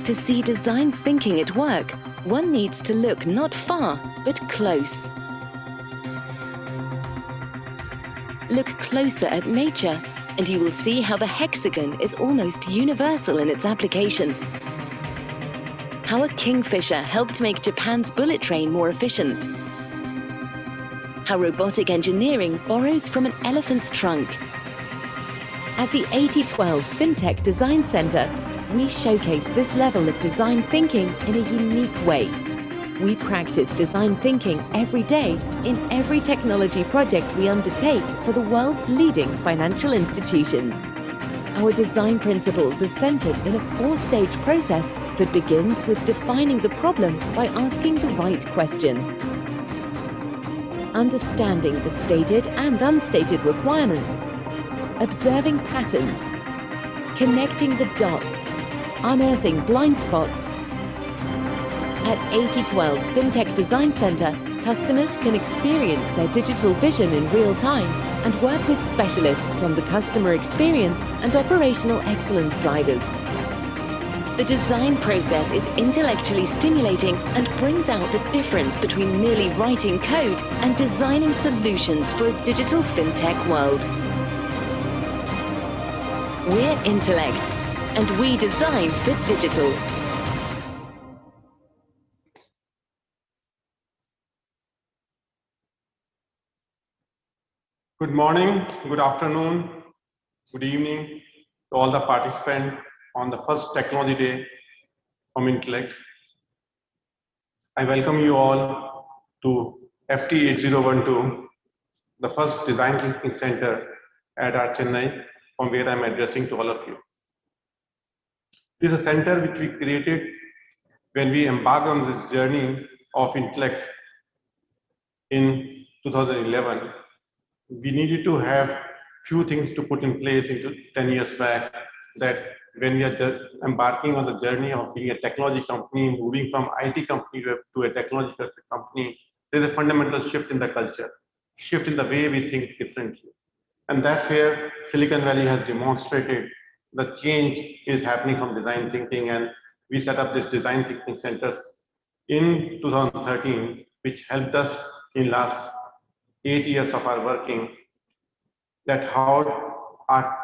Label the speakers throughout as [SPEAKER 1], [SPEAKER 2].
[SPEAKER 1] To see design thinking at work, one needs to look not far, but close. Look closer at nature, and you will see how the hexagon is almost universal in its application. How a kingfisher helped make Japan's bullet train more efficient. How robotic engineering borrows from an elephant's trunk. At the 8012 FinTech Design Center, we showcase this level of design thinking in a unique way. We practice design thinking every day in every technology project we undertake for the world's leading financial institutions. Our design principles are centered in a four-stage process that begins with defining the problem by asking the right question, understanding the stated and unstated requirements, observing patterns, connecting the dots, unearthing blind spots. At 8012 FinTech Design Center, customers can experience their digital vision in real time and work with specialists on the customer experience and operational excellence drivers. The design process is intellectually stimulating and brings out the difference between merely writing code and designing solutions for a digital fintech world. We're Intellect, and we design for digital.
[SPEAKER 2] Good morning, good afternoon, good evening to all the participants on the first technology day from Intellect. I welcome you all to FT8012, the first design thinking center at our Chennai, from where I'm addressing to all of you. This is a center which we created when we embarked on this journey of Intellect in 2011. We needed to have few things to put in place into 10 years back, that when we are embarking on the journey of being a technology company, moving from IT company to a technology company, there's a fundamental shift in the culture, shift in the way we think differently. And that's where Silicon Valley has demonstrated the change is happening from design thinking, and we set up this design thinking centers in 2013, which helped us in last 8 years of our working, that how our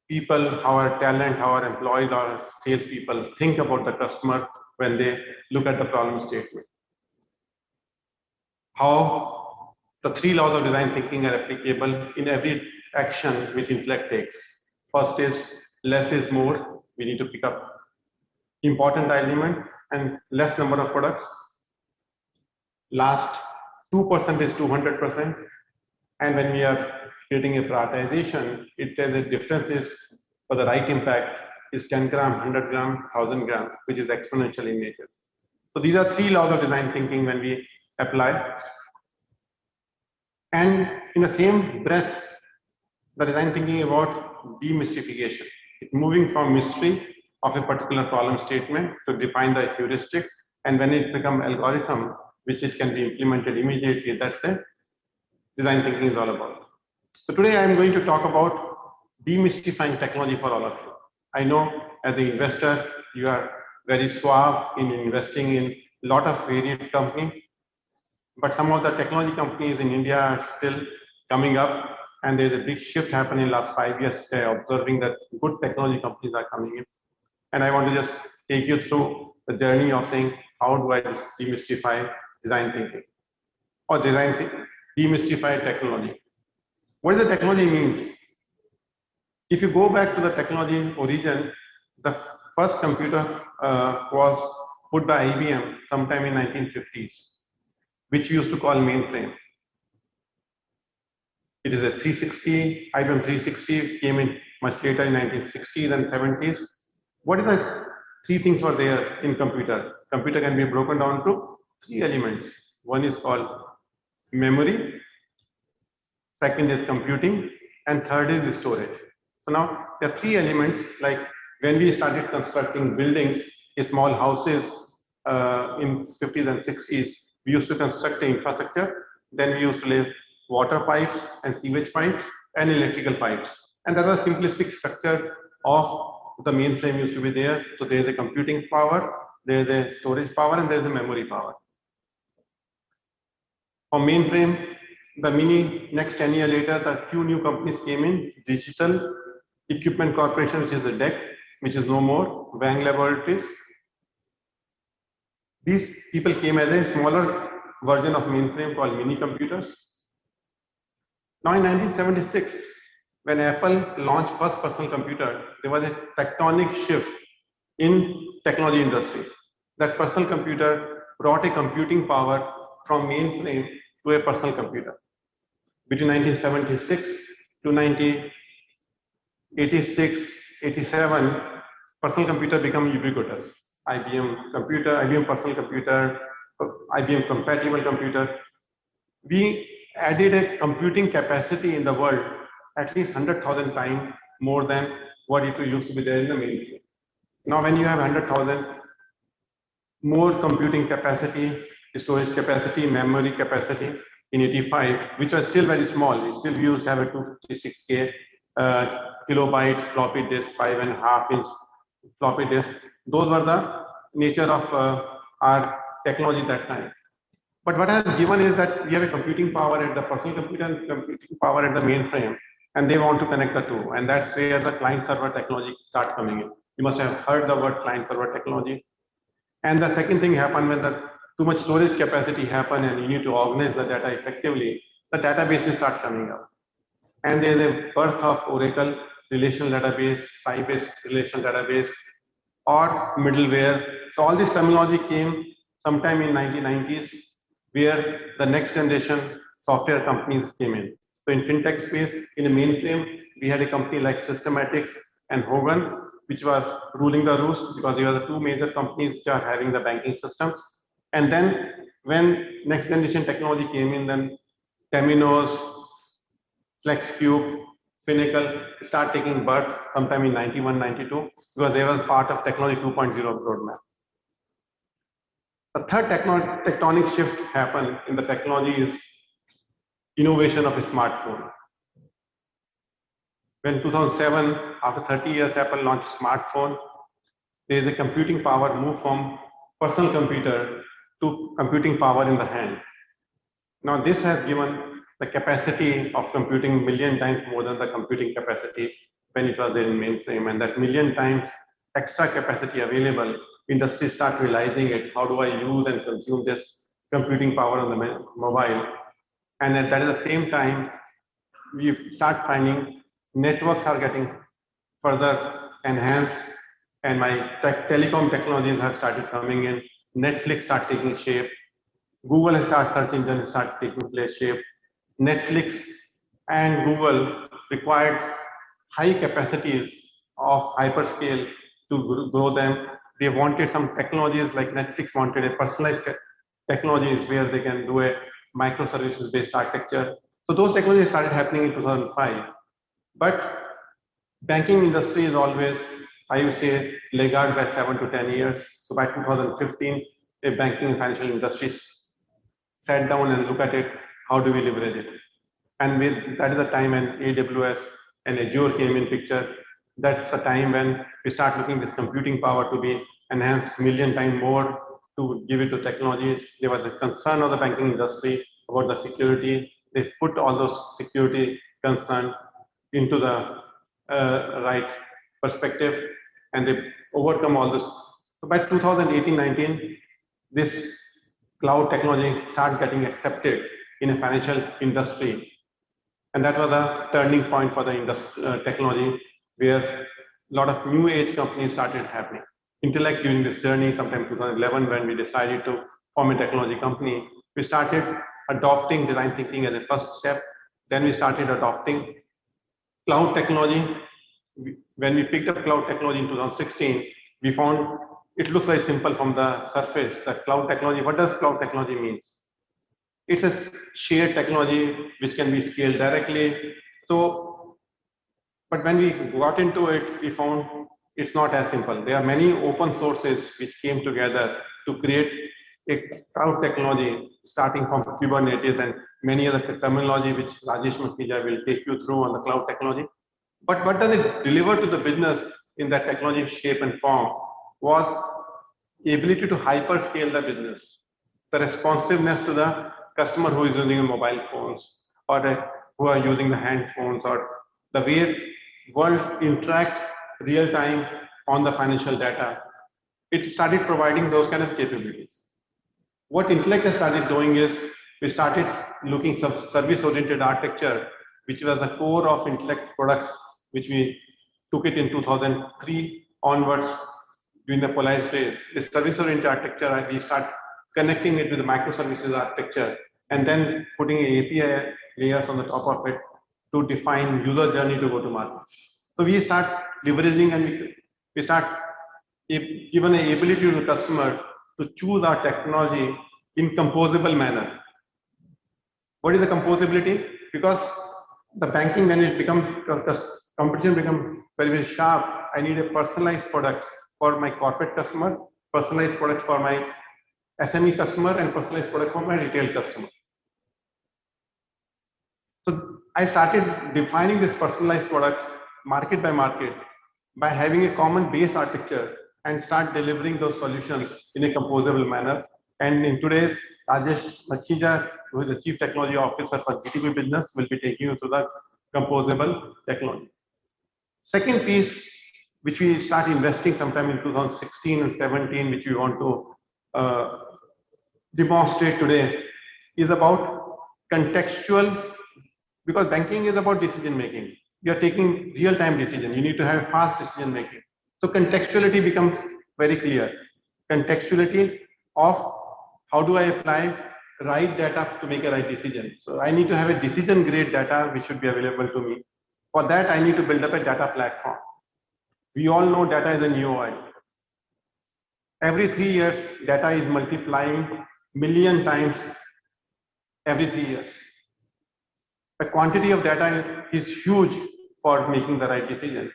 [SPEAKER 2] people, how our talent, how our employees, our salespeople think about the customer when they look at the problem statement. How the three laws of design thinking are applicable in every action which Intellect takes. First is less is more. We need to pick up important element and less number of products. Last 2% is 200%. And when we are creating a prioritization, it says the difference is for the right impact is 10 gram, 100 gram, 1000 gram, which is exponential in nature. So these are three laws of design thinking when we apply. And in the same breath, the design thinking about demystification. It's moving from mystery of a particular problem statement to define the heuristics, and when it becomes algorithm, which it can be implemented immediately, that's it. Design thinking is all about. So today I'm going to talk about demystifying technology for all of you. I know as an investor, you are very suave in investing in a lot of varied companies, but some of the technology companies in India are still coming up, and there's a big shift happening in the last 5 years, observing that good technology companies are coming in. And I want to just take you through the journey of saying, how do I demystify design thinking or demystify technology? What does the technology means? If you go back to the technology origin, the first computer was put by IBM sometime in 1950s, which we used to call mainframe. It is a 360, IBM 360 came in much later in 1960s and 70s. What are the three things were there in computer? Computer can be broken down to three elements. One is called memory, second is computing, and third is storage. So now there are three elements. Like when we started constructing buildings, small houses in 50s and 60s, we used to construct the infrastructure. Then we used to lay water pipes and sewage pipes and electrical pipes. And that was a simplistic structure of the mainframe used to be there. So there's a computing power, there's a storage power, and there's a memory power. For mainframe, the next 10 years later, the few new companies came in: Digital Equipment Corporation, which is a DEC, which is no more, Wang Laboratories. These people came as a smaller version of mainframe called mini computers. Now in 1976, when Apple launched first personal computer, there was a tectonic shift in technology industry. That personal computer brought a computing power from mainframe to a personal computer. Between 1976 to 1986, 87, personal computer became ubiquitous. IBM computer, IBM personal computer, IBM compatible computer. We added a computing capacity in the world at least 100,000 times more than what it used to be there in the mainframe. Now when you have 100,000 more computing capacity, storage capacity, memory capacity in 85, which was still very small. We still used to have a 256K kilobyte floppy disk, 5.5-inch floppy disk. Those were the nature of our technology at that time. But what has given is that we have a computing power at the personal computer and computing power at the mainframe, and they want to connect the two. And that's where the client-server technology starts coming in. You must have heard the word client-server technology. And the second thing happened when too much storage capacity happened and you need to organize the data effectively, the databases start coming up. And there's a birth of Oracle relational database, Sybase relational database, or middleware. So all this terminology came sometime in 1990s, where the next generation software companies came in. So in fintech space, in the mainframe, we had a company like Systematics and Hogan, which was ruling the roost because they were the two major companies which are having the banking systems. And then when next generation technology came in, then Temenos, FlexCube, Finacle start taking birth sometime in 91, 92, because they were part of technology 2.0 roadmap. The third tectonic shift happened in the technology is innovation of a smartphone. When 2007, after 30 years, Apple launched smartphone, there is a computing power moved from personal computer to computing power in the hand. Now this has given the capacity of computing million times more than the computing capacity when it was there in mainframe, and that million times extra capacity available, industry start realizing it. How do I use and consume this computing power on the mobile? And at that is the same time, we start finding networks are getting further enhanced, and my telecom technologies have started coming in. Netflix start taking shape. Google has started, search engine start taking place shape. Netflix and Google required high capacities of hyperscale to grow them. They wanted some technologies, like Netflix wanted a personalized technologies where they can do a microservices based architecture. So those technologies started happening in 2005. But banking industry is always, I would say, laggard by 7 to 10 years. So by 2015, a banking and financial industry sat down and looked at it, how do we leverage it? And that is the time when AWS and Azure came in picture. That's the time when we start looking at this computing power to be enhanced million times more to give it to technologies. There was a concern of the banking industry about the security. They put all those security concerns into the right perspective, and they overcome all this. So by 2018-19, this cloud technology started getting accepted in a financial industry. And that was a turning point for the technology, where a lot of new age companies started happening. Intellect, during this journey, sometime 2011, when we decided to form a technology company, we started adopting design thinking as a first step. Then we started adopting cloud technology. When we picked up cloud technology in 2016, we found it looks very simple from the surface. That cloud technology, what does cloud technology mean? It's a shared technology which can be scaled directly. So, but when we got into it, we found it's not as simple. There are many open sources which came together to create a cloud technology, starting from Kubernetes and many other terminology which Rajesh Makhija will take you through on the cloud technology. But what does it deliver to the business in that technology shape and form was the ability to hyperscale the business, the responsiveness to the customer who is using mobile phones or who are using the hand phones, or the way world interact real time on the financial data. It started providing those kind of capabilities. What Intellect has started doing is we started looking some service-oriented architecture, which was the core of Intellect products, which we took it in 2003 onwards during the Polaris days. This service-oriented architecture, we start connecting it with the microservices architecture and then putting API layers on the top of it to define user journey to go to market. So we start leveraging and we start given an ability to the customer to choose our technology in composable manner. What is the composability? Because the banking, when it becomes competition becomes very, very sharp, I need a personalized product for my corporate customer, personalized product for my SME customer, and personalized product for my retail customer. So I started defining this personalized product market by market by having a common base architecture and start delivering those solutions in a composable manner. And in today's, Rajesh Makhija, who is the Chief Technology Officer for GTB Business, will be taking you through the composable technology. Second piece, which we start investing sometime in 2016 and 17, which we want to demonstrate today, is about contextual, because banking is about decision making. You are taking real-time decision. You need to have fast decision making. So contextuality becomes very clear. Contextuality of how do I apply right data to make a right decision. So I need to have a decision grade data which should be available to me. For that, I need to build up a data platform. We all know data is a new oil. Every 3 years, data is multiplying million times every 3 years. The quantity of data is huge for making the right decision.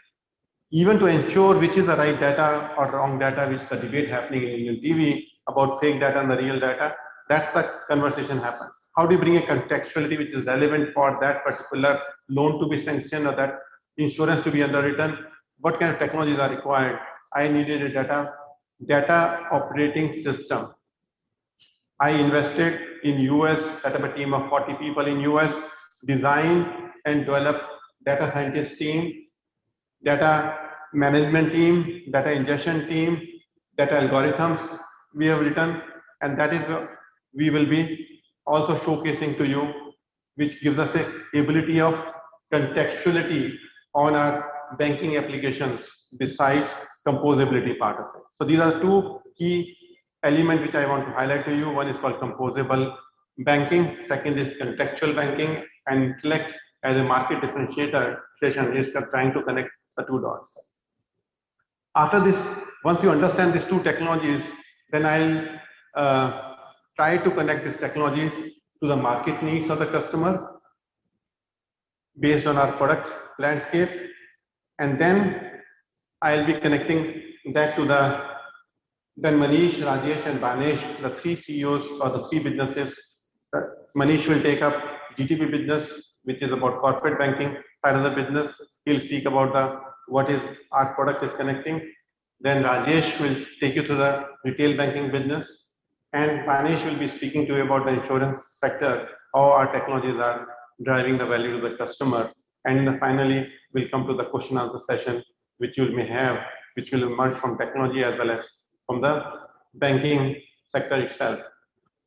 [SPEAKER 2] Even to ensure which is the right data or wrong data, which the debate happening in Indian TV about fake data and the real data, that's the conversation happens. How do you bring a contextuality which is relevant for that particular loan to be sanctioned or that insurance to be underwritten? What kind of technologies are required? I needed a data operating system. I invested in US, set up a team of 40 people in US, design and develop data scientist team, data management team, data ingestion team, data algorithms we have written, and that is what we will be also showcasing to you, which gives us a ability of contextuality on our banking applications besides composability part of it. So these are two key elements which I want to highlight to you. One is called composable banking, second is contextual banking, and Intellect as a market differentiator is trying to connect the two dots. After this, once you understand these two technologies, then I'll try to connect these technologies to the market needs of the customer based on our product landscape, and then I'll be connecting that to then Manish, Rajesh, and Banesh, the three CEOs or the three businesses. Manish will take up GTB business, which is about corporate banking side of the business. He'll speak about what is our product is connecting. Then Rajesh will take you to the retail banking business, and Banesh will be speaking to you about the insurance sector, how our technologies are driving the value to the customer. And finally, we'll come to the question answer session, which you may have, which will emerge from technology as well as from the banking sector itself.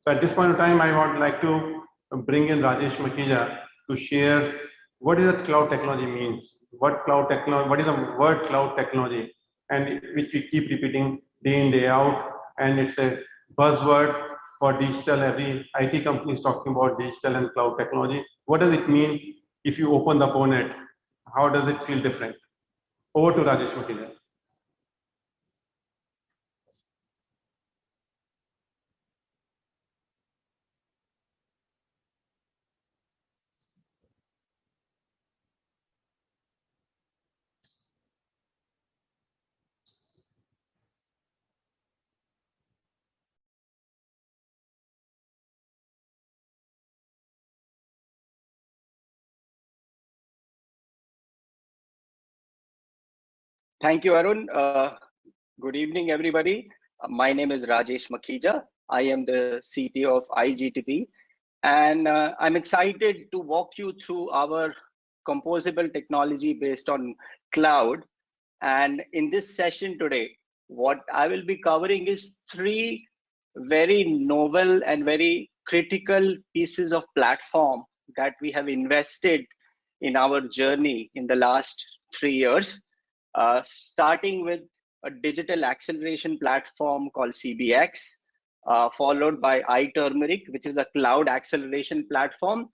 [SPEAKER 2] So at this point in time, I would like to bring in Rajesh Makhija to share what is the cloud technology means, what is the word cloud technology, and which we keep repeating day in, day out, and it's a buzzword for digital. Every IT company is talking about digital and cloud technology. What does it mean if you open the bonnet? How does it feel different? Over to Rajesh Makhija.
[SPEAKER 3] Thank you, Arun. Good evening, everybody. My name is Rajesh Makhija. I am the CTO of IGTP, and I'm excited to walk you through our composable technology based on cloud. And in this session today, what I will be covering is three very novel and very critical pieces of platform that we have invested in our journey in the last 3 years, starting with a digital acceleration platform called CBX, followed by iTurmeric, which is a cloud acceleration platform.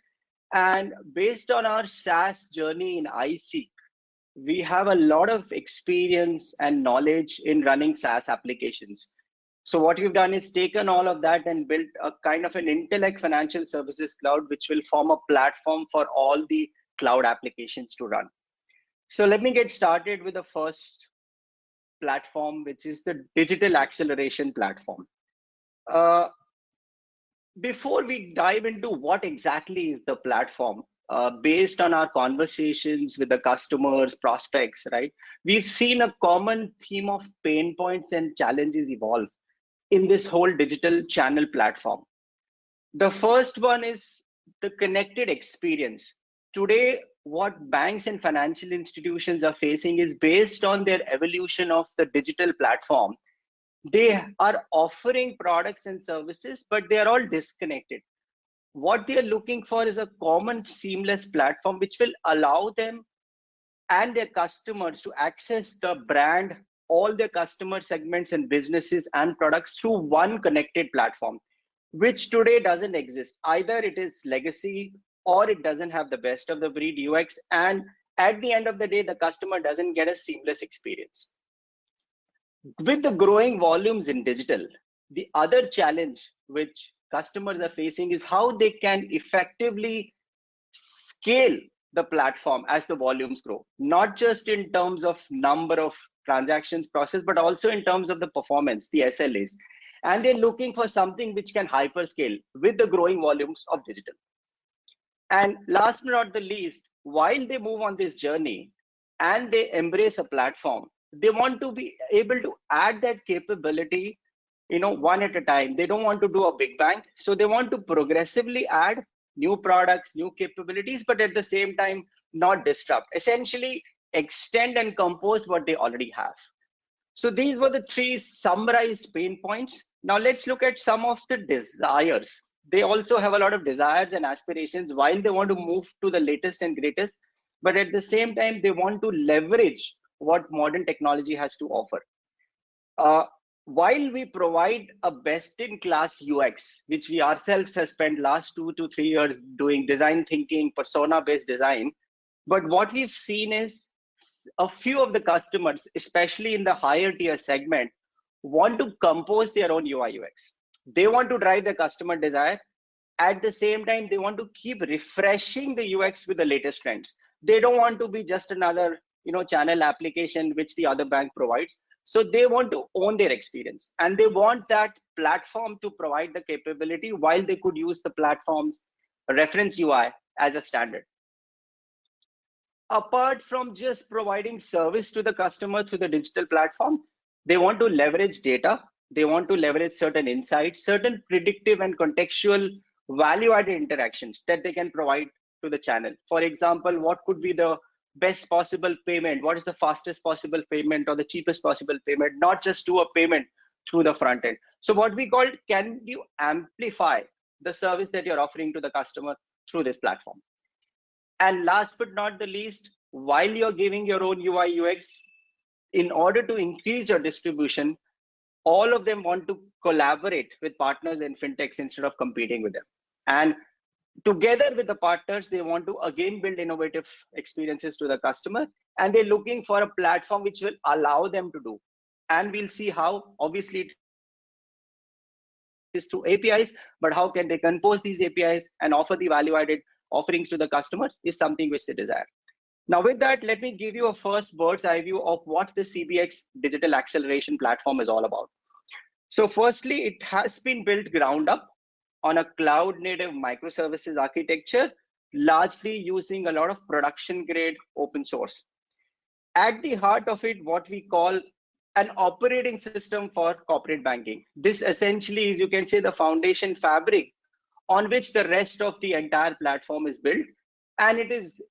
[SPEAKER 3] And based on our SaaS journey in iSeek, we have a lot of experience and knowledge in running SaaS applications. So what we've done is taken all of that and built a kind of an Intellect financial services cloud, which will form a platform for all the cloud applications to run. So let me get started with the first platform, which is the digital acceleration platform. Before we dive into what exactly is the platform, based on our conversations with the customers, prospects, right, we've seen a common theme of pain points and challenges evolve in this whole digital channel platform. The first one is the connected experience. Today, what banks and financial institutions are facing is based on their evolution of the digital platform. They are offering products and services, but they are all disconnected. What they are looking for is a common seamless platform which will allow them and their customers to access the brand, all their customer segments and businesses and products through one connected platform, which today doesn't exist. Either it is legacy or it doesn't have the best of the breed UX. And at the end of the day, the customer doesn't get a seamless experience. With the growing volumes in digital, the other challenge which customers are facing is how they can effectively scale the platform as the volumes grow, not just in terms of number of transactions processed, but also in terms of the performance, the SLAs. And they're looking for something which can hyperscale with the growing volumes of digital. And last but not the least, while they move on this journey and they embrace a platform, they want to be able to add that capability, one at a time. They don't want to do a big bang. So they want to progressively add new products, new capabilities, but at the same time, not disrupt. Essentially, extend and compose what they already have. So these were the three summarized pain points. Now let's look at some of the desires. They also have a lot of desires and aspirations while they want to move to the latest and greatest, but at the same time, they want to leverage what modern technology has to offer. While we provide a best-in-class UX, which we ourselves have spent last 2 to 3 years doing design thinking, persona-based design, but what we've seen is a few of the customers, especially in the higher tier segment, want to compose their own UI UX. They want to drive the customer desire. At the same time, they want to keep refreshing the UX with the latest trends. They don't want to be just another channel application which the other bank provides. So they want to own their experience, and they want that platform to provide the capability while they could use the platform's reference UI as a standard. Apart from just providing service to the customer through the digital platform, they want to leverage data. They want to leverage certain insights, certain predictive and contextual value-added interactions that they can provide to the channel. For example, what could be the best possible payment? What is the fastest possible payment or the cheapest possible payment? Not just do a payment through the front end. So what we call, can you amplify the service that you're offering to the customer through this platform? And last but not the least, while you're giving your own UI UX, in order to increase your distribution, all of them want to collaborate with partners and fintechs instead of competing with them. And together with the partners, they want to again build innovative experiences to the customer, and they're looking for a platform which will allow them to do. And we'll see how. Obviously, it is through APIs, but how can they compose these APIs and offer the value-added offerings to the customers is something which they desire. Now with that, let me give you a first bird's eye view of what the CBX digital acceleration platform is all about. So firstly, it has been built ground up on a cloud native microservices architecture, largely using a lot of production grade open source. at the heart of it, what we call an operating system for corporate banking. This essentially is, you can say, the foundation fabric on which the rest of the entire platform is built. And it is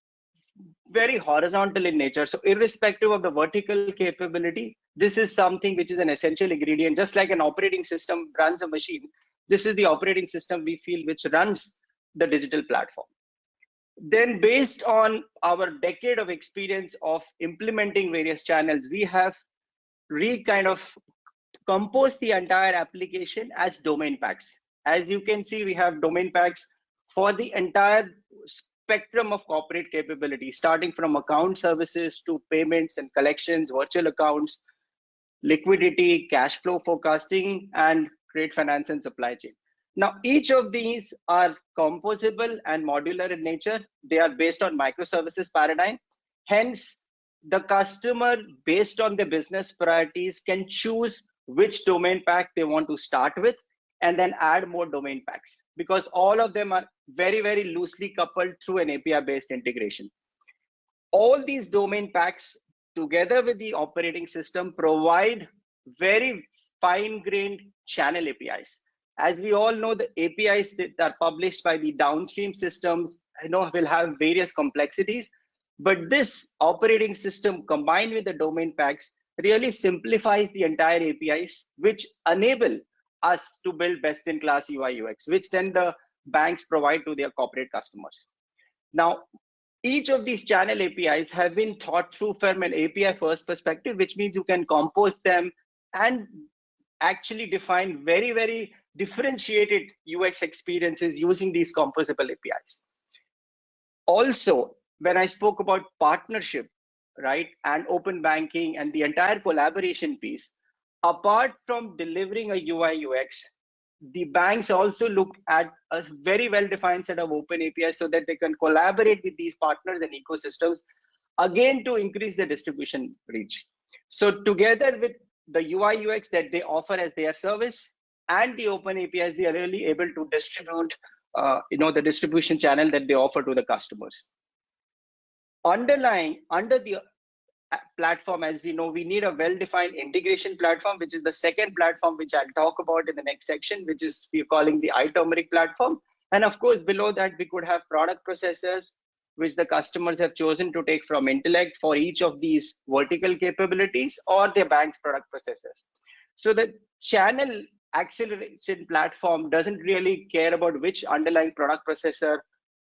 [SPEAKER 3] very horizontal in nature. So irrespective of the vertical capability, this is something which is an essential ingredient. Just like an operating system runs a machine, this is the operating system we feel which runs the digital platform. Then based on our decade of experience of implementing various channels, we have kind of composed the entire application as domain packs. As you can see, we have domain packs for the entire spectrum of corporate capabilities, starting from account services to payments and collections, virtual accounts, liquidity, cash flow forecasting, and trade finance and supply chain. Now, each of these are composable and modular in nature. They are based on microservices paradigm. Hence, the customer, based on the business priorities, can choose which domain pack they want to start with and then add more domain packs, because all of them are very, very loosely coupled through an API-based integration. All these domain packs, together with the operating system, provide very fine-grained channel APIs. As we all know, the APIs that are published by the downstream systems, will have various complexities. But this operating system combined with the domain packs really simplifies the entire APIs, which enable us to build best-in-class UI UX, which then the banks provide to their corporate customers. Now, each of these channel APIs have been thought through from an API first perspective, which means you can compose them and actually define very, very differentiated UX experiences using these composable APIs. Also, when I spoke about partnership, right, and open banking and the entire collaboration piece, apart from delivering a UI UX, the banks also look at a very well-defined set of open APIs so that they can collaborate with these partners and ecosystems, again, to increase the distribution reach. So together with the UI UX that they offer as their service and the open APIs, they are really able to distribute the distribution channel that they offer to the customers. Under the platform, as we know, we need a well-defined integration platform, which is the second platform which I'll talk about in the next section, which is we're calling the iTurmeric platform. And of course, below that, we could have product processors, which the customers have chosen to take from Intellect for each of these vertical capabilities, or their bank's product processors. So the channel acceleration platform doesn't really care about which underlying product processor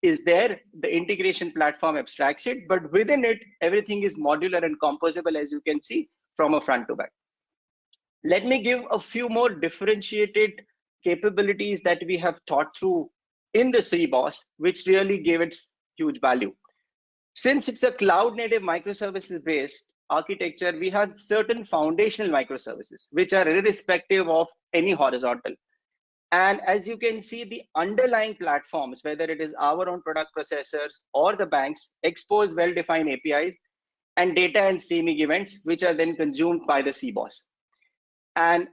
[SPEAKER 3] is there. The integration platform abstracts it, but within it, everything is modular and composable, as you can see from a front to back. Let me give a few more differentiated capabilities that we have thought through in the CBOS, which really gave it huge value. Since it's a cloud native microservices based architecture, we have certain foundational microservices, which are irrespective of any horizontal. And as you can see, the underlying platforms, whether it is our own product processors or the banks, expose well-defined APIs and data and streaming events, which are then consumed by the CBOS. And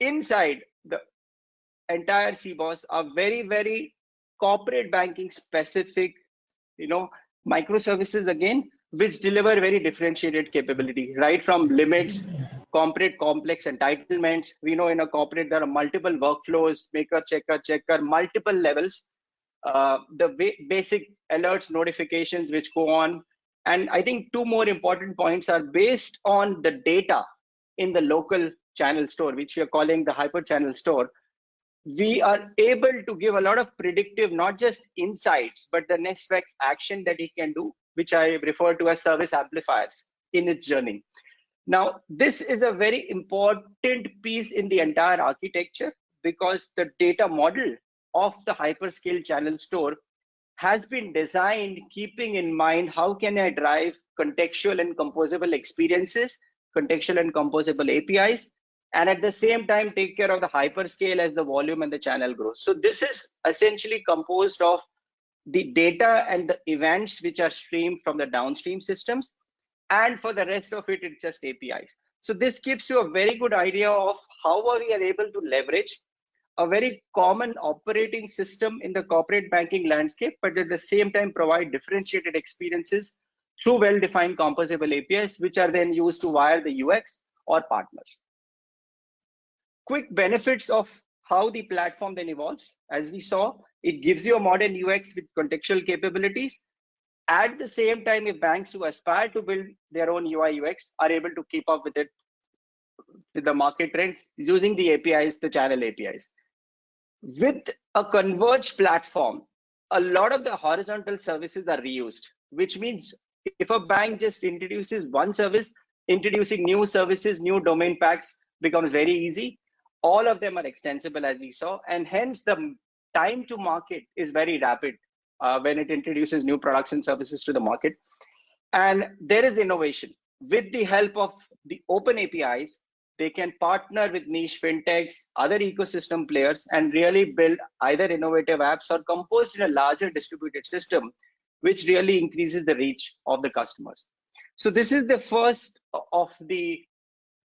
[SPEAKER 3] inside the entire CBOS are very, very corporate banking specific, microservices again, which deliver very differentiated capability, right from limits, corporate complex entitlements. We know in a corporate, there are multiple workflows, maker, checker, multiple levels, the basic alerts, notifications, which go on. And I think two more important points are based on the data in the local channel store, which we are calling the hyper channel store. We are able to give a lot of predictive, not just insights, but the next best action that he can do, which I refer to as service amplifiers in its journey. Now, this is a very important piece in the entire architecture, because the data model of the hyperscale channel store has been designed keeping in mind how can I drive contextual and composable experiences, contextual and composable APIs, and at the same time take care of the hyperscale as the volume and the channel grows. So this is essentially composed of the data and the events which are streamed from the downstream systems, and for the rest of it, it's just APIs. So this gives you a very good idea of how we are able to leverage a very common operating system in the corporate banking landscape, but at the same time provide differentiated experiences through well-defined composable APIs, which are then used to wire the UX or partners. Quick benefits of how the platform then evolves. As we saw, it gives you a modern UX with contextual capabilities. At the same time, if banks who aspire to build their own UI UX are able to keep up with it, with the market trends, using the APIs, the channel APIs. With a converged platform, a lot of the horizontal services are reused, which means if a bank just introduces one service, introducing new services, new domain packs becomes very easy. All of them are extensible, as we saw, and hence the time to market is very rapid when it introduces new products and services to the market. And there is innovation. With the help of the open APIs, they can partner with niche fintechs, other ecosystem players, and really build either innovative apps or composed in a larger distributed system, which really increases the reach of the customers. So this is the first of the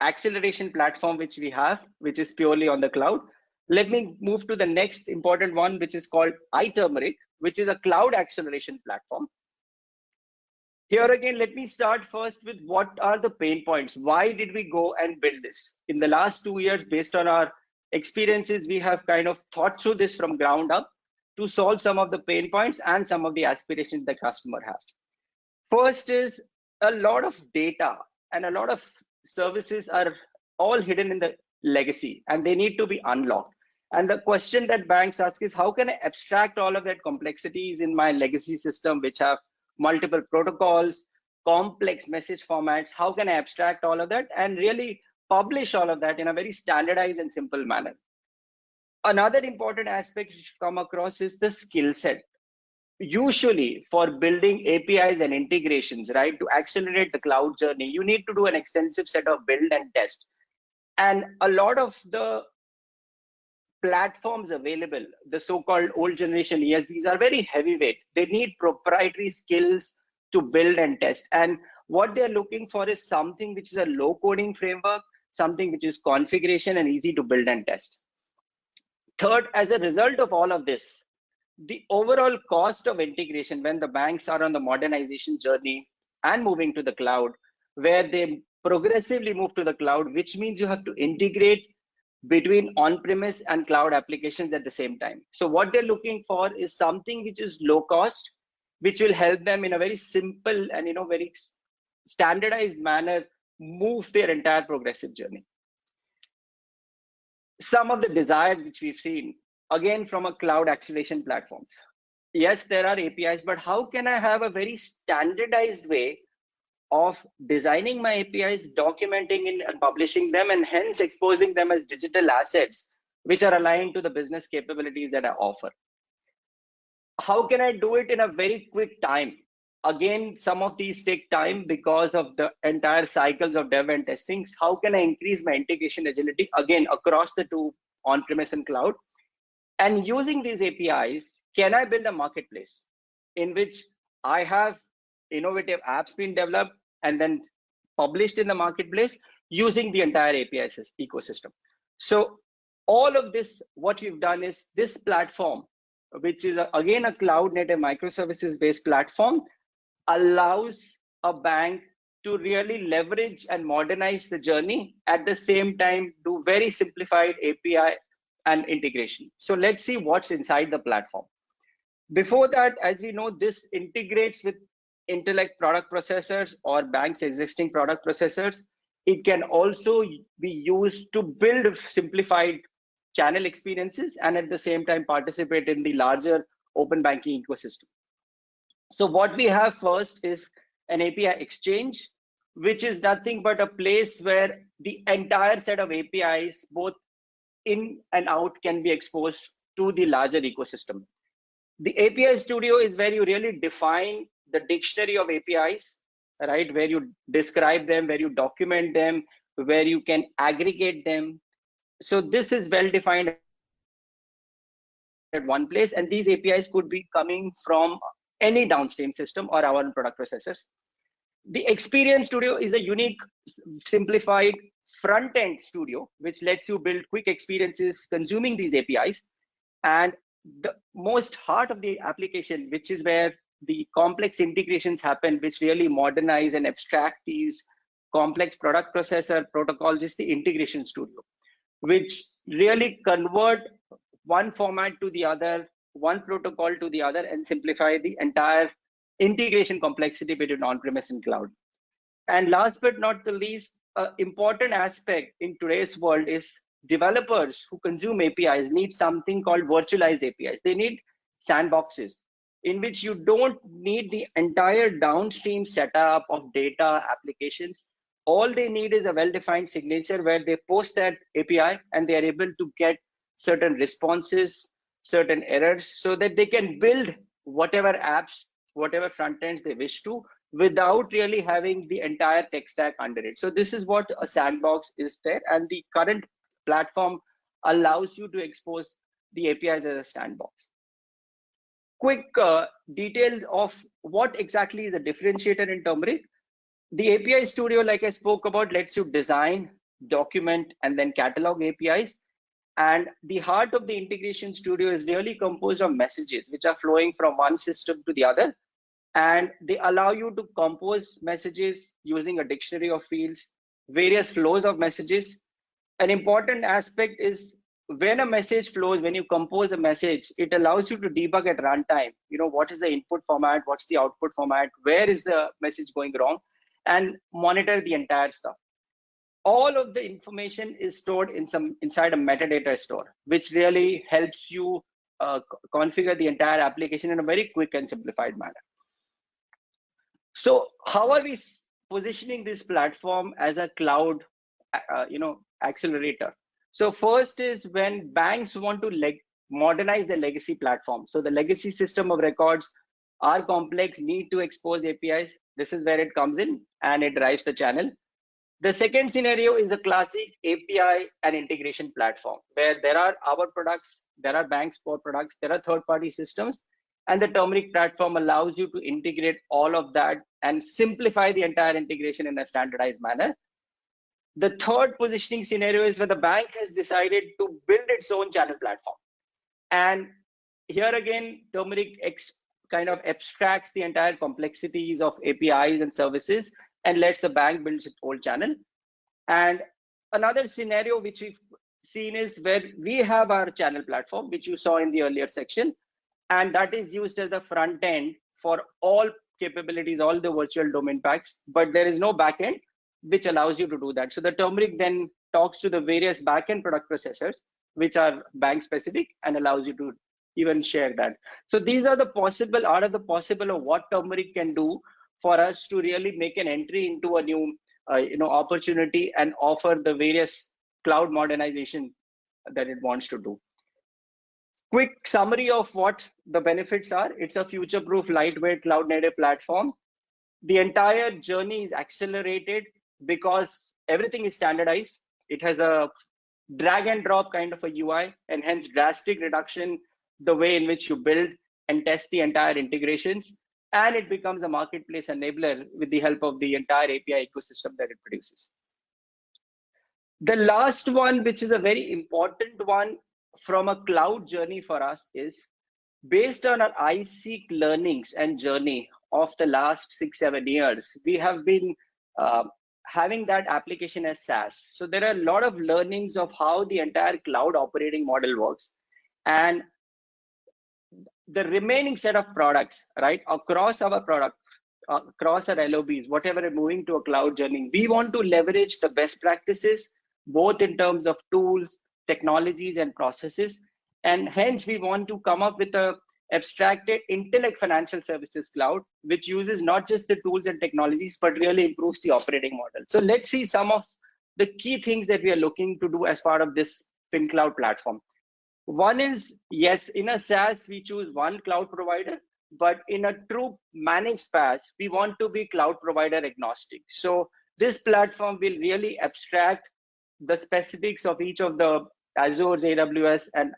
[SPEAKER 3] acceleration platform which we have, which is purely on the cloud. Let me move to the next important one, which is called iTurmeric, which is a cloud acceleration platform. Here again, let me start first with what are the pain points? Why did we go and build this? In the last 2 years, based on our experiences, we have kind of thought through this from ground up to solve some of the pain points and some of the aspirations the customer has. First is a lot of data and a lot of services are all hidden in the legacy and they need to be unlocked. And the question that banks ask is, how can I abstract all of that complexities in my legacy system, which have multiple protocols, complex message formats? How can I abstract all of that and really publish all of that in a very standardized and simple manner? Another important aspect which come across is the skill set. Usually for building APIs and integrations, right, to accelerate the cloud journey, you need to do an extensive set of build and test. And a lot of the platforms available, the so-called old generation ESBs, are very heavyweight. They need proprietary skills to build and test. And what they're looking for is something which is a low coding framework, something which is configuration and easy to build and test. Third, as a result of all of this, the overall cost of integration when the banks are on the modernization journey and moving to the cloud, where they progressively move to the cloud, which means you have to integrate between on-premise and cloud applications at the same time. So what they're looking for is something which is low cost, which will help them in a very simple and very standardized manner move their entire progressive journey. Some of the desires which we've seen, again, from a cloud acceleration platforms. Yes, there are APIs, but how can I have a very standardized way of designing my APIs, documenting and publishing them, and hence exposing them as digital assets, which are aligned to the business capabilities that I offer? How can I do it in a very quick time? Again, some of these take time because of the entire cycles of dev and testing. How can I increase my integration agility, again, across the two, on-premise and cloud? And using these APIs, can I build a marketplace in which I have innovative apps being developed and then published in the marketplace using the entire API ecosystem? So all of this, what we've done is this platform, which is again a cloud native microservices based platform, allows a bank to really leverage and modernize the journey, at the same time do very simplified API and integration. So let's see what's inside the platform. Before that, as we know, this integrates with Intellect product processors or banks' existing product processors. It can also be used to build simplified channel experiences and at the same time participate in the larger open banking ecosystem. So what we have first is an API exchange, which is nothing but a place where the entire set of APIs, both in and out, can be exposed to the larger ecosystem. The API Studio is where you really define the dictionary of APIs, right? Where you describe them, where you document them, where you can aggregate them. So this is well defined at one place, and these APIs could be coming from any downstream system or our own product processors. The Experience Studio is a unique, simplified front-end studio, which lets you build quick experiences consuming these APIs. And the most heart of the application, which is where the complex integrations happen, which really modernize and abstract these complex product processor protocols, is the integration studio, which really convert one format to the other, one protocol to the other, and simplify the entire integration complexity between on-premise and cloud. And last but not the least, an important aspect in today's world is developers who consume APIs need something called virtualized APIs. They need sandboxes in which you don't need the entire downstream setup of data applications. All they need is a well-defined signature where they post that API and they are able to get certain responses, certain errors, so that they can build whatever apps, whatever front ends they wish to, without really having the entire tech stack under it. So this is what a sandbox is there, and the current platform allows you to expose the APIs as a sandbox. Quick detail of what exactly is a differentiator in Turmeric. The API Studio, like I spoke about, lets you design, document, and then catalog APIs. And the heart of the integration studio is really composed of messages which are flowing from one system to the other. And they allow you to compose messages using a dictionary of fields, various flows of messages. An important aspect is when a message flows, when you compose a message, it allows you to debug at runtime. You know, what is the input format, what's the output format, where is the message going wrong, and monitor the entire stuff. All of the information is stored inside a metadata store, which really helps you configure the entire application in a very quick and simplified manner. So how are we positioning this platform as a cloud accelerator? So first is when banks want to modernize their legacy platform. So the legacy system of records are complex, need to expose APIs. This is where it comes in and it drives the channel. The second scenario is a classic API and integration platform where there are our products, there are banks' core products, there are third-party systems, and the Turmeric platform allows you to integrate all of that and simplify the entire integration in a standardized manner. The third positioning scenario is where the bank has decided to build its own channel platform. And here again, Turmeric kind of abstracts the entire complexities of APIs and services and lets the bank build its own channel. And another scenario which we've seen is where we have our channel platform, which you saw in the earlier section, and that is used as the front end for all capabilities, all the virtual domain packs, but there is no backend which allows you to do that. So the Turmeric then talks to the various backend product processors, which are bank specific, and allows you to even share that. So these are the possible, out of the possible of what Turmeric can do for us to really make an entry into a new opportunity and offer the various cloud modernization that it wants to do. Quick summary of what the benefits are. It's a future-proof, lightweight, cloud-native platform. The entire journey is accelerated because everything is standardized. It has a drag and drop kind of a UI, and hence drastic reduction the way in which you build and test the entire integrations. And it becomes a marketplace enabler with the help of the entire API ecosystem that it produces. The last one, which is a very important one from a cloud journey for us, is based on our ISEEK learnings and journey of the last 6-7 years. We have been having that application as SaaS. So there are a lot of learnings of how the entire cloud operating model works. And the remaining set of products, right, across our product, across our LOBs, whatever are moving to a cloud journey, we want to leverage the best practices, both in terms of tools, technologies, and processes. And hence, we want to come up with a abstracted Intellect financial services cloud, which uses not just the tools and technologies, but really improves the operating model. So let's see some of the key things that we are looking to do as part of this FinCloud platform. One is, yes, in a SaaS, we choose one cloud provider, but in a true managed PaaS, we want to be cloud provider agnostic. So this platform will really abstract the specifics of each of the Azure's, AWS, and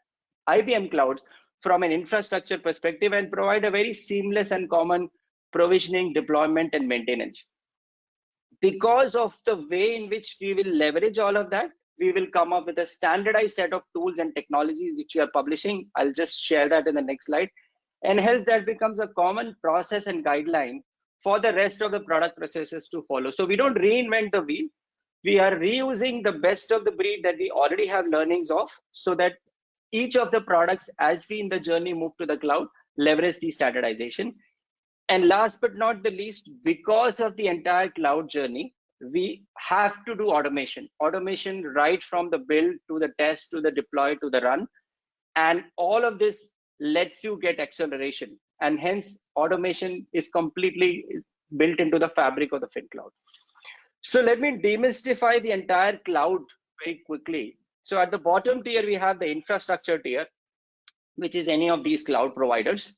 [SPEAKER 3] IBM clouds from an infrastructure perspective and provide a very seamless and common provisioning, deployment, and maintenance. Because of the way in which we will leverage all of that, we will come up with a standardized set of tools and technologies which we are publishing. I'll just share that in the next slide. And hence that becomes a common process and guideline for the rest of the product processes to follow. So we don't reinvent the wheel. We are reusing the best of the breed that we already have learnings of, so that each of the products, as we in the journey move to the cloud, leverage the standardization. And last but not the least, because of the entire cloud journey, we have to do automation right from the build to the test to the deploy to the run. And all of this lets you get acceleration. And hence automation is completely built into the fabric of the FinCloud. So let me demystify the entire cloud very quickly. So at the bottom tier, we have the infrastructure tier, which is any of these cloud providers.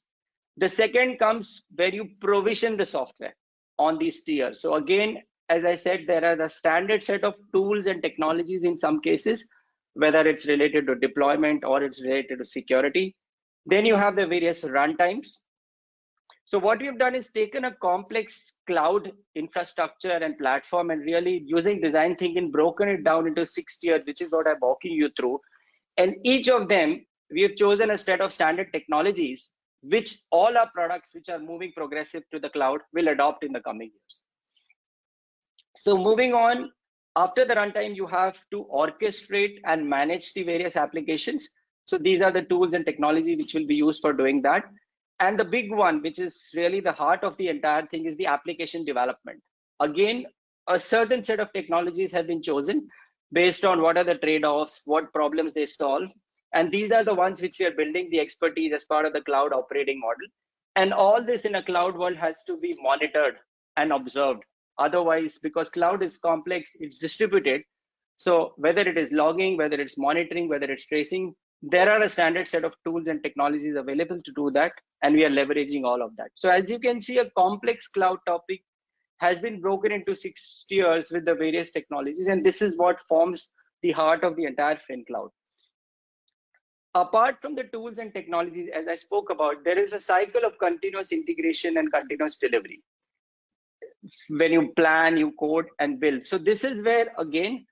[SPEAKER 3] The second comes where you provision the software on these tiers. So again, as I said, there are the standard set of tools and technologies in some cases, whether it's related to deployment or it's related to security. Then you have the various runtimes. So what we've done is taken a complex cloud infrastructure and platform and really using design thinking, broken it down into 6 tiers, which is what I'm walking you through. And each of them, we have chosen a set of standard technologies, which all our products which are moving progressive to the cloud will adopt in the coming years. So moving on, after the runtime, you have to orchestrate and manage the various applications. So these are the tools and technology which will be used for doing that. And the big one, which is really the heart of the entire thing, is the application development. Again, a certain set of technologies have been chosen based on what are the trade-offs, what problems they solve. And these are the ones which we are building the expertise as part of the cloud operating model. And all this in a cloud world has to be monitored and observed. Otherwise, because cloud is complex, it's distributed. So whether it is logging, whether it's monitoring, whether it's tracing, there are a standard set of tools and technologies available to do that. And we are leveraging all of that. So as you can see, a complex cloud topic has been broken into 6 tiers with the various technologies. And this is what forms the heart of the entire FinCloud. Apart from the tools and technologies, as I spoke about, there is a cycle of continuous integration and continuous delivery. When you plan, you code and build. So this is where, again,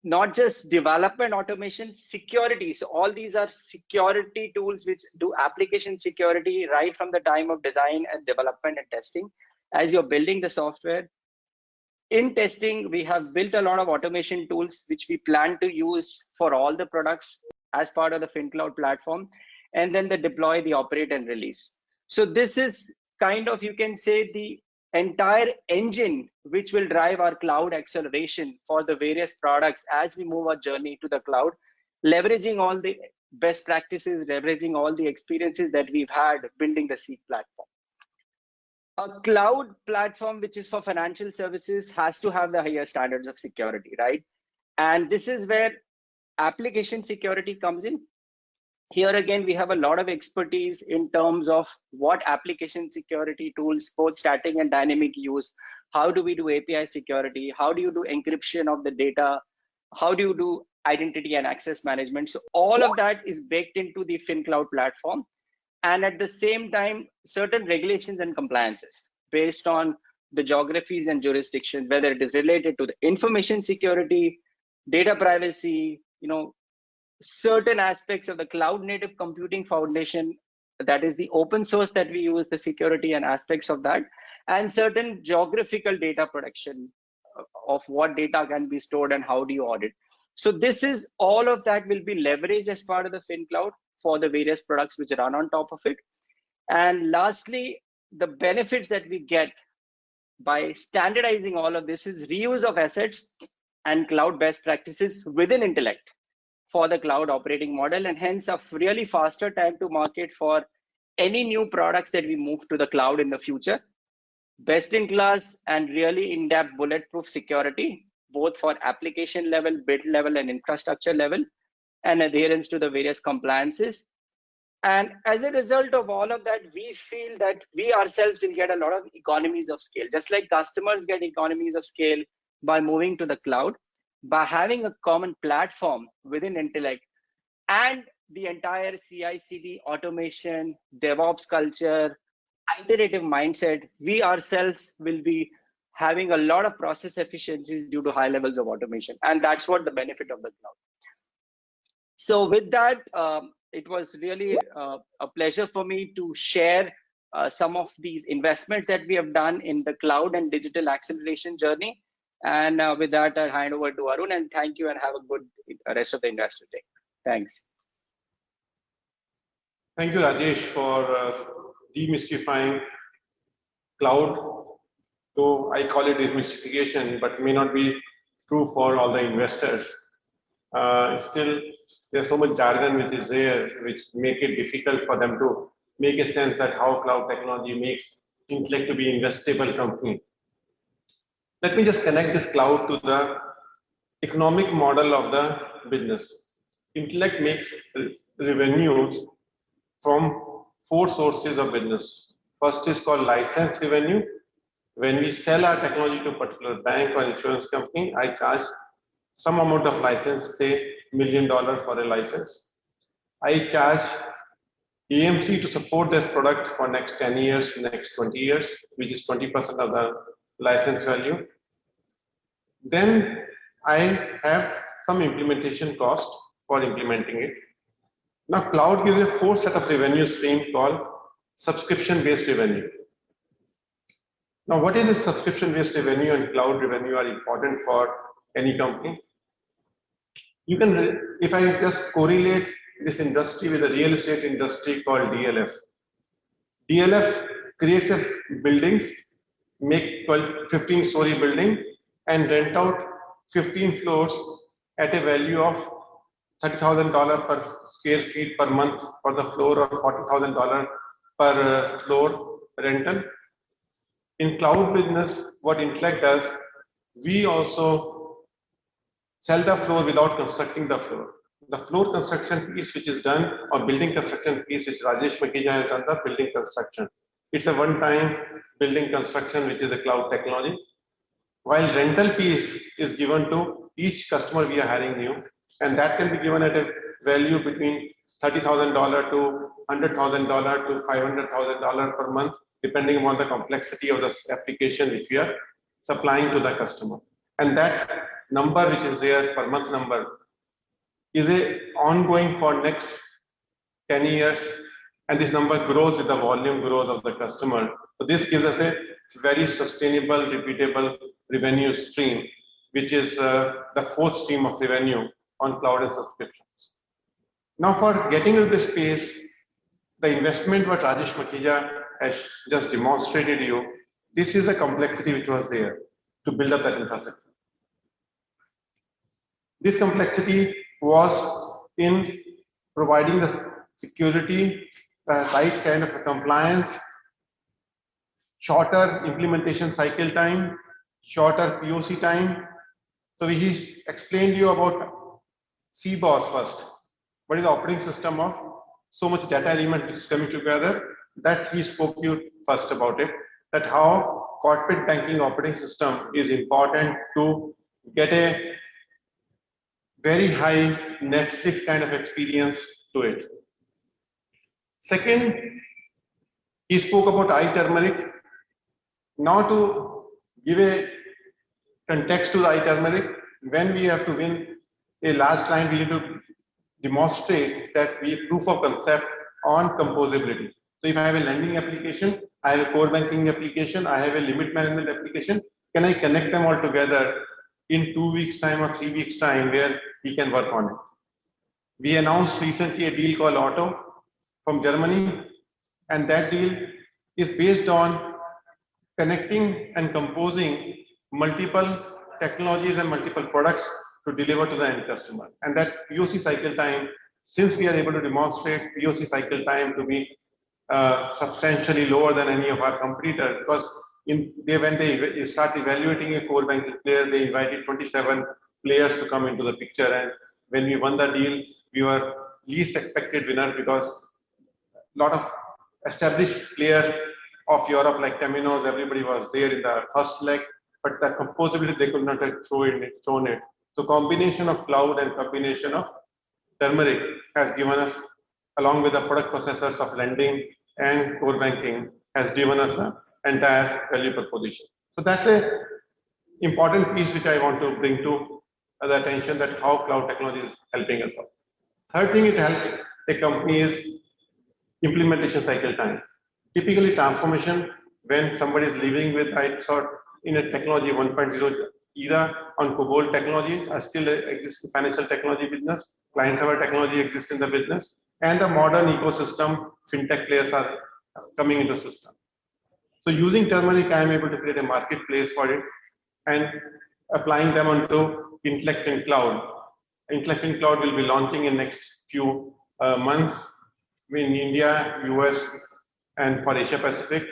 [SPEAKER 3] not just development automation, security. So all these are security tools which do application security right from the time of design and development and testing. As you're building the software, in testing, we have built a lot of automation tools which we plan to use for all the products as part of the FinCloud platform, and then the deploy, the operate and release. So this is kind of, you can say, the entire engine which will drive our cloud acceleration for the various products as we move our journey to the cloud, leveraging all the best practices, leveraging all the experiences that we've had building the Seek platform. A cloud platform which is for financial services has to have the higher standards of security, right? And this is where application security comes in. Here again, we have a lot of expertise in terms of what application security tools, both static and dynamic, use. How do we do API security? How do you do encryption of the data? How do you do identity and access management? So all of that is baked into the FinCloud platform. And at the same time, certain regulations and compliances based on the geographies and jurisdictions, whether it is related to the information security, data privacy, certain aspects of the cloud native computing foundation, that is the open source that we use, the security and aspects of that, and certain geographical data protection of what data can be stored and how do you audit. So this is all of that will be leveraged as part of the FinCloud for the various products which run on top of it. And lastly, the benefits that we get by standardizing all of this is reuse of assets and cloud best practices within Intellect for the cloud operating model, and hence a really faster time to market for any new products that we move to the cloud in the future. Best in class and really in-depth bulletproof security, both for application level, build level, and infrastructure level, and adherence to the various compliances. And as a result of all of that, we feel that we ourselves will get a lot of economies of scale, just like customers get economies of scale by moving to the cloud, by having a common platform within Intellect and the entire CI/CD automation, DevOps culture, iterative mindset, we ourselves will be having a lot of process efficiencies due to high levels of automation. And that's what the benefit of the cloud. So with that, it was really a pleasure for me to share some of these investments that we have done in the cloud and digital acceleration journey. And with that, I'll hand over to Arun, and thank you, and have a good rest of the investor day. Thanks.
[SPEAKER 2] Thank you, Rajesh, for demystifying cloud. Though I call it demystification, but may not be true for all the investors. Still, there's so much jargon which is there, which make it difficult for them to make a sense that how cloud technology makes Intellect to be investable company. Let me just connect this cloud to the economic model of the business. Intellect makes revenues from 4 sources of business. First is called license revenue. When we sell our technology to a particular bank or insurance company, I charge some amount of license, say $1 million for a license. I charge AMC to support that product for next 10 years, next 20 years, which is 20% of the license value. Then I have some implementation cost for implementing it. Now cloud gives a 4th set of revenue stream called subscription-based revenue. Now what is this subscription-based revenue and cloud revenue are important for any company? You can, if I just correlate this industry with a real estate industry called DLF. DLF creates a buildings, make 15-story building and rent out 15 floors at a value of $30,000 per square feet per month for the floor, or $40,000 per floor rental. In cloud business, what Intellect does, we also sell the floor without constructing the floor. The floor construction piece which is done, or building construction piece which Rajesh Makhija has done, the building construction. It's a one-time building construction which is a cloud technology. While rental piece is given to each customer we are hiring new, and that can be given at a value between $30,000 to $100,000 to $500,000 per month, depending upon the complexity of the application which we are supplying to the customer. And that number which is there, per month number, is a ongoing for next 10 years, and this number grows with the volume growth of the customer. So this gives us a very sustainable, repeatable revenue stream, which is the 4th stream of revenue on cloud and subscriptions. Now for getting into this space, the investment what Rajesh Makhija has just demonstrated you, this is a complexity which was there to build up that infrastructure. This complexity was in providing the security, the right kind of a compliance, shorter implementation cycle time, shorter POC time. So he explained to you about CBOS first. What is the operating system of so much data element which is coming together? That he spoke to you first about it, that how corporate banking operating system is important to get a very high Netflix kind of experience to it. Second, he spoke about iTurmeric. Now to give a context to the iTurmeric, when we have to win a large client, we need to demonstrate that we proof of concept on composability. So if I have a lending application, I have a core banking application, I have a limit management application, can I connect them all together in 2 weeks time or 3 weeks time where we can work on it? We announced recently a deal called Otto from Germany, and that deal is based on connecting and composing multiple technologies and multiple products to deliver to the end customer. And that POC cycle time, since we are able to demonstrate POC cycle time to be substantially lower than any of our competitors, because when they start evaluating a core banking player, they invited 27 players to come into the picture. And when we won the deal, we were least expected winner because a lot of established players of Europe like Temenos, everybody was there in the first leg, but the composability they could not have thrown it. So combination of cloud and combination of Turmeric has given us, along with the product processors of lending and core banking, has given us an entire value proposition. So that's a important piece which I want to bring to the attention, that how cloud technology is helping us out. Third thing it helps a company's implementation cycle time. Typically, transformation, when somebody is living with, I thought, in a technology 1.0 era on COBOL technologies, still exists in financial technology business, client-server technology exists in the business, and the modern ecosystem, fintech players are coming into the system. So using turmeric, I am able to create a marketplace for it and applying them onto Intellect in Cloud. Intellect in Cloud will be launching in next few months in India, US, and for Asia Pacific.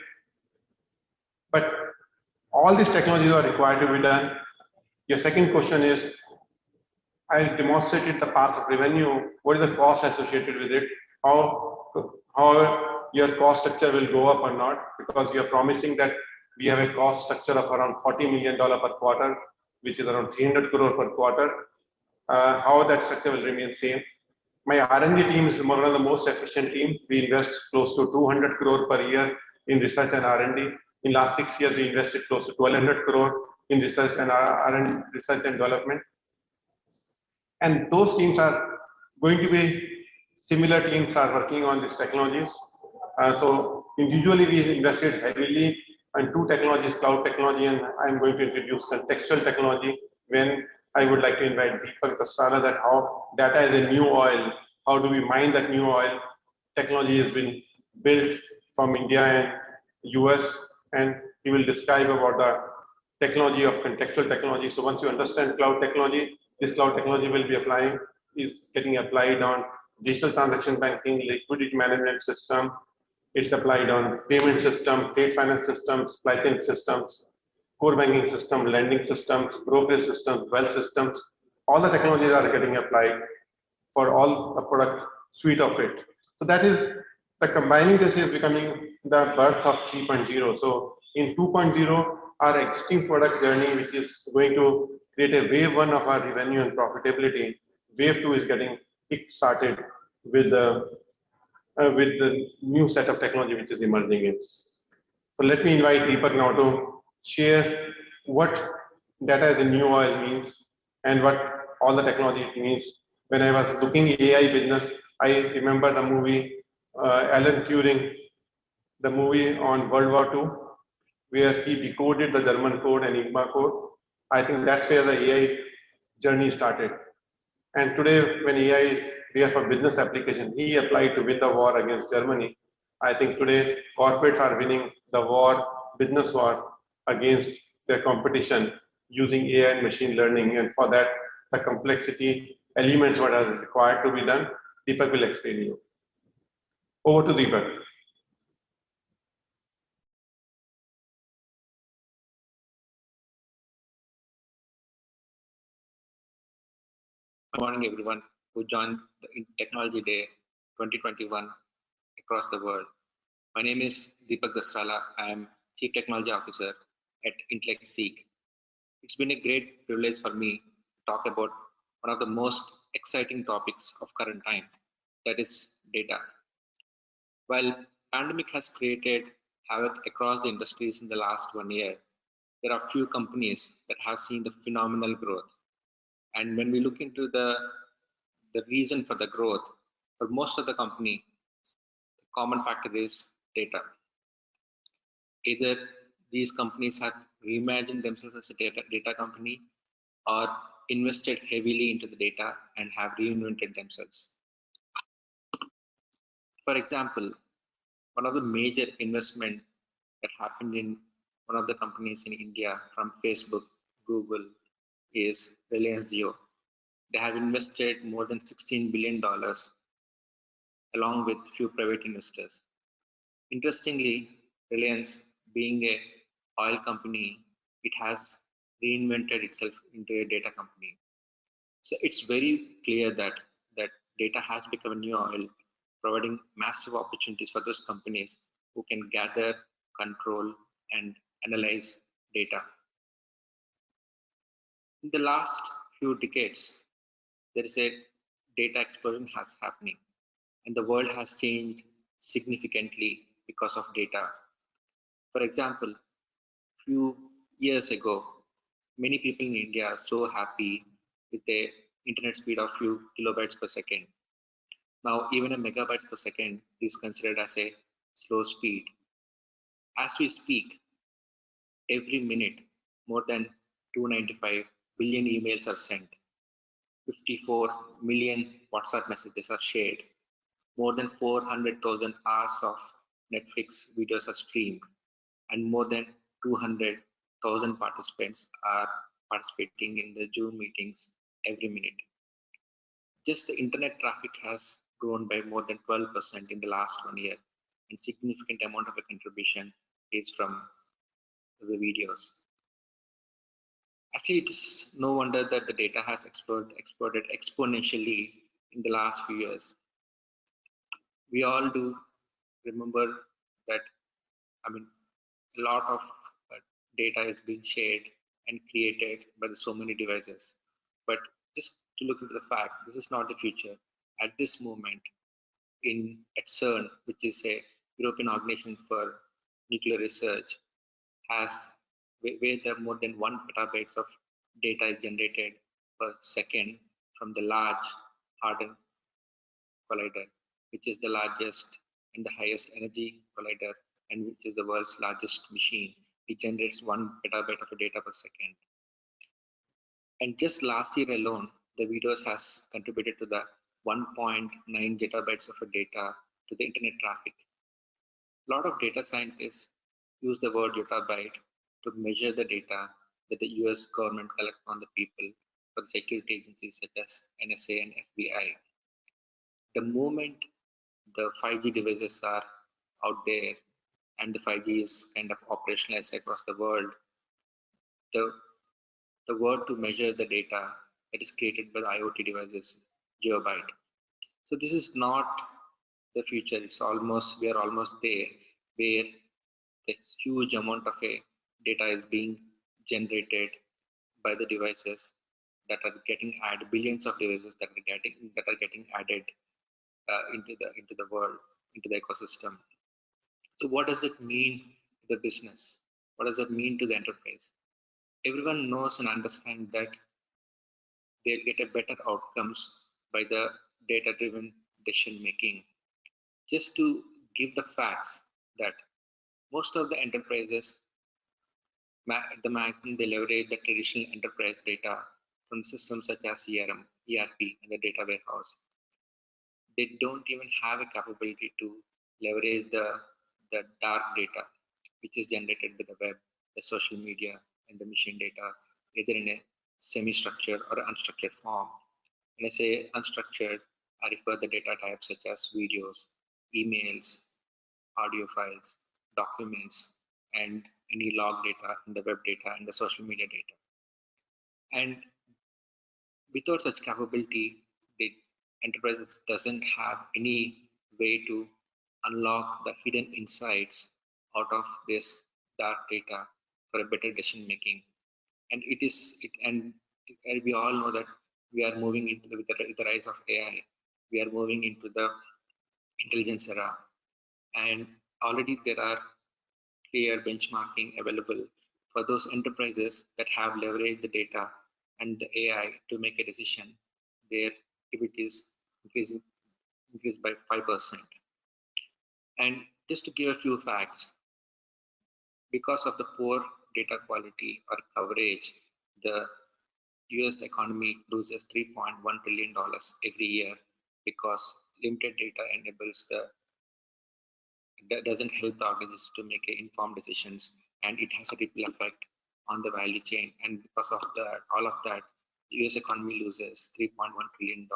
[SPEAKER 2] But all these technologies are required to be done. Your second question is, I demonstrated the path of revenue. What is the cost associated with it? How your cost structure will go up or not? Because you are promising that we have a cost structure of around $40 million per quarter, which is around 300 crore per quarter. How that structure will remain same. My R&D team is one of the most efficient team. We invest close to 200 crore per year in research and R&D. In last 6 years, we invested close to 1,200 crore in research and R&D, research and development. And those teams are going to be similar teams are working on these technologies. So individually, we invested heavily in two technologies, cloud technology, and I'm going to introduce contextual technology when I would like to invite Deepak Dasrala that how data is a new oil, how do we mine that new oil? Technology has been built from India and US, and he will describe about the technology of contextual technology. So once you understand cloud technology, this cloud technology will be getting applied on digital transaction banking, liquidity management system. It's applied on payment system, trade finance systems, supply chain systems, core banking system, lending systems, brokerage systems, wealth systems. All the technologies are getting applied for all the product suite of it. So that is the combining this is becoming the birth of 3.0. So in 2.0, our existing product journey, which is going to create a wave one of our revenue and profitability, wave two is getting kick started with the new set of technology which is emerging in. So let me invite Deepak now to share what data as a new oil means and what all the technology means. When I was looking at AI business, I remember the movie Alan Turing, the movie on World War II, where he decoded the German code, Enigma code. I think that's where the AI journey started. And today, when AI is there for business application, he applied to win the war against Germany. I think today, corporates are winning the war, business war, against their competition using AI and machine learning. And for that, the complexity elements what are required to be done, Deepak will explain you. Over to Deepak.
[SPEAKER 4] Good morning, everyone who joined the Technology Day 2021 across the world. My name is Deepak Dasrala. I am Chief Technology Officer at Intellect Seek. It's been a great privilege for me to talk about one of the most exciting topics of current time, that is data. While pandemic has created havoc across the industries in the last 1 year, there are few companies that have seen the phenomenal growth. And when we look into the reason for the growth, for most of the company, the common factor is data. Either these companies have reimagined themselves as a data company or invested heavily into the data and have reinvented themselves. For example, one of the major investment that happened in one of the companies in India from Facebook, Google, is Reliance Jio. They have invested more than $16 billion along with few private investors. Interestingly, Reliance, being a oil company, it has reinvented itself into a data company. So it's very clear that data has become a new oil, providing massive opportunities for those companies who can gather, control, and analyze data. In the last few decades, there is a data explosion has happening, and the world has changed significantly because of data. For example, few years ago, many people in India are so happy with the internet speed of few kilobytes per second. Now, even a megabytes per second is considered as a slow speed. As we speak, every minute, more than 295 billion emails are sent, 54 million WhatsApp messages are shared, more than 400,000 hours of Netflix videos are streamed, and more than 200,000 participants are participating in the Zoom meetings every minute. Just the internet traffic has grown by more than 12% in the last 1 year, and significant amount of a contribution is from the videos. Actually, it's no wonder that the data has exploded exponentially in the last few years. We all do remember that, I mean, a lot of data is being shared and created by so many devices. But just to look into the fact, this is not the future. At this moment, at CERN, which is a European organization for nuclear research, has where there more than 1 petabytes of data is generated per second from the Large Hadron Collider, which is the largest and the highest energy collider, and which is the world's largest machine. It generates 1 petabyte of data per second. And just last year alone, the videos has contributed to the 1.9 zettabytes of data to the internet traffic. A lot of data scientists use the word yottabyte to measure the data that the US government collects on the people for the security agencies such as NSA and FBI. The moment the 5G devices are out there and the 5G is kind of operationalized across the world, the word to measure the data that is created by the IoT devices, gigabyte. So this is not the future. We are almost there, where this huge amount of data is being generated by the devices that are getting added, billions of devices that are getting added into the world, into the ecosystem. So what does it mean to the business? What does it mean to the enterprise? Everyone knows and understands that they'll get a better outcomes by the data-driven decision making. Just to give the facts that most of the enterprises, the maximum they leverage the traditional enterprise data from systems such as ERP, and the data warehouse. They don't even have a capability to leverage the dark data, which is generated by the web, the social media, and the machine data, either in a semi-structured or unstructured form. When I say unstructured, I refer to the data types such as videos, emails, audio files, documents, and any log data, and the web data, and the social media data. And without such capability, the enterprise doesn't have any way to unlock the hidden insights out of this dark data for a better decision making. And we all know that we are moving into with the rise of AI. We are moving into the intelligence era, and already there are clear benchmarking available for those enterprises that have leveraged the data and the AI to make a decision. Their activities increased by 5%. And just to give a few facts, because of the poor data quality or coverage, the US economy loses $3.1 trillion every year, because limited data doesn't help the organizations to make informed decisions, and it has a ripple effect on the value chain. And because of all of that, the US economy loses $3.1 trillion.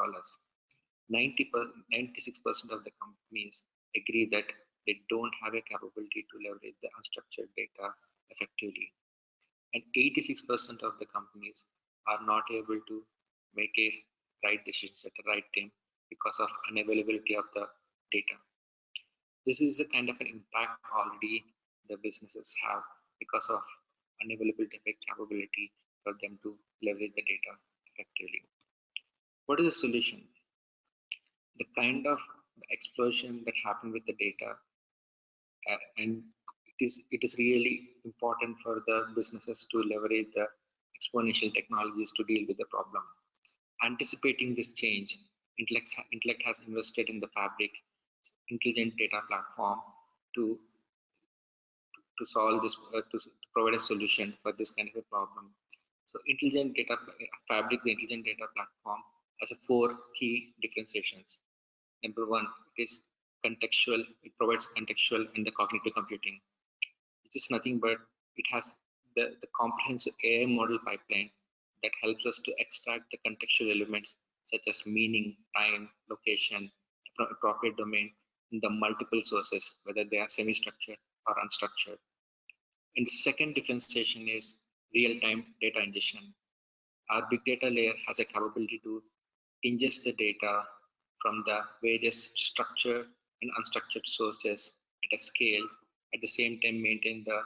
[SPEAKER 4] 96% of the companies agree that they don't have a capability to leverage the unstructured data effectively. And 86% of the companies are not able to make a right decisions at the right time because of unavailability of the data. This is the kind of an impact already the businesses have because of unavailability of a capability for them to leverage the data effectively. What is the solution? The kind of explosion that happened with the data, and it is really important for the businesses to leverage the exponential technologies to deal with the problem. Anticipating this change, Intellect has invested in the Fabric intelligent data platform to solve this, to provide a solution for this kind of a problem. So intelligent data Fabric, the intelligent data platform, has a 4 key differentiations. Number 1, it is contextual. It provides contextual and the cognitive computing, which is nothing but it has the comprehensive AI model pipeline that helps us to extract the contextual elements such as meaning, time, location, appropriate domain in the multiple sources, whether they are semi-structured or unstructured. And the second differentiation is real-time data ingestion. Our big data layer has a capability to ingest the data from the various structured and unstructured sources at a scale, at the same time maintain the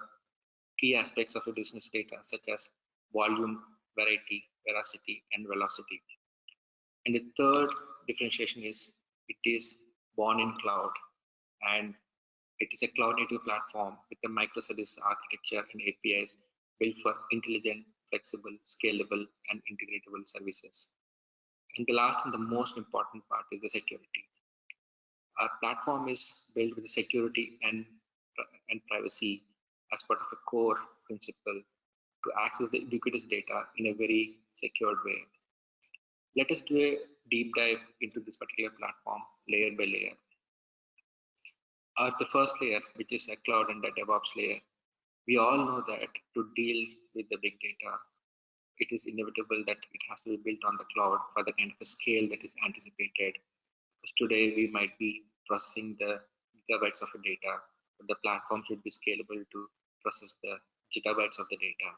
[SPEAKER 4] key aspects of a business data such as volume, variety, veracity, and velocity. And the third differentiation is it is born in cloud, and it is a cloud native platform with a microservice architecture and APIs built for intelligent, flexible, scalable, and integratable services. And the last and the most important part is the security. Our platform is built with security and privacy as part of a core principle to access the ubiquitous data in a very secured way. Let us do a deep dive into this particular platform layer by layer. The first layer, which is a cloud and a DevOps layer, we all know that to deal with the big data, it is inevitable that it has to be built on the cloud for the kind of a scale that is anticipated. Because today we might be processing the gigabytes of data, but the platform should be scalable to process the gigabytes of the data.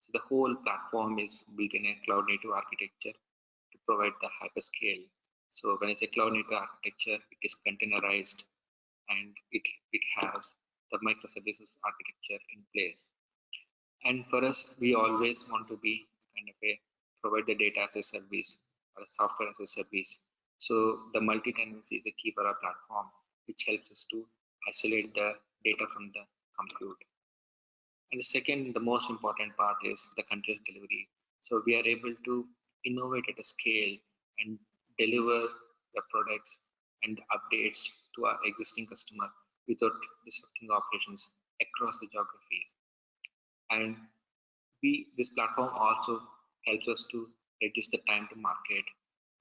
[SPEAKER 4] So the whole platform is built in a cloud native architecture to provide the hyperscale. So when I say cloud native architecture, it is containerized and it has the microservices architecture in place. And for us, we always want to be kind of a provide the data as a service or a software as a service. So the multi-tenancy is a key for our platform, which helps us to isolate the data from the compute. And the second, the most important part is the continuous delivery. So we are able to innovate at a scale and deliver the products and updates to our existing customer without disrupting operations across the geographies. And this platform also helps us to reduce the time to market.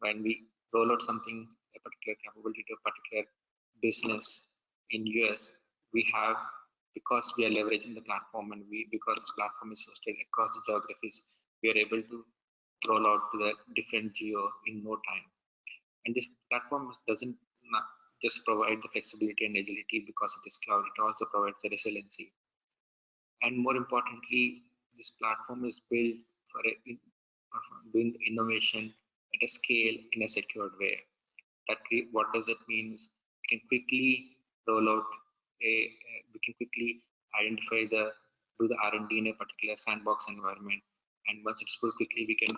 [SPEAKER 4] When we roll out something, a particular capability to a particular business in US, we have, because we are leveraging the platform and because this platform is hosted across the geographies, we are able to roll out to the different geo in no time. And this platform doesn't just provide the flexibility and agility because it is cloud, it also provides the resiliency. And more importantly, this platform is built for doing innovation at a scale in a secured way. What does it mean? We can quickly roll out we can quickly identify do the R&D in a particular sandbox environment, and once it's built quickly, we can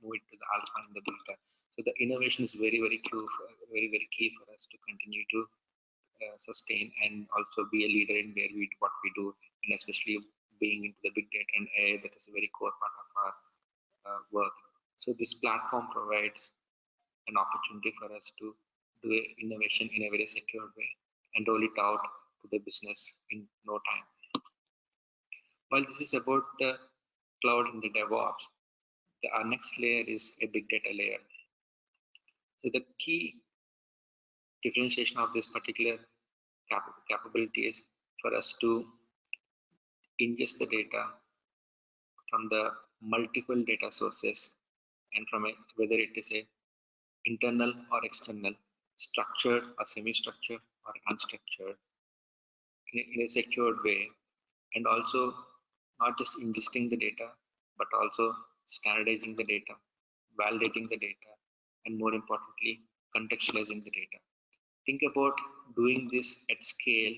[SPEAKER 4] move it to the alpha and the beta. So the innovation is very key for us to continue to sustain and also be a leader in what we do, and especially being into the big data and AI, that is a very core part of our work. So this platform provides an opportunity for us to do innovation in a very secure way and roll it out to the business in no time. While this is about the cloud and the DevOps, our next layer is a big data layer. So the key differentiation of this particular capability is for us to ingest the data from the multiple data sources and from whether it is a internal or external, structured or semi-structured or unstructured in a secured way, and also not just ingesting the data but also standardizing the data, validating the data, and more importantly contextualizing the data. Think about doing this at scale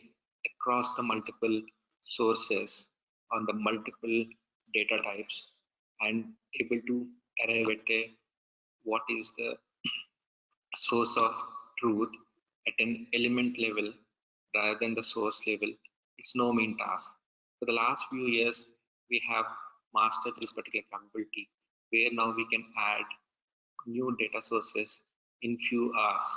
[SPEAKER 4] across the multiple sources on the multiple data types and able to arrive at what is the source of truth at an element level rather than the source level. It's no mean task. For the last few years, we have mastered this particular capability where now we can add new data sources in few hours,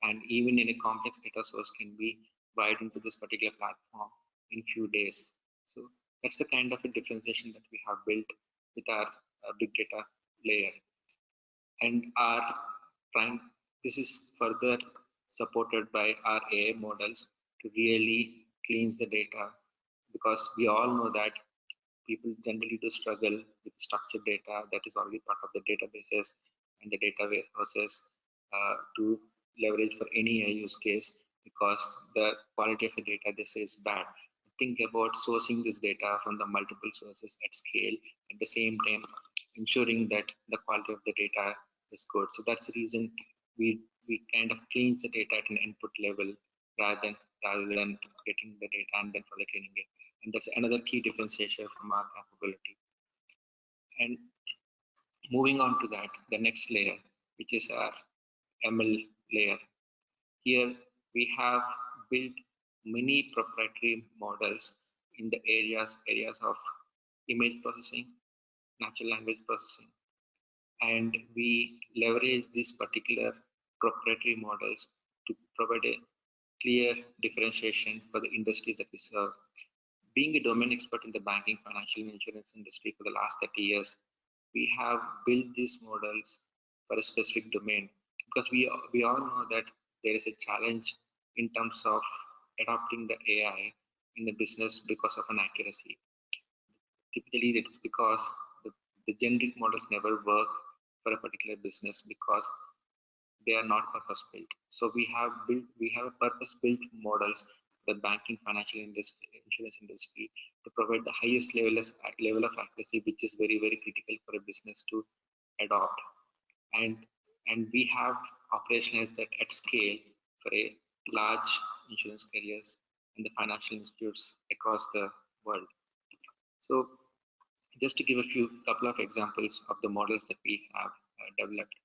[SPEAKER 4] and even in a complex data source can be wired into this particular platform in few days. So that's the kind of a differentiation that we have built with our big data layer, and our trying. This is further supported by our AI models to really cleanse the data, because we all know that people generally do struggle with structured data that is already part of the databases and the data warehouses to leverage for any use case, because the quality of the data they say is bad. Think about sourcing this data from the multiple sources at scale, at the same time ensuring that the quality of the data is good. So that's the reason we kind of cleanse the data at an input level rather than getting the data and then further cleaning it. And that's another key differentiator from our capability. And moving on to that, the next layer, which is our ML layer. Here we have built many proprietary models in the areas of image processing, natural language processing, and we leverage these particular proprietary models to provide a clear differentiation for the industries that we serve. Being a domain expert in the banking, financial, and insurance industry for the last 30 years, we have built these models for a specific domain, because we all know that there is a challenge in terms of adopting the AI in the business because of an accuracy. Typically, it's because the generic models never work for a particular business because they are not purpose built. So we have a purpose built models for the banking, financial industry, insurance industry to provide the highest level of accuracy, which is very, very critical for a business to adopt. And we have operationalized that at scale for a large insurance carriers and the financial institutes across the world. So just to give a couple of examples of the models that we have developed.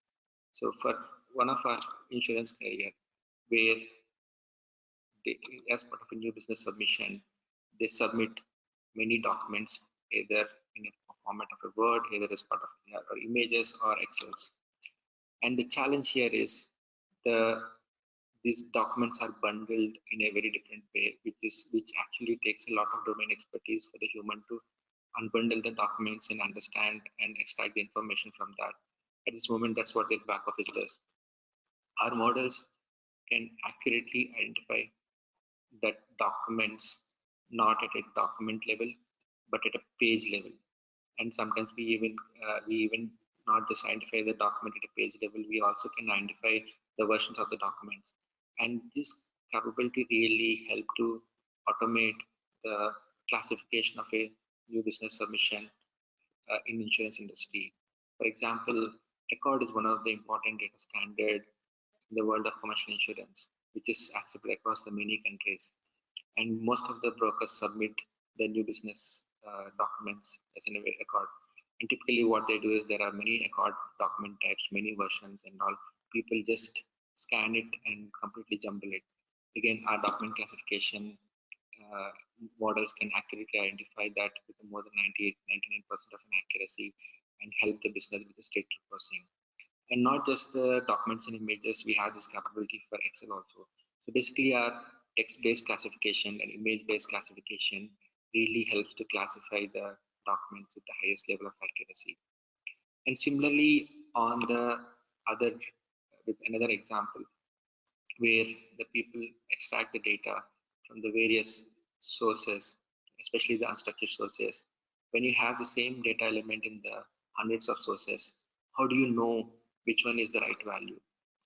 [SPEAKER 4] So for one of our insurance carrier, where they, as part of a new business submission, they submit many documents, either in a format of a Word, either as part of or images or Excels. And the challenge here is these documents are bundled in a very different way, which actually takes a lot of domain expertise for the human to unbundle the documents and understand and extract the information from that. At this moment, that's what the back office does. Our models can accurately identify that documents not at a document level, but at a page level. And sometimes we even not just identify the document at a page level, we also can identify the versions of the documents. And this capability really help to automate the classification of a new business submission in insurance industry. For example, Accord is one of the important data standard in the world of commercial insurance, which is accepted across the many countries. And most of the brokers submit the new business documents as an Accord. And typically what they do is there are many Accord document types, many versions and all. People just scan it and completely jumble it. Again, our document classification models can accurately identify that with more than 98-99% of an accuracy and help the business with the straight through processing. And not just the documents and images, we have this capability for Excel also. So basically our text-based classification and image-based classification really helps to classify the documents with the highest level of accuracy. And similarly, on the other, with another example, where the people extract the data from the various sources, especially the unstructured sources. When you have the same data element in the hundreds of sources, how do you know which one is the right value?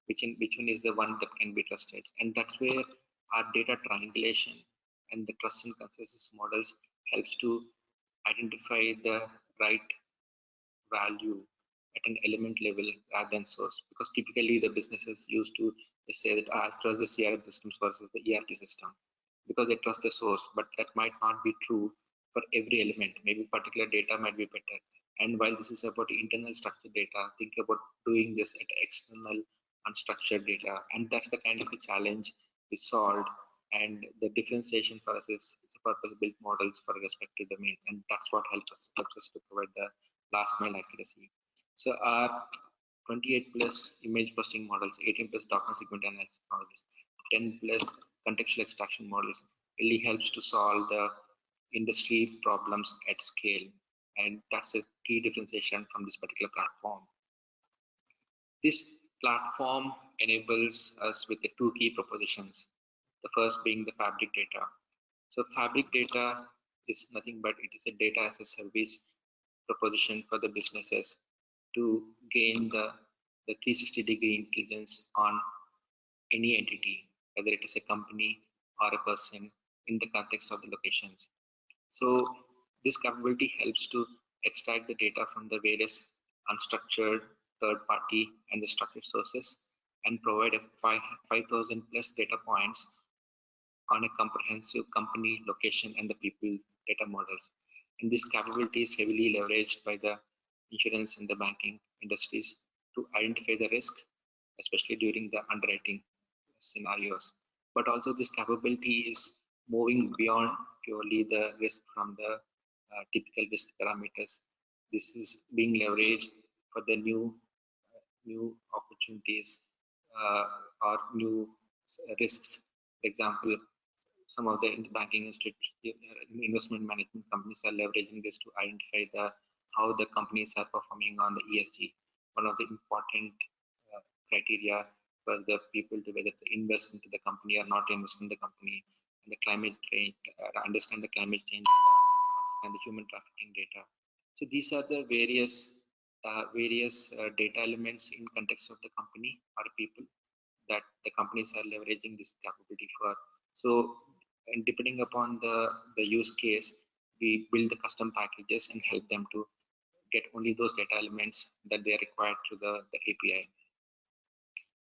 [SPEAKER 4] Which one is the one that can be trusted? And that's where our data triangulation and the trust and consensus models helps to identify the right value at an element level rather than source, because typically the businesses used to say that I trust the CRM systems versus the ERP system because they trust the source, but that might not be true for every element. Maybe particular data might be better. And while this is about internal structured data, think about doing this at external unstructured data, and that's the kind of a challenge we solved. And the differentiation for us is purpose-built models for a respective domain, and that's what helps us to provide the last mile accuracy. So our 28 plus image processing models, 18 plus document segment analysis models, 10 plus contextual extraction models really helps to solve the industry problems at scale. And that's a key differentiation from this particular platform. This platform enables us with the two key propositions. The first being the fabric data. So fabric data is nothing but it is a data as a service proposition for the businesses to gain the 360-degree intelligence on any entity, whether it is a company or a person in the context of the locations. So this capability helps to extract the data from the various unstructured third party and the structured sources and provide a 5,000 plus data points on a comprehensive company location and the people data models. And this capability is heavily leveraged by the insurance and the banking industries to identify the risk, especially during the underwriting scenarios. But also this capability is moving beyond purely the risk from the typical risk parameters. This is being leveraged for the new opportunities or new risks. For example, some of the banking investment management companies are leveraging this to identify how the companies are performing on the ESG, one of the important criteria for the people to whether to invest into the company or not invest in the company, and the climate change, understand the climate change data, understand the human trafficking data. So these are the various data elements in context of the company or people that the companies are leveraging this capability for. So, and depending upon the use case, we build the custom packages and help them to get only those data elements that they are required through the API.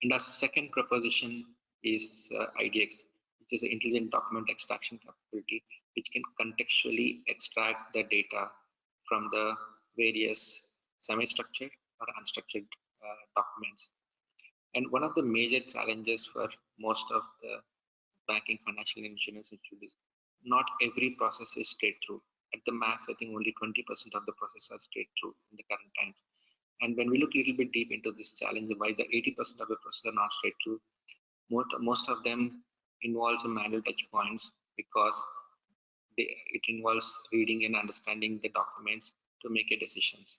[SPEAKER 4] And our second proposition is IDX, which is an intelligent document extraction capability, which can contextually extract the data from the various semi-structured or unstructured documents. And one of the major challenges for most of the banking, financial, and insurance institutes is not every process is straight through. At the max, I think only 20% of the process are straight through in the current times. And when we look a little bit deep into this challenge, why the 80% of the process are not straight through, most of them involves manual touch points because it involves reading and understanding the documents to make a decisions.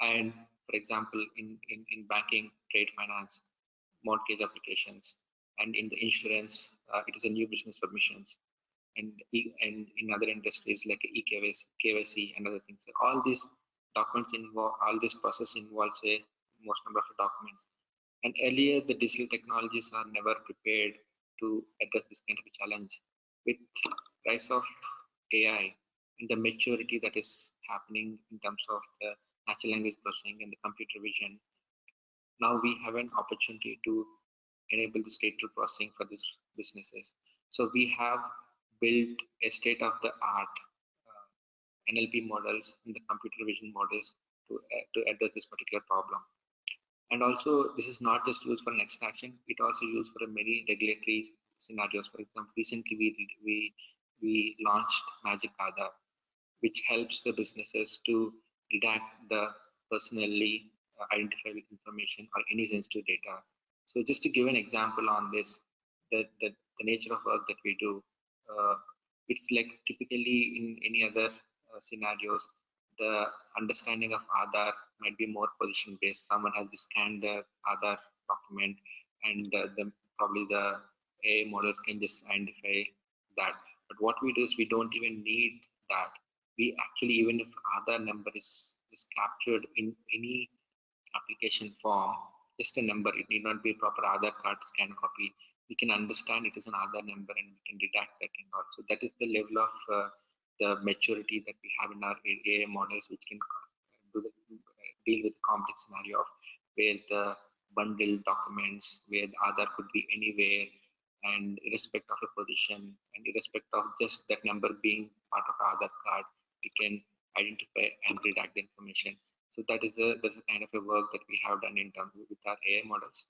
[SPEAKER 4] And for example, in banking, trade finance, mortgage applications, and in the insurance, it is a new business submissions, and in other industries like KYC and other things. So all these documents involve, all this process involves a most number of documents. And earlier, the digital technologies are never prepared to address this kind of a challenge. With rise of AI and the maturity that is happening in terms of the natural language processing and the computer vision, now we have an opportunity to enable the straight-through processing for these businesses. So we have built a state-of-the-art NLP models and the computer vision models to address this particular problem. And also, this is not just used for an extraction; it also used for many regulatory scenarios. For example, recently we launched Magic Aadhaar, which helps the businesses to redact the personally identifiable information or any sensitive data. So just to give an example on this, the nature of work that we do, it's like typically in any other scenarios, the understanding of Aadhaar might be more position based. Someone has scanned the Aadhaar document and probably the AI models can just identify that. But what we do is we don't even need that. We actually, even if Aadhaar number is captured in any application form, just a number, it need not be a proper Aadhaar card scan copy. We can understand it is an Aadhaar number and we can deduct that and all. So that is the level of the maturity that we have in our AI models, which can deal with the complex scenario of where the bundled documents, where the Aadhaar could be anywhere, and irrespective of a position, and irrespective of just that number being part of Aadhaar card, we can identify and redact the information. So that's a kind of a work that we have done in terms with our AI models.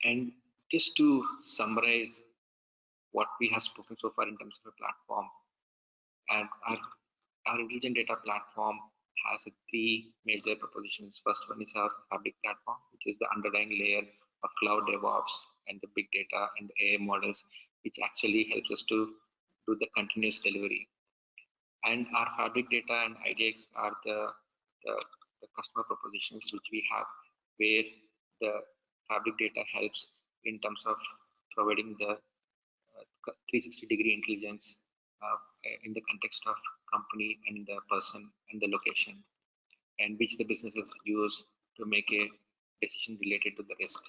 [SPEAKER 4] And just to summarize what we have spoken so far in terms of a platform, and our intelligent data platform has three major propositions. First one is our Fabric platform, which is the underlying layer of cloud DevOps and the big data and the AI models, which actually helps us to do the continuous delivery. And our Fabric data and IDX are the customer propositions which we have, where the Fabric data helps in terms of providing the 360-degree intelligence in the context of company and the person and the location, and which the businesses use to make a decision related to the risk.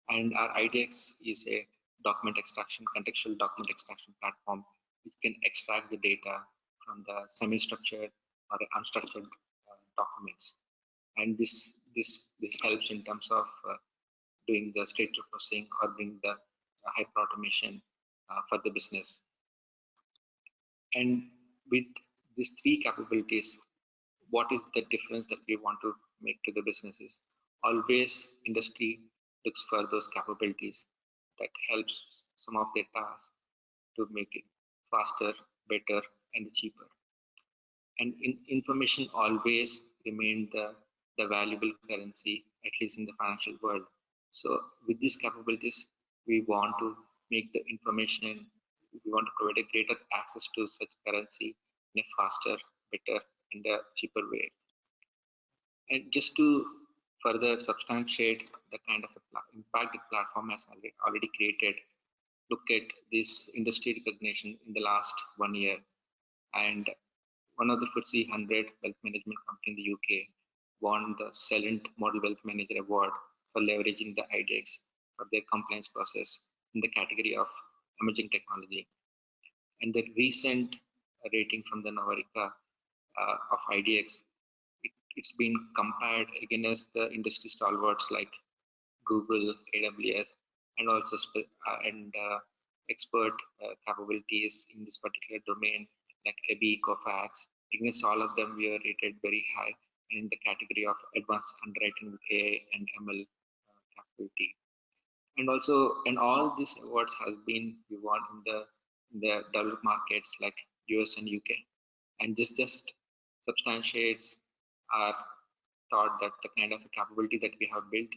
[SPEAKER 4] And our IDX is a document extraction, contextual document extraction platform, which can extract the data from the semi-structured or unstructured documents. And this helps in terms of doing the state processing or doing the hyper automation for the business. And with these three capabilities, what is the difference that we want to make to the businesses? Always industry looks for those capabilities that helps some of their tasks to make it faster, better, and cheaper. And information always remain the valuable currency, at least in the financial world. So with these capabilities, we want to make the information, we want to provide a greater access to such currency in a faster, better, and a cheaper way. And just to further substantiate the kind of impact the platform has already created, look at this industry recognition in the last 1 year. And one of the FTSE 100 wealth management company in the UK won the Celent Model Wealth Manager Award for leveraging the IDX for their compliance process in the category of emerging technology. And the recent rating from the Novarica of IDX, it's been compared against the industry stalwarts like Google, AWS, and also expert capabilities in this particular domain like EBI, Kofax. Against all of them, we are rated very high and in the category of advanced underwriting with AI and ML capability. And also, and all these awards has been we won in the developed markets like US and UK, and this just substantiates our thought that the kind of capability that we have built,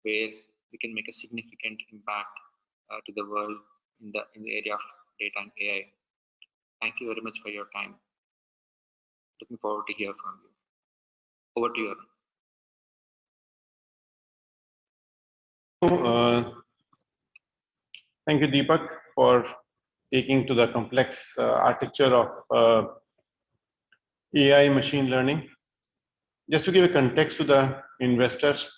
[SPEAKER 4] where we can make a significant impact to the world in the area of data and AI. Thank you very much for your time. Looking forward to hear from you. Over to you.
[SPEAKER 2] Thank you, Deepak, for taking to the complex architecture of AI machine learning. Just to give a context to the investors,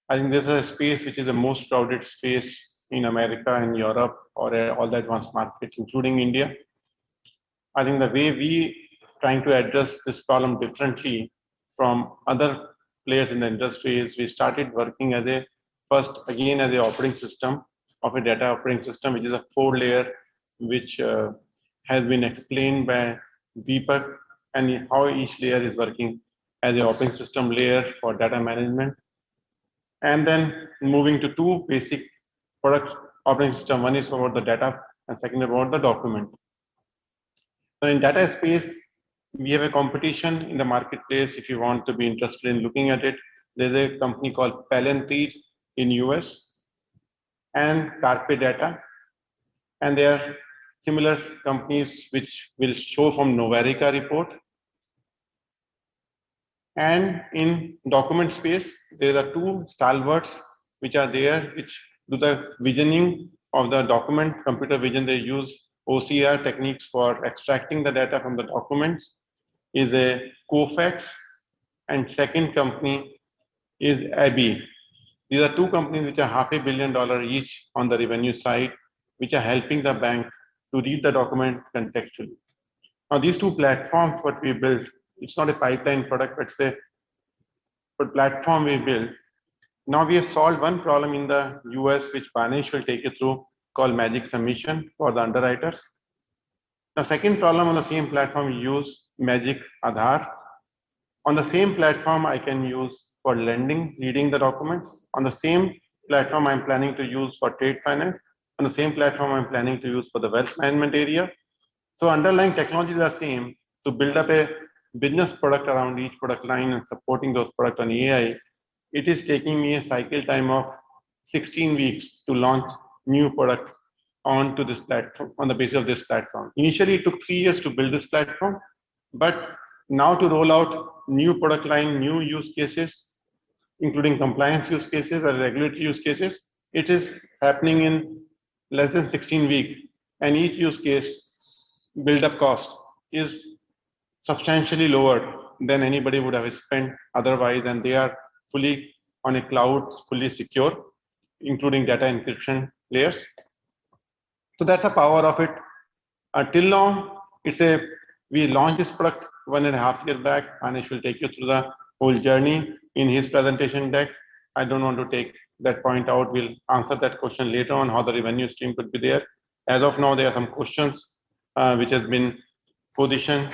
[SPEAKER 2] I think this is a space which is the most crowded space in America and Europe or all the advanced market, including India. I think the way we trying to address this problem differently from other players in the industry is we started working as a first again as a operating system of a data operating system, which is a 4-layer, which has been explained by Deepak, and how each layer is working as an operating system layer for data management. And then moving to 2 basic product operating system. One is about the data and second about the document. So in data space, we have a competition in the marketplace. If you want to be interested in looking at it, there's a company called Palantir in US and Carpe Data. And there are similar companies which will show from Novarica report. And in document space, there are 2 stalwarts which are there, which do the visioning of the document, computer vision. They use OCR techniques for extracting the data from the documents, is a Kofax, and second company is EBI. These are 2 companies which are $500 million each on the revenue side, which are helping the bank to read the document contextually. Now, these 2 platforms, what we built, it's not a pipeline product, but it's a platform we built. Now we have solved one problem in the US, which Banesh will take you through, called magic submission for the underwriters. The second problem on the same platform, we use magic Aadhaar. On the same platform, I can use for lending, reading the documents. On the same platform, I'm planning to use for trade finance. On the same platform, I'm planning to use for the wealth management area. So underlying technologies are same to build up a business product around each product line and supporting those products on AI, it is taking me a cycle time of 16 weeks to launch new product onto this platform, on the basis of this platform. Initially, it took 3 years to build this platform, but now to roll out new product line, new use cases, including compliance use cases or regulatory use cases, it is happening in less than 16 weeks. And each use case build-up cost is substantially lower than anybody would have spent otherwise, and they are fully on a cloud, fully secure, including data encryption layers. So that's the power of it. Till now, we launched this product 1.5 years back. Anish will take you through the whole journey in his presentation deck. I don't want to take that point out. We'll answer that question later on, how the revenue stream could be there. As of now, there are some questions which has been positioned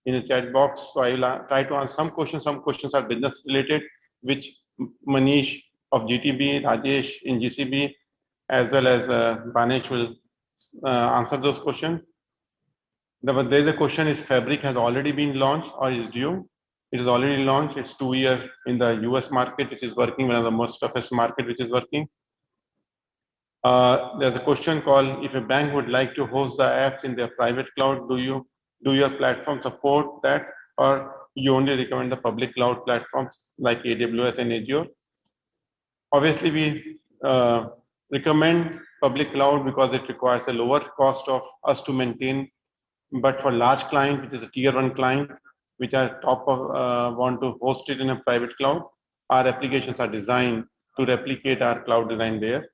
[SPEAKER 2] in a chat box. So I will try to answer some questions. Some questions are business related, which Manish of GTB, Rajesh in GCB, as well as Banesh will answer those questions. There's a question: is Fabric has already been launched or is due? It is already launched. It's 2 years in the US market, which is working, one of the most toughest market which is working. There's a question called: if a bank would like to host the apps in their private cloud, do your platform support that, or you only recommend the public cloud platforms like AWS and Azure? Obviously, we recommend public cloud because it requires a lower cost of us to maintain. But for large client, which is a tier 1 client, which are top of want to host it in a private cloud, our applications are designed to replicate our cloud design there.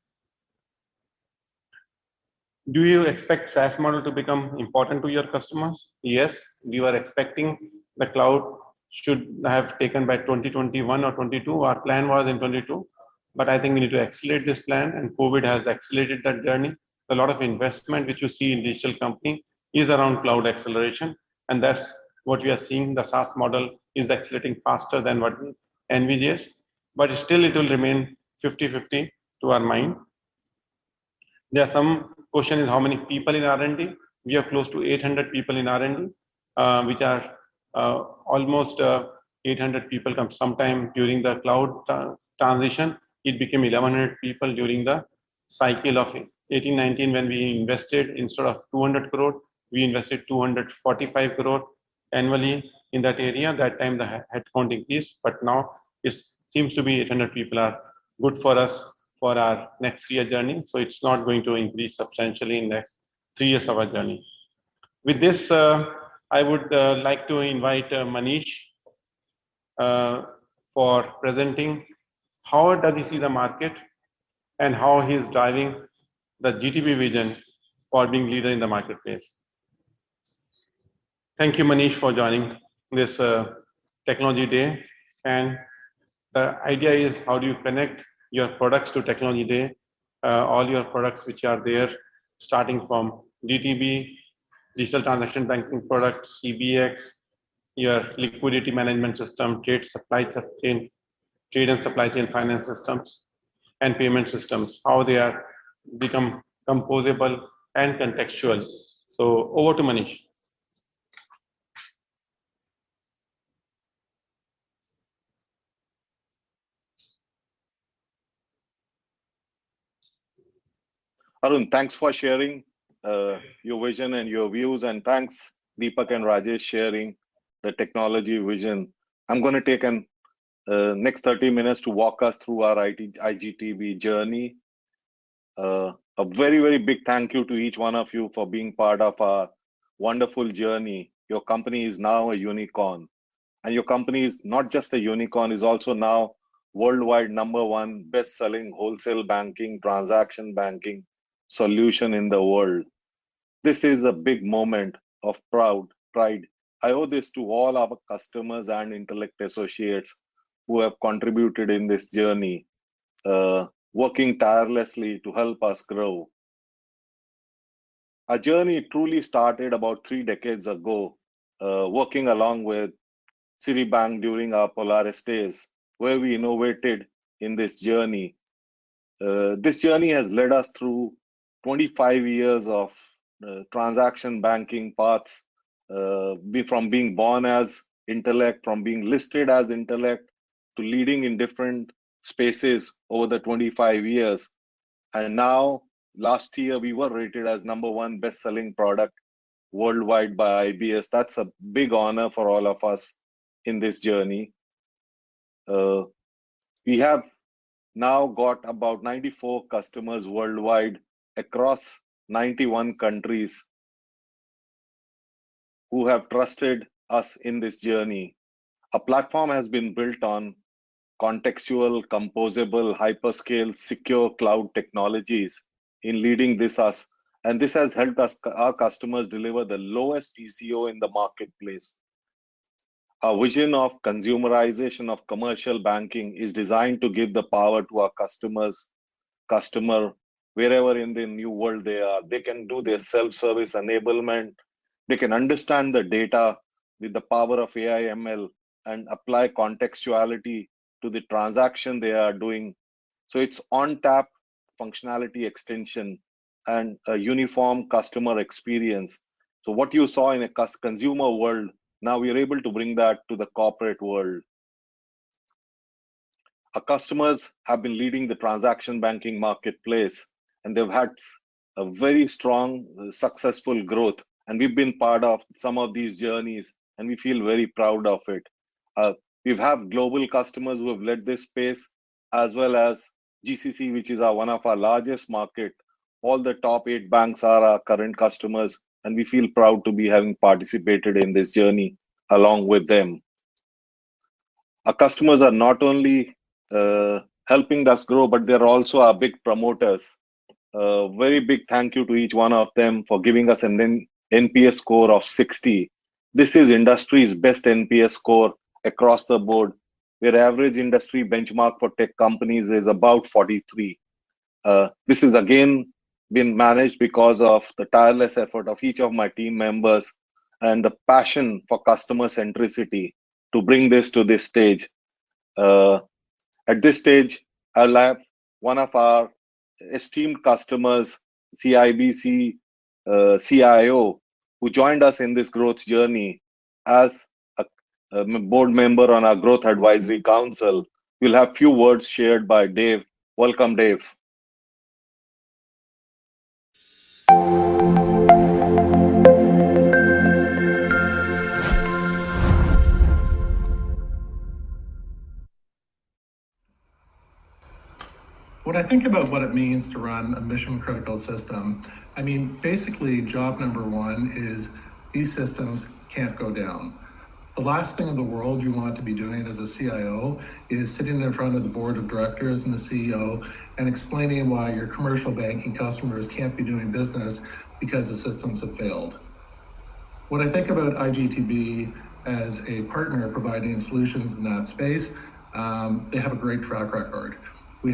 [SPEAKER 2] Do you expect SaaS model to become important to your customers? Yes, we were expecting the cloud should have taken by 2021 or 22. Our plan was in 22, but I think we need to accelerate this plan, and COVID has accelerated that journey. A lot of investment which you see in digital company is around cloud acceleration, and that's what we are seeing. The SaaS model is accelerating faster than what we envisaged, but still it will remain 50-50 to our mind. There are some question is how many people in R&D? We have close to 800 people in R&D, which are almost 800 people come sometime during the cloud transition. It became 1100 people during the cycle of 18-19 when we invested. Instead of 200 crore, we invested 245 crore annually in that area. That time the headcount increased, but now it seems to be 800 people are good for us for our next 3 year journey. So it's not going to increase substantially in next 3 years of our journey. With this, I would like to invite Manish for presenting how does he see the market and how he is driving the GTB vision for being leader in the marketplace. Thank you, Manish, for joining this technology day. And the idea is, how do you connect your products to technology day? All your products which are there, starting from DTB, digital transaction banking products, CBX, your liquidity management system, trade and supply chain finance systems, and payment systems, how they are become composable and contextual. So over to Manish.
[SPEAKER 5] Arun, thanks for sharing your vision and your views, and thanks Deepak and Rajesh sharing the technology vision. I'm going to take an next 30 minutes to walk us through our IGTB journey. A very, very big thank you to each one of you for being part of our wonderful journey. Your company is now a unicorn, and your company is not just a unicorn, is also now worldwide #1 best-selling wholesale banking, transaction banking solution in the world. This is a big moment of pride. I owe this to all our customers and Intellect associates who have contributed in this journey, working tirelessly to help us grow. Our journey truly started about 3 decades ago, working along with Citibank during our Polaris days, where we innovated in this journey. This journey has led us through 25 years of transaction banking paths from being born as Intellect, from being listed as Intellect, to leading in different spaces over the 25 years. And now, last year, we were rated as #1 best-selling product worldwide by IBS. That's a big honor for all of us in this journey. We have now got about 94 customers worldwide across 91 countries who have trusted us in this journey. A platform has been built on contextual, composable, hyperscale, secure cloud technologies in leading us. And this has helped us, our customers, deliver the lowest TCO in the marketplace. Our vision of consumerization of commercial banking is designed to give the power to our customer, wherever in the new world they are. They can do their self-service enablement. They can understand the data with the power of AI ML and apply contextuality to the transaction they are doing. So it's on-tap functionality extension and a uniform customer experience. So what you saw in a consumer world, now we are able to bring that to the corporate world. Our customers have been leading the transaction banking marketplace, and they've had a very strong, successful growth. And we've been part of some of these journeys, and we feel very proud of it. We have global customers who have led this space, as well as GCC, which is one of our largest market. All the top 8 banks are our current customers, and we feel proud to be having participated in this journey along with them. Our customers are not only helping us grow, but they're also our big promoters. Very big thank you to each one of them for giving us an NPS score of 60. This is industry's best NPS score across the board, where average industry benchmark for tech companies is about 43. This is again been managed because of the tireless effort of each of my team members and the passion for customer centricity to bring this to this stage. At this stage, I'll have one of our esteemed customers, CIBC CIO, who joined us in this growth journey as a board member on our Growth Advisory Council. We'll have few words shared by Dave. Welcome, Dave.
[SPEAKER 6] When I think about what it means to run a mission critical system, I mean, basically job number 1 is these systems can't go down. The last thing in the world you want to be doing as a CIO is sitting in front of the board of directors and the CEO and explaining why your commercial banking customers can't be doing business because the systems have failed. When I think about IGTB as a partner providing solutions in that space, they have a great track record. We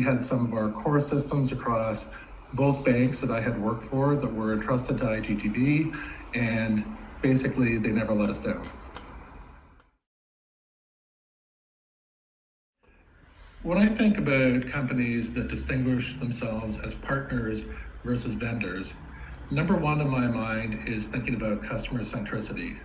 [SPEAKER 6] had some of our core systems across both banks that I had worked for that were entrusted to IGTB, and basically they never let us down. When I think about companies that distinguish themselves as partners versus vendors, number 1 in my mind is thinking about customer centricity.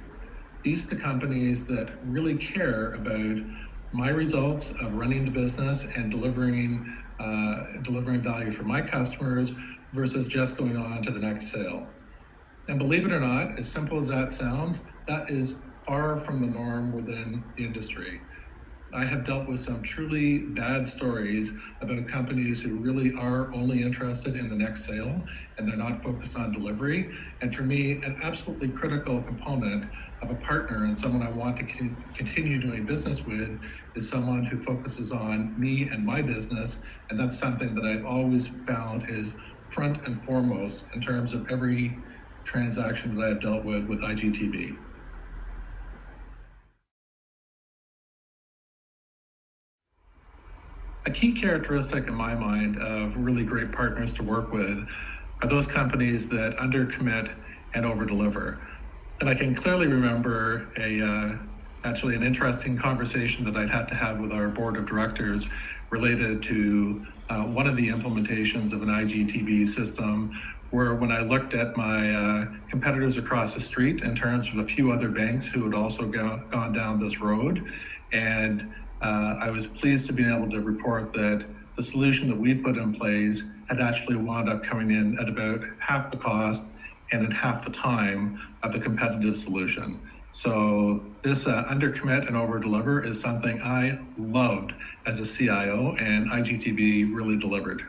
[SPEAKER 6] These are the companies that really care about my results of running the business and delivering value for my customers versus just going on to the next sale. And believe it or not, as simple as that sounds, that is far from the norm within the industry. I have dealt with some truly bad stories about companies who really are only interested in the next sale and they're not focused on delivery. And for me, an absolutely critical component of a partner and someone I want to continue doing business with is someone who focuses on me and my business. And that's something that I've always found is front and foremost in terms of every transaction that I've dealt with IGTB. A key characteristic in my mind of really great partners to work with are those companies that undercommit and overdeliver. And I can clearly remember a actually an interesting conversation that I'd had to have with our board of directors related to one of the implementations of an IGTB system, where when I looked at my competitors across the street in terms of a few other banks who had also gone down this road, and I was pleased to be able to report that the solution that we put in place had actually wound up coming in at about half the cost and in half the time of the competitive solution. So this undercommit and overdeliver is something I loved as a CIO, and IGTB really delivered.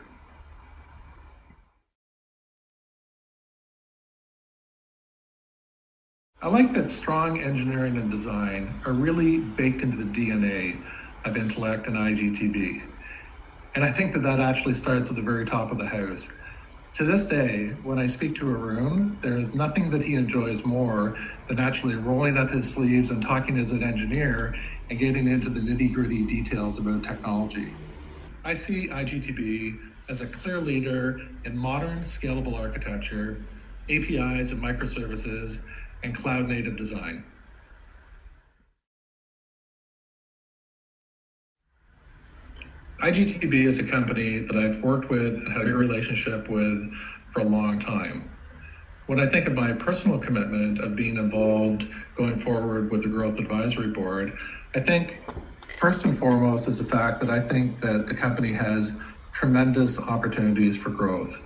[SPEAKER 6] I like that strong engineering and design are really baked into the DNA of Intellect and IGTB. And I think that that actually starts at the very top of the house. To this day, when I speak to Arun, there is nothing that he enjoys more than actually rolling up his sleeves and talking as an engineer and getting into the nitty-gritty details about technology. I see IGTB as a clear leader in modern scalable architecture, APIs and microservices, and cloud-native design. IGTB is a company that I've worked with and had a relationship with for a long time. When I think of my personal commitment of being involved going forward with the Growth Advisory Board, I think first and foremost is the fact that I think that the company has tremendous opportunities for growth.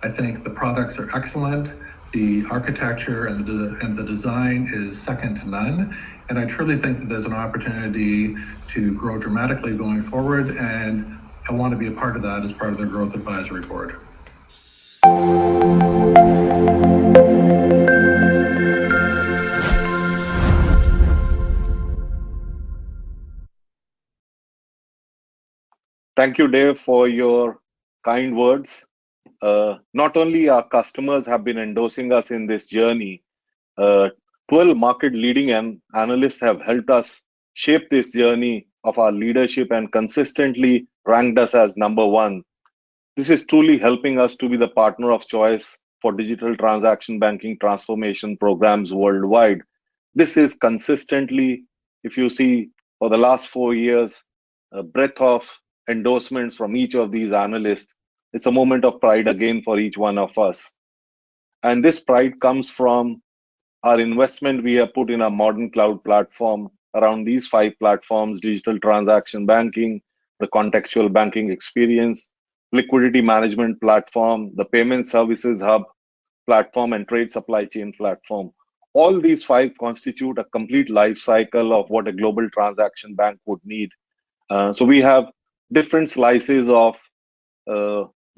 [SPEAKER 6] I think the products are excellent, the architecture and the design is second to none, and I truly think that there's an opportunity to grow dramatically going forward, and I want to be a part of that as part of the Growth Advisory Board.
[SPEAKER 5] Thank you, Dave, for your kind words. Not only our customers have been endorsing us in this journey, 12 market leading analysts have helped us shape this journey of our leadership and consistently ranked us as #1. This is truly helping us to be the partner of choice for digital transaction banking transformation programs worldwide. This is consistently, if you see for the last 4 years, a breadth of endorsements from each of these analysts. It's a moment of pride again for each one of us. And this pride comes from our investment we have put in a modern cloud platform around these 5 platforms: digital transaction banking, the contextual banking experience, liquidity management platform, the payment services hub platform, and trade supply chain platform. All these 5 constitute a complete life cycle of what a global transaction bank would need. So we have different slices of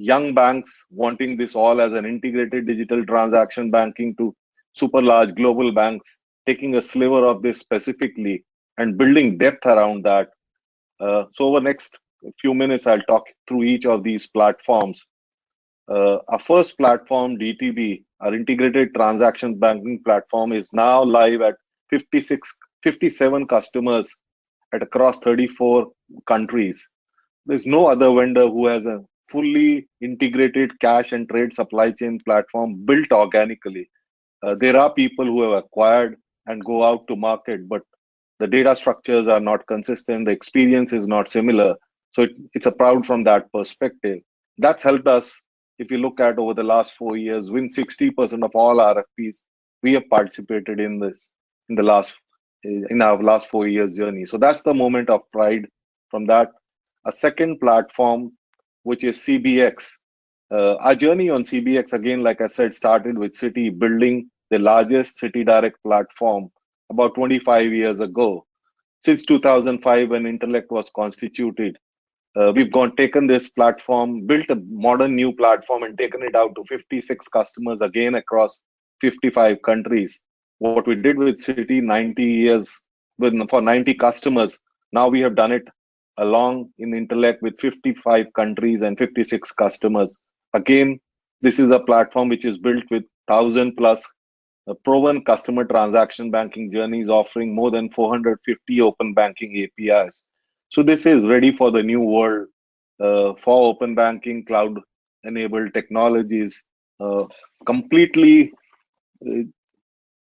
[SPEAKER 5] young banks wanting this all as an integrated digital transaction banking to super large global banks taking a sliver of this specifically and building depth around that. So over the next few minutes, I'll talk through each of these platforms. Our first platform, DTB, our integrated transaction banking platform, is now live at 57 customers at across 34 countries. There's no other vendor who has a fully integrated cash and trade supply chain platform built organically. There are people who have acquired and go out to market, but the data structures are not consistent, the experience is not similar. So it's a proud from that perspective. That's helped us, if you look at over the last 4 years, win 60% of all RFPs we have participated in this in our last 4 years journey. So that's the moment of pride from that. A second platform, which is CBX. Our journey on CBX, again, like I said, started with Citi building the largest Citi Direct platform about 25 years ago. Since 2005, when Intellect was constituted, we've taken this platform, built a modern new platform, and taken it out to 56 customers again across 55 countries. What we did with Citi 90 years for 90 customers, now we have done it along in Intellect with 55 countries and 56 customers. Again, this is a platform which is built with 1,000 plus proven customer transaction banking journeys, offering more than 450 open banking APIs. So this is ready for the new world for open banking, cloud enabled technologies, completely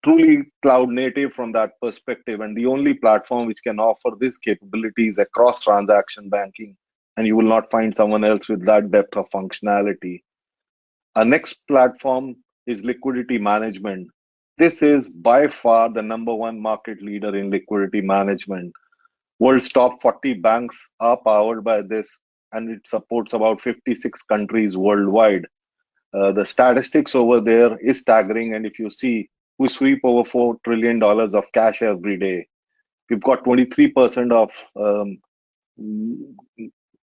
[SPEAKER 5] truly cloud native from that perspective, and the only platform which can offer these capabilities across transaction banking. And you will not find someone else with that depth of functionality. Our next platform is liquidity management. This is by far the #1 market leader in liquidity management. World's top 40 banks are powered by this, and it supports about 56 countries worldwide. The statistics over there is staggering, and if you see, we sweep over $4 trillion of cash every day. We've got 23% of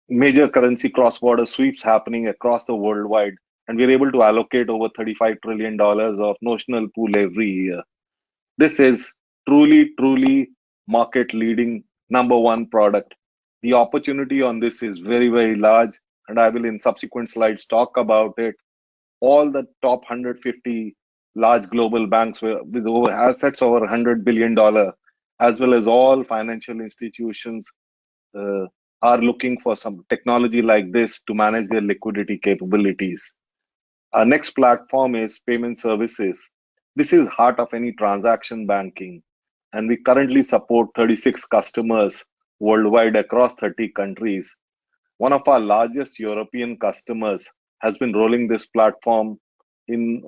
[SPEAKER 5] major currency cross-border sweeps happening across the worldwide, and we're able to allocate over $35 trillion of notional pool every year. This is truly market-leading #1 product. The opportunity on this is very large, and I will in subsequent slides talk about it. All the top 150 large global banks with over assets over $100 billion, as well as all financial institutions, are looking for some technology like this to manage their liquidity capabilities. Our next platform is payment services. This is heart of any transaction banking, and we currently support 36 customers worldwide across 30 countries. One of our largest European customers has been rolling this platform in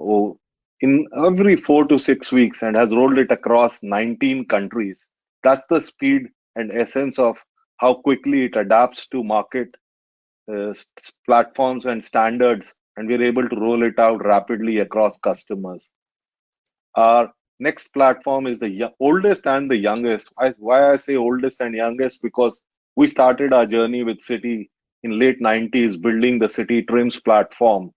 [SPEAKER 5] every 4 to 6 weeks and has rolled it across 19 countries. That's the speed and essence of how quickly it adapts to market platforms and standards, and we're able to roll it out rapidly across customers. Our next platform is the oldest and the youngest. Why I say oldest and youngest? Because we started our journey with Citi in late 90s, building the Citi Trims platform.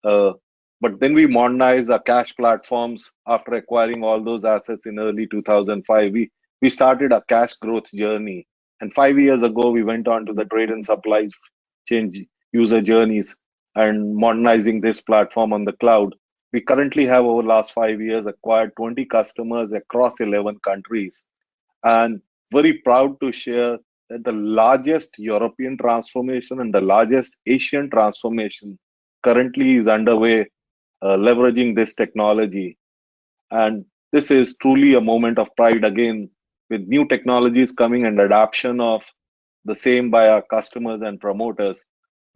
[SPEAKER 5] But then we modernized our cash platforms after acquiring all those assets in early 2005. We started a cash growth journey. And 5 years ago, we went on to the trade and supply chain user journeys and modernizing this platform on the cloud. We currently have, over the last 5 years, acquired 20 customers across 11 countries. And very proud to share that the largest European transformation and the largest Asian transformation currently is underway, leveraging this technology. And this is truly a moment of pride, again, with new technologies coming and adoption of the same by our customers and promoters.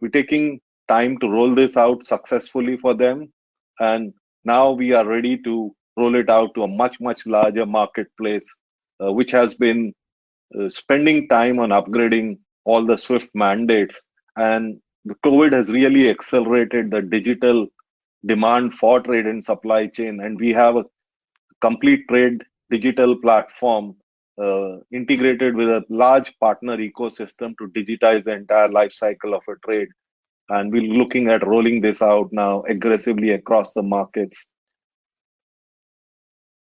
[SPEAKER 5] We're taking time to roll this out successfully for them. And now we are ready to roll it out to a much larger marketplace, which has been spending time on upgrading all the SWIFT mandates. And the COVID has really accelerated the digital demand for trade and supply chain. And we have a complete trade digital platform integrated with a large partner ecosystem to digitize the entire life cycle of a trade. And we're looking at rolling this out now aggressively across the markets.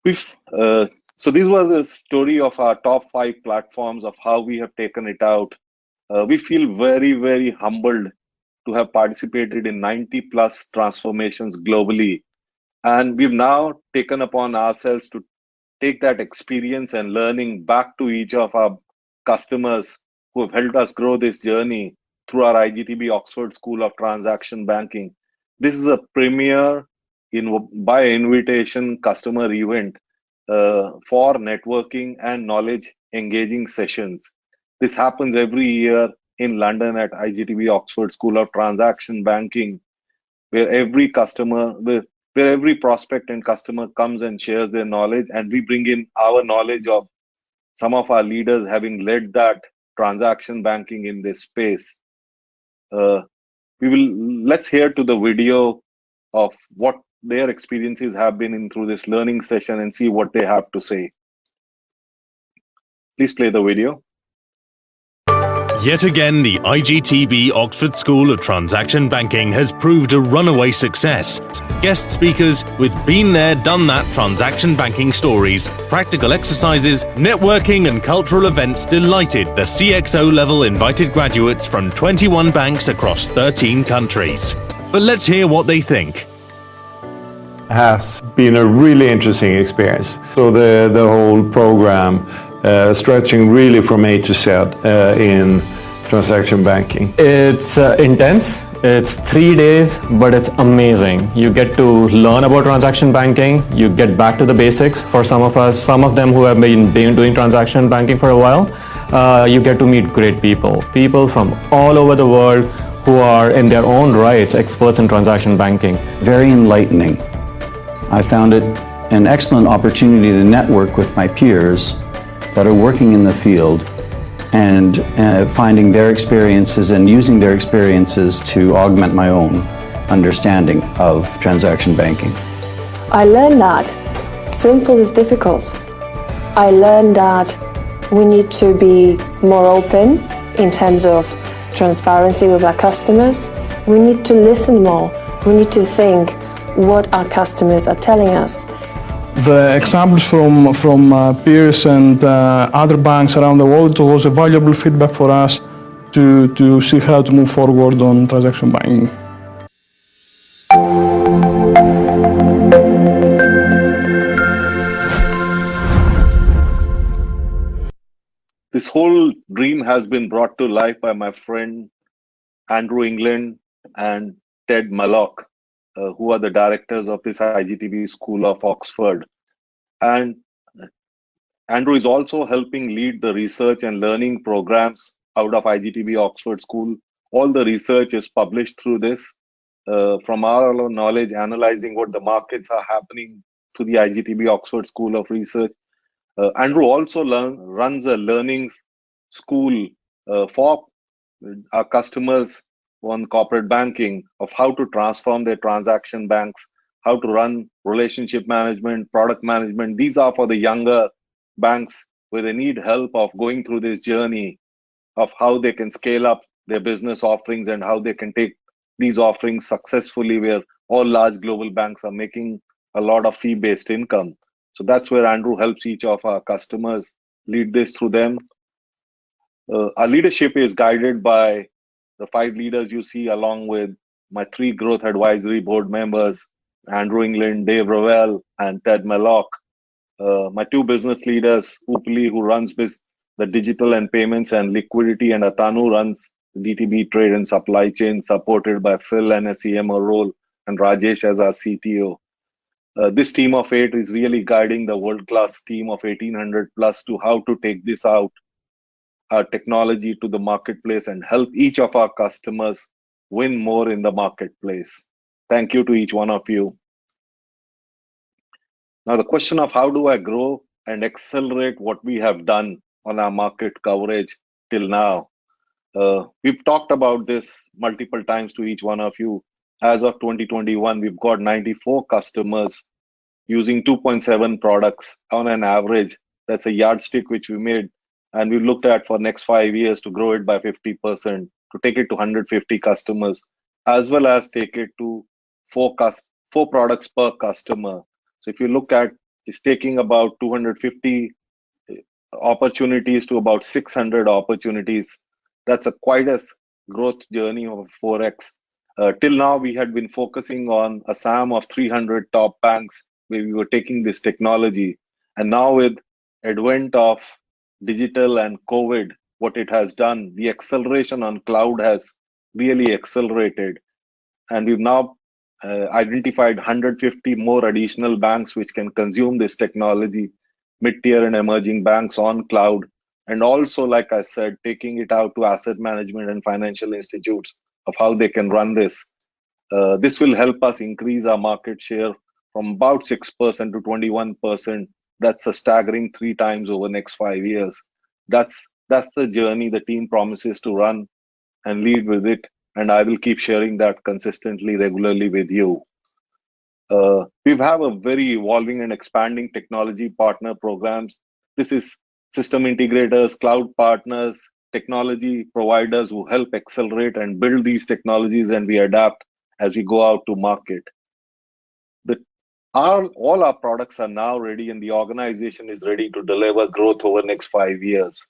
[SPEAKER 5] So these were the story of our top 5 platforms of how we have taken it out. We feel very humbled to have participated in 90 plus transformations globally. And we've now taken upon ourselves to take that experience and learning back to each of our customers who have helped us grow this journey through our IGTB Oxford School of Transaction Banking. This is a premier by invitation customer event for networking and knowledge engaging sessions. This happens every year in London at IGTB Oxford School of Transaction Banking, where every prospect and customer comes and shares their knowledge, and we bring in our knowledge of some of our leaders having led that transaction banking in this space. Let's hear to the video of what their experiences have been through this learning session and see what they have to say. Please play the video.
[SPEAKER 7] Yet again, the IGTB Oxford School of Transaction Banking has proved a runaway success. Guest speakers with been there, done that transaction banking stories, practical exercises, networking and cultural events delighted the CXO level invited graduates from 21 banks across 13 countries. But let's hear what they think.
[SPEAKER 8] Has been a really interesting experience. So the whole program stretching really from A to Z in transaction banking.
[SPEAKER 9] It's intense. It's 3 days, but it's amazing. You get to learn about transaction banking. You get back to the basics. For some of us, some of them who have been doing transaction banking for a while, you get to meet great people from all over the world who are in their own rights experts in transaction banking.
[SPEAKER 10] Very enlightening. I found it an excellent opportunity to network with my peers that are working in the field and finding their experiences and using their experiences to augment my own understanding of transaction banking.
[SPEAKER 11] I learned that simple is difficult. I learned that we need to be more open in terms of transparency with our customers. We need to listen more. We need to think what our customers are telling us.
[SPEAKER 12] The examples from peers and other banks around the world was a valuable feedback for us to see how to move forward on transaction banking.
[SPEAKER 5] This whole dream has been brought to life by my friend Andrew England and Ted Malloch, who are the directors of this IGTB School of Oxford. And Andrew is also helping lead the research and learning programs out of IGTB Oxford School. All the research is published through this. From our knowledge, analyzing what the markets are happening to the IGTB Oxford School of Research. Andrew also runs a learning school for our customers on corporate banking of how to transform their transaction banks, how to run relationship management, product management. These are for the younger banks where they need help of going through this journey of how they can scale up their business offerings and how they can take these offerings successfully, where all large global banks are making a lot of fee-based income. So that's where Andrew helps each of our customers lead this through them. Our leadership is guided by the 5 leaders you see, along with my 3 growth advisory board members, Andrew England, Dave Ravel, and Ted Malloch. My 2 business leaders, Upali, who runs the digital and payments and liquidity, and Atanu runs DTB trade and supply chain, supported by Phil and a CMO role, and Rajesh as our CTO. This team of 8 is really guiding the world-class team of 1800 plus to how to take this out, our technology to the marketplace, and help each of our customers win more in the marketplace. Thank you to each one of you. Now, the question of how do I grow and accelerate what we have done on our market coverage till now. We've talked about this multiple times to each one of you. As of 2021, we've got 94 customers using 2.7 products on an average. That's a yardstick which we made. And we looked at for next 5 years to grow it by 50%, to take it to 150 customers, as well as take it to 4 products per customer. So if you look at, it's taking about 250 opportunities to about 600 opportunities. That's quite a growth journey of 4x. Till now, we had been focusing on a SAM of 300 top banks where we were taking this technology. And now with advent of digital and COVID, what it has done, the acceleration on cloud has really accelerated. And we've now identified 150 more additional banks which can consume this technology, mid-tier and emerging banks on cloud. And also, like I said, taking it out to asset management and financial institutes of how they can run this. This will help us increase our market share from about 6% to 21%. That's a staggering 3 times over the next 5 years. That's the journey the team promises to run and lead with it. And I will keep sharing that consistently, regularly with you. We have a very evolving and expanding technology partner programs. This is system integrators, cloud partners, technology providers who help accelerate and build these technologies, and we adapt as we go out to market. All our products are now ready, and the organization is ready to deliver growth over the next 5 years.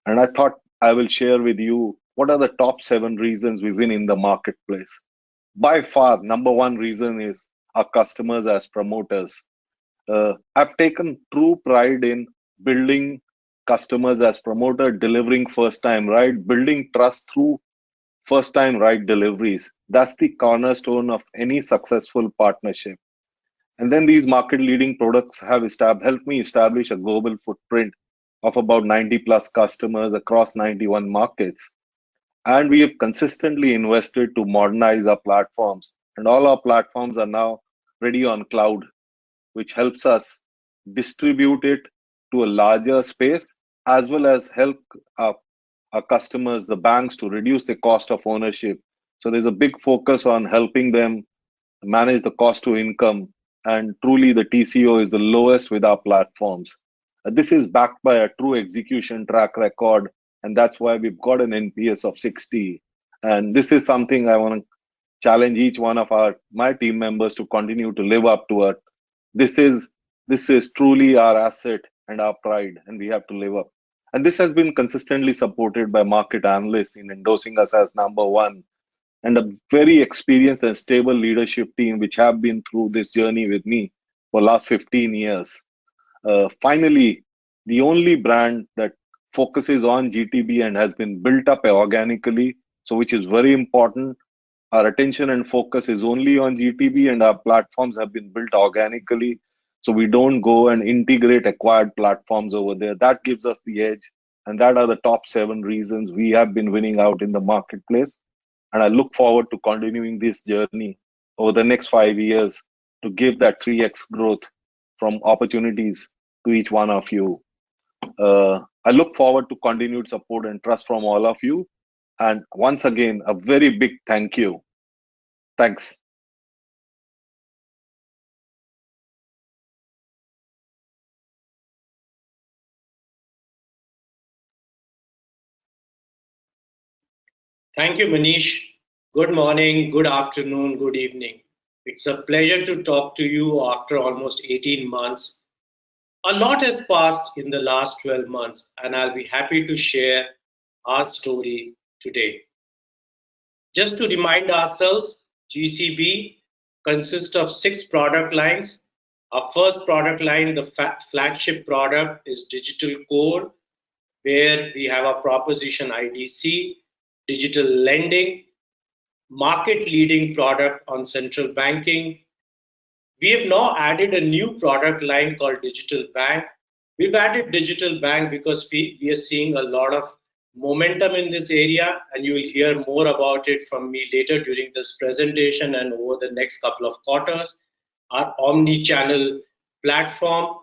[SPEAKER 5] And I thought I will share with you what are the top 7 reasons we win in the marketplace. By far, number 1 reason is our customers as promoters. I've taken true pride in building customers as promoter, delivering first time right, building trust through first time right deliveries. That's the cornerstone of any successful partnership. And then these market leading products have helped me establish a global footprint of about 90 plus customers across 91 markets. And we have consistently invested to modernize our platforms. And all our platforms are now ready on cloud, which helps us distribute it to a larger space, as well as help our customers, the banks, to reduce the cost of ownership. So there's a big focus on helping them manage the cost to income, and truly the TCO is the lowest with our platforms. This is backed by a true execution track record, and that's why we've got an NPS of 60. And this is something I want to challenge each one of my team members to continue to live up to it. This is truly our asset and our pride, and we have to live up. And this has been consistently supported by market analysts in endorsing us as number one, and a very experienced and stable leadership team which have been through this journey with me for last 15 years. Finally, the only brand that focuses on GTB and has been built up organically, so which is very important. Our attention and focus is only on GTB, and our platforms have been built organically. So we don't go and integrate acquired platforms over there. That gives us the edge. And that are the top 7 reasons we have been winning out in the marketplace. And I look forward to continuing this journey over the next 5 years to give that 3x growth from opportunities to each one of you. I look forward to continued support and trust from all of you. And once again, a very big thank you. Thanks.
[SPEAKER 13] Thank you, Manish. Good morning, good afternoon, good evening. It's a pleasure to talk to you after almost 18 months. A lot has passed in the last 12 months, and I'll be happy to share our story today. Just to remind ourselves, GCB consists of 6 product lines. Our first product line, the flagship product, is Digital Core, where we have a proposition IDC, digital lending, market leading product on central banking. We have now added a new product line called Digital Bank. We've added Digital Bank because we are seeing a lot of momentum in this area, and you will hear more about it from me later during this presentation and over the next couple of quarters. Our omni-channel platform,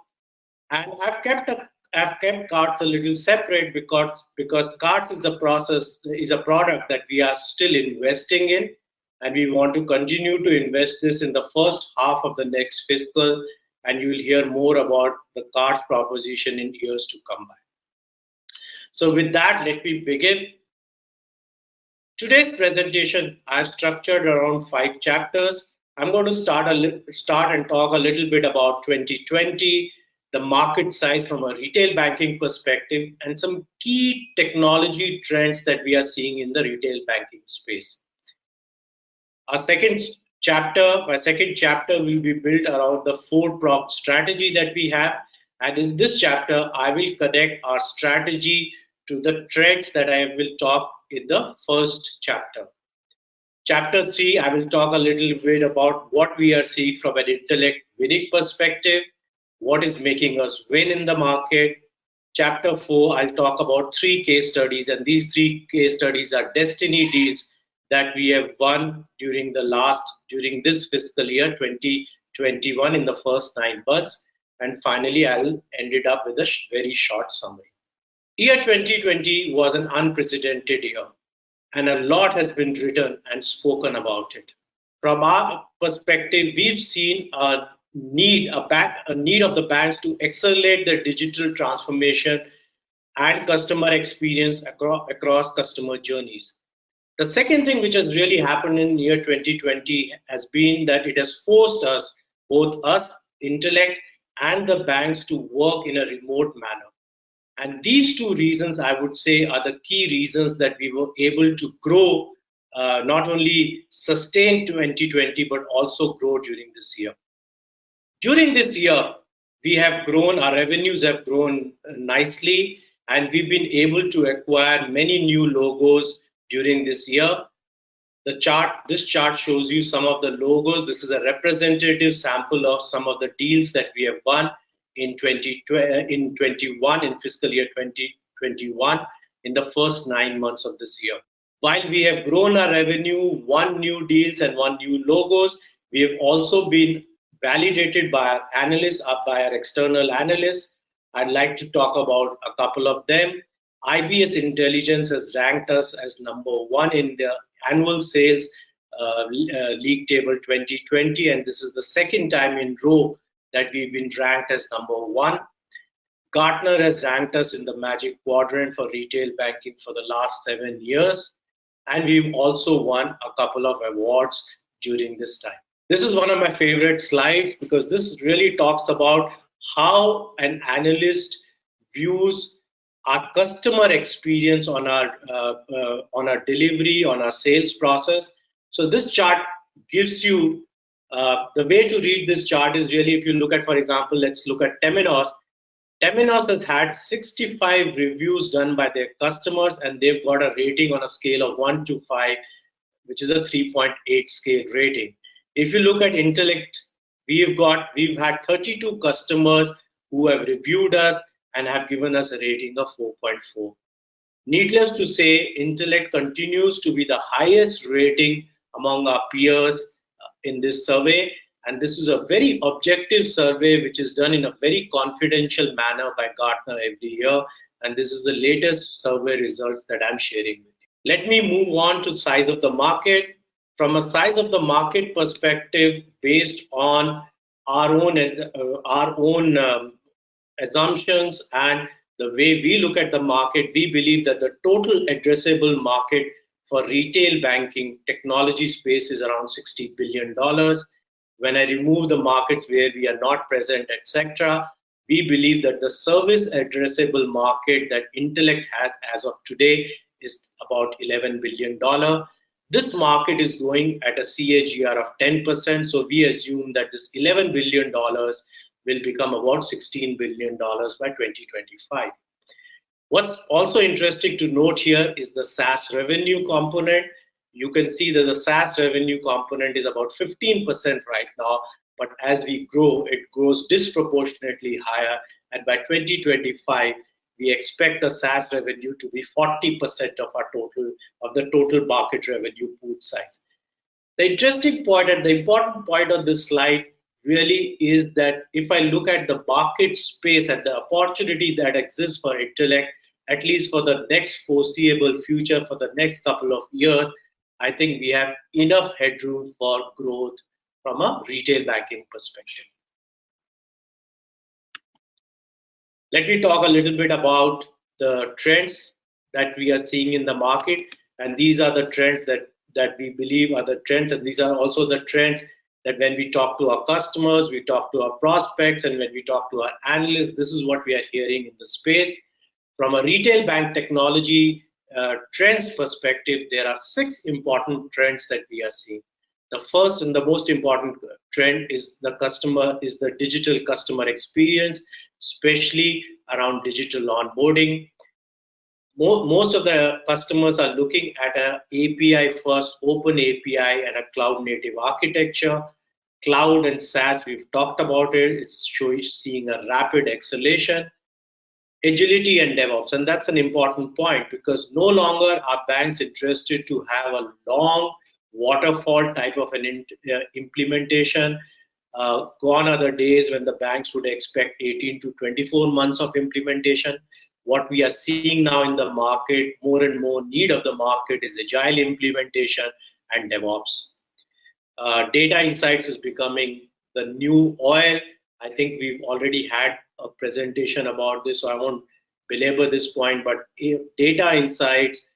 [SPEAKER 13] and I've kept cards a little separate because cards is a product that we are still investing in, and we want to continue to invest this in the first half of the next fiscal, and you will hear more about the cards proposition in years to come by. So with that, let me begin. Today's presentation I've structured around 5 chapters. I'm going to start and talk a little bit about 2020, the market size from a retail banking perspective, and some key technology trends that we are seeing in the retail banking space. My second chapter will be built around the 4-pronged strategy that we have. And in this chapter, I will connect our strategy to the trends that I will talk in the first chapter. Chapter 3, I will talk a little bit about what we are seeing from an Intellect winning perspective, what is making us win in the market. Chapter 4, I'll talk about 3 case studies, and these 3 case studies are destiny deals that we have won during this fiscal year 2021 in the first 9 months. And finally, I'll end it up with a very short summary. Year 2020 was an unprecedented year, and a lot has been written and spoken about it. From our perspective, we've seen a need of the banks to accelerate their digital transformation and customer experience across customer journeys. The second thing which has really happened in year 2020 has been that it has forced us, both us, Intellect, and the banks to work in a remote manner. And these 2 reasons, I would say, are the key reasons that we were able to grow, not only sustain 2020, but also grow during this year. During this year, we have grown, our revenues have grown nicely, and we've been able to acquire many new logos during this year. This chart shows you some of the logos. This is a representative sample of some of the deals that we have won in 2021, in fiscal year 2021, in the first 9 months of this year. While we have grown our revenue, won new deals and won new logos, we have also been validated by our analysts, by our external analysts. I'd like to talk about a couple of them. IBS Intelligence has ranked us as #1 in the annual sales league table 2020, and this is the second time in row that we've been ranked as #1. Gartner has ranked us in the Magic Quadrant for retail banking for the last 7 years, and we've also won a couple of awards during this time. This is one of my favorite slides because this really talks about how an analyst views our customer experience on our delivery, on our sales process. So this chart gives you the way to read this chart is really, if you look at, for example, let's look at Temenos. Temenos has had 65 reviews done by their customers, and they've got a rating on a scale of 1 to 5, which is a 3.8 scale rating. If you look at Intellect, we've had 32 customers who have reviewed us and have given us a rating of 4.4. Needless to say, Intellect continues to be the highest rating among our peers in this survey, and this is a very objective survey which is done in a very confidential manner by Gartner every year, and this is the latest survey results that I'm sharing with you. Let me move on to size of the market. From a size of the market perspective, based on our own assumptions and the way we look at the market, we believe that the total addressable market for retail banking technology space is around $60 billion. When I remove the markets where we are not present, etc., we believe that the service addressable market that Intellect has as of today is about $11 billion. This market is growing at a CAGR of 10%, so we assume that this $11 billion will become about $16 billion by 2025. What's also interesting to note here is the SaaS revenue component. You can see that the SaaS revenue component is about 15% right now, but as we grow, it grows disproportionately higher, and by 2025, we expect the SaaS revenue to be 40% of the total market revenue pool size. The interesting point and the important point on this slide really is that if I look at the market space and the opportunity that exists for Intellect, at least for the next foreseeable future, for the next couple of years, I think we have enough headroom for growth from a retail banking perspective. Let me talk a little bit about the trends that we are seeing in the market, and these are the trends that we believe are the trends, and these are also the trends that when we talk to our customers, we talk to our prospects, and when we talk to our analysts, this is what we are hearing in the space. From a retail bank technology trends perspective, there are 6 important trends that we are seeing. The first and the most important trend is the digital customer experience, especially around digital onboarding. Most of the customers are looking at an API first, open API and a cloud native architecture. Cloud and SaaS, we've talked about it, it's seeing a rapid acceleration. Agility and DevOps, and that's an important point because no longer are banks interested to have a long waterfall type of an implementation. Gone are the days when the banks would expect 18 to 24 months of implementation. What we are seeing now in the market, more and more need of the market is agile implementation and DevOps. Data insights is becoming the new oil. I think we've already had a presentation about this, so I won't belabor this point, but data insights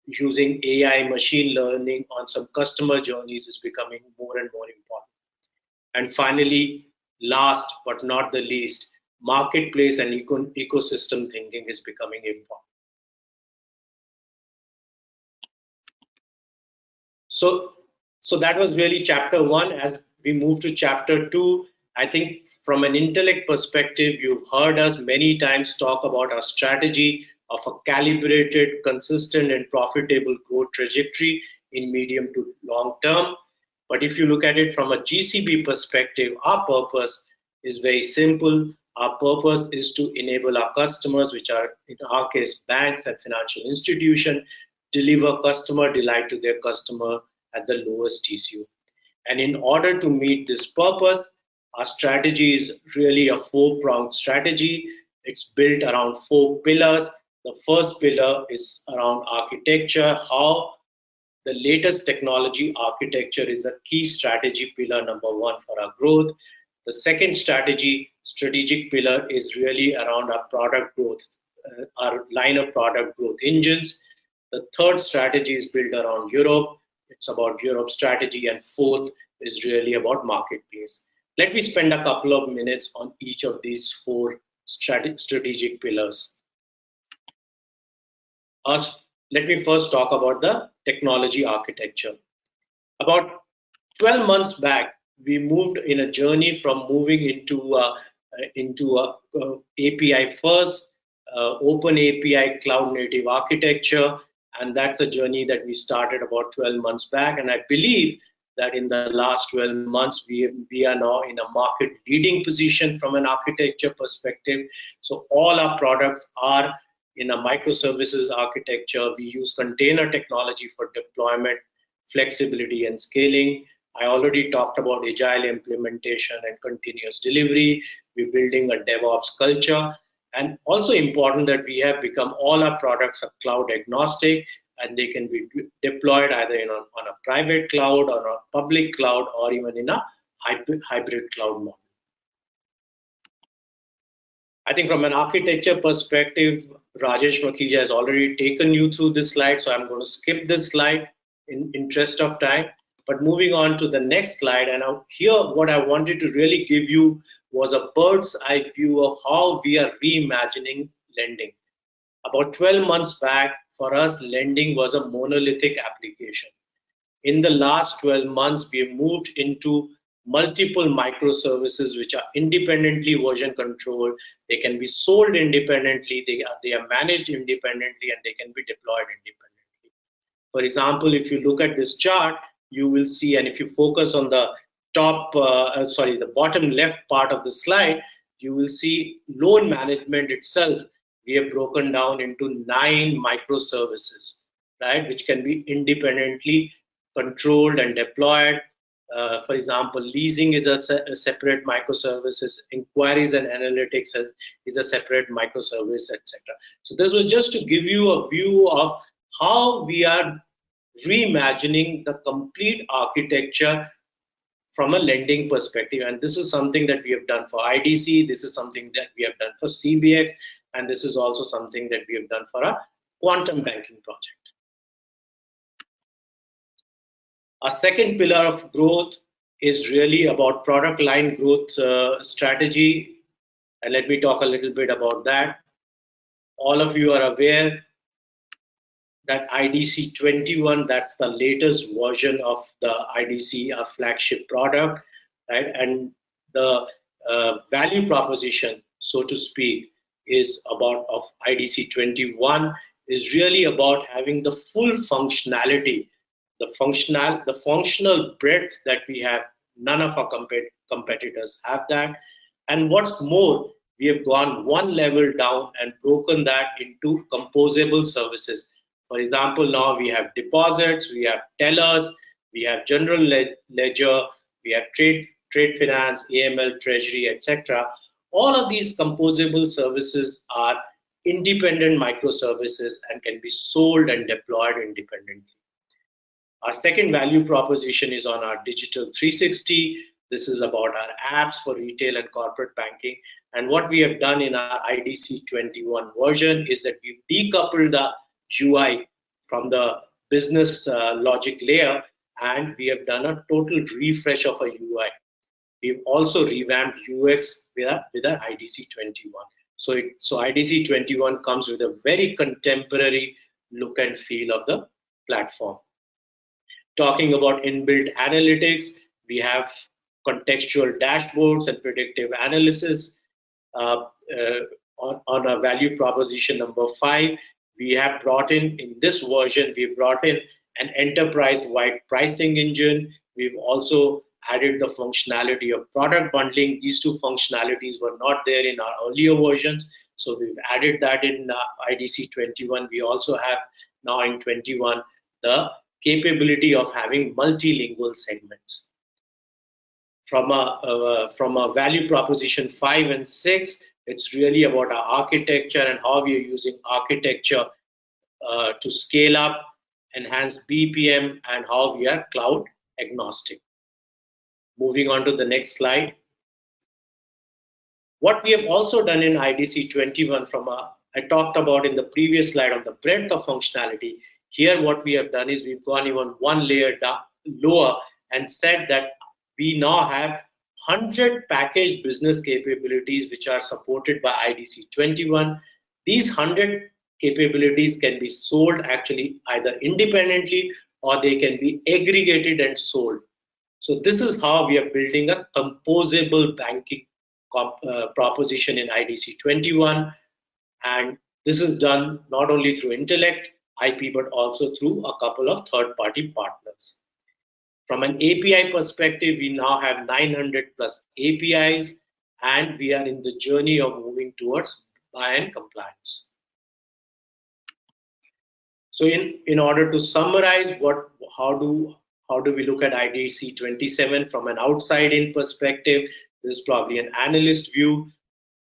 [SPEAKER 13] using AI machine learning on some customer journeys is becoming more and more important. And finally, last but not the least, marketplace and ecosystem thinking is becoming important. So that was really chapter 1. As we move to chapter 2, I think from an Intellect perspective, you've heard us many times talk about our strategy of a calibrated, consistent, and profitable growth trajectory. in medium to long term. But if you look at it from a GCB perspective, our purpose is very simple. Our purpose is to enable our customers, which are in our case banks and financial institutions, deliver customer delight to their customer at the lowest TCO. And in order to meet this purpose, our strategy is really a four-pronged strategy. It's built around 4 pillars. The first pillar is around architecture, how the latest technology architecture is a key strategy pillar number 1 for our growth. The second strategic pillar is really around our product growth, our line of product growth engines. The third strategy is built around Europe. It's about Europe strategy. And fourth is really about marketplace. Let me spend a couple of minutes on each of these 4 strategic pillars. Let me first talk about the technology architecture. About 12 months back, we moved in a journey from moving into API first, open API cloud native architecture, and that's a journey that we started about 12 months back. And I believe that in the last 12 months, we are now in a market leading position from an architecture perspective. So all our products are in a microservices architecture. We use container technology for deployment, flexibility, and scaling. I already talked about agile implementation and continuous delivery. We're building a DevOps culture. And also important that we have become, all our products are cloud agnostic, and they can be deployed either on a private cloud or a public cloud, or even in a hybrid cloud model. I think from an architecture perspective, Rajesh Makhija has already taken you through this slide, so I'm going to skip this slide in interest of time. But moving on to the next slide, and here what I wanted to really give you was a bird's eye view of how we are reimagining lending. About 12 months back, for us, lending was a monolithic application. In the last 12 months, we have moved into multiple microservices which are independently version controlled. They can be sold independently, they are managed independently, and they can be deployed independently. For example, if you look at this chart, you will see, and if you focus on the the bottom left part of the slide, you will see loan management itself. We have broken down into 9 microservices, right, which can be independently controlled and deployed. For example, leasing is a separate microservices, inquiries and analytics is a separate microservice, etc. So this was just to give you a view of how we are reimagining the complete architecture from a lending perspective. And this is something that we have done for IDC, this is something that we have done for CBX, and this is also something that we have done for our quantum banking project. Our second pillar of growth is really about product line growth strategy. And let me talk a little bit about that. All of you are aware that IDC 21, that's the latest version of the IDC, our flagship product, right? And the value proposition, so to speak, is about of IDC 21 is really about having the full functionality, the functional breadth that we have. None of our competitors have that. And what's more, we have gone one level down and broken that into composable services. For example, now we have deposits, we have tellers, we have general ledger, we have trade finance, AML, treasury, etc. All of these composable services are independent microservices and can be sold and deployed independently. Our second value proposition is on our Digital 360. This is about our apps for retail and corporate banking. And what we have done in our IDC 21 version is that we've decoupled the UI from the business logic layer, and we have done a total refresh of a UI. We've also revamped UX with our IDC 21. So IDC 21 comes with a very contemporary look and feel of the platform. Talking about inbuilt analytics, we have contextual dashboards and predictive analysis. On our value proposition number 5, we have brought in this version, we brought in an enterprise-wide pricing engine. We've also added the functionality of product bundling. These two functionalities were not there in our earlier versions, so we've added that in IDC 21. We also have now in 21 the capability of having multilingual segments. From a value proposition 5 and 6, it's really about our architecture and how we are using architecture to scale up, enhance BPM, and how we are cloud agnostic. Moving on to the next slide. What we have also done in IDC 21 I talked about in the previous slide on the breadth of functionality. Here what we have done is we've gone even one layer lower and said that we now have 100 packaged business capabilities which are supported by IDC 21. These 100 capabilities can be sold actually either independently or they can be aggregated and sold. So this is how we are building a composable banking proposition in IDC 21. And this is done not only through Intellect IP, but also through a couple of third-party partners. From an API perspective, we now have 900 plus APIs, and we are in the journey of moving towards BIAN compliance. So in order to summarize, how do we look at IDC 27 from an outside-in perspective? This is probably an analyst view.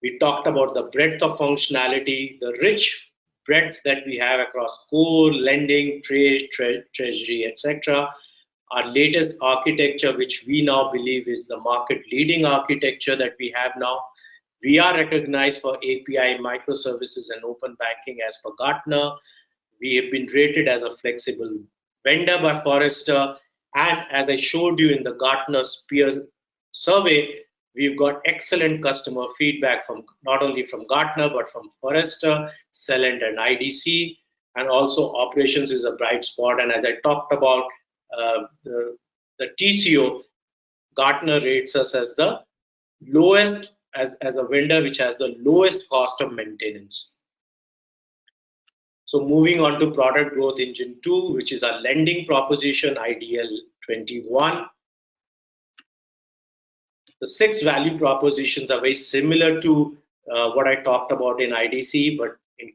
[SPEAKER 13] We talked about the breadth of functionality, the rich breadth that we have across core, lending, trade, treasury, etc. Our latest architecture, which we now believe is the market-leading architecture that we have now. We are recognized for API, microservices, and open banking as per Gartner. We have been rated as a flexible vendor by Forrester. And as I showed you in the Gartner peer survey, we've got excellent customer feedback from not only from Gartner, but from Forrester, Celent, and IDC. And also operations is a bright spot. And as I talked about, the TCO, Gartner rates us as the lowest, as a vendor which has the lowest cost of maintenance. So moving on to product growth engine 2, which is our lending proposition, IDL 21. The 6 value propositions are very similar to what I talked about in IDC, but in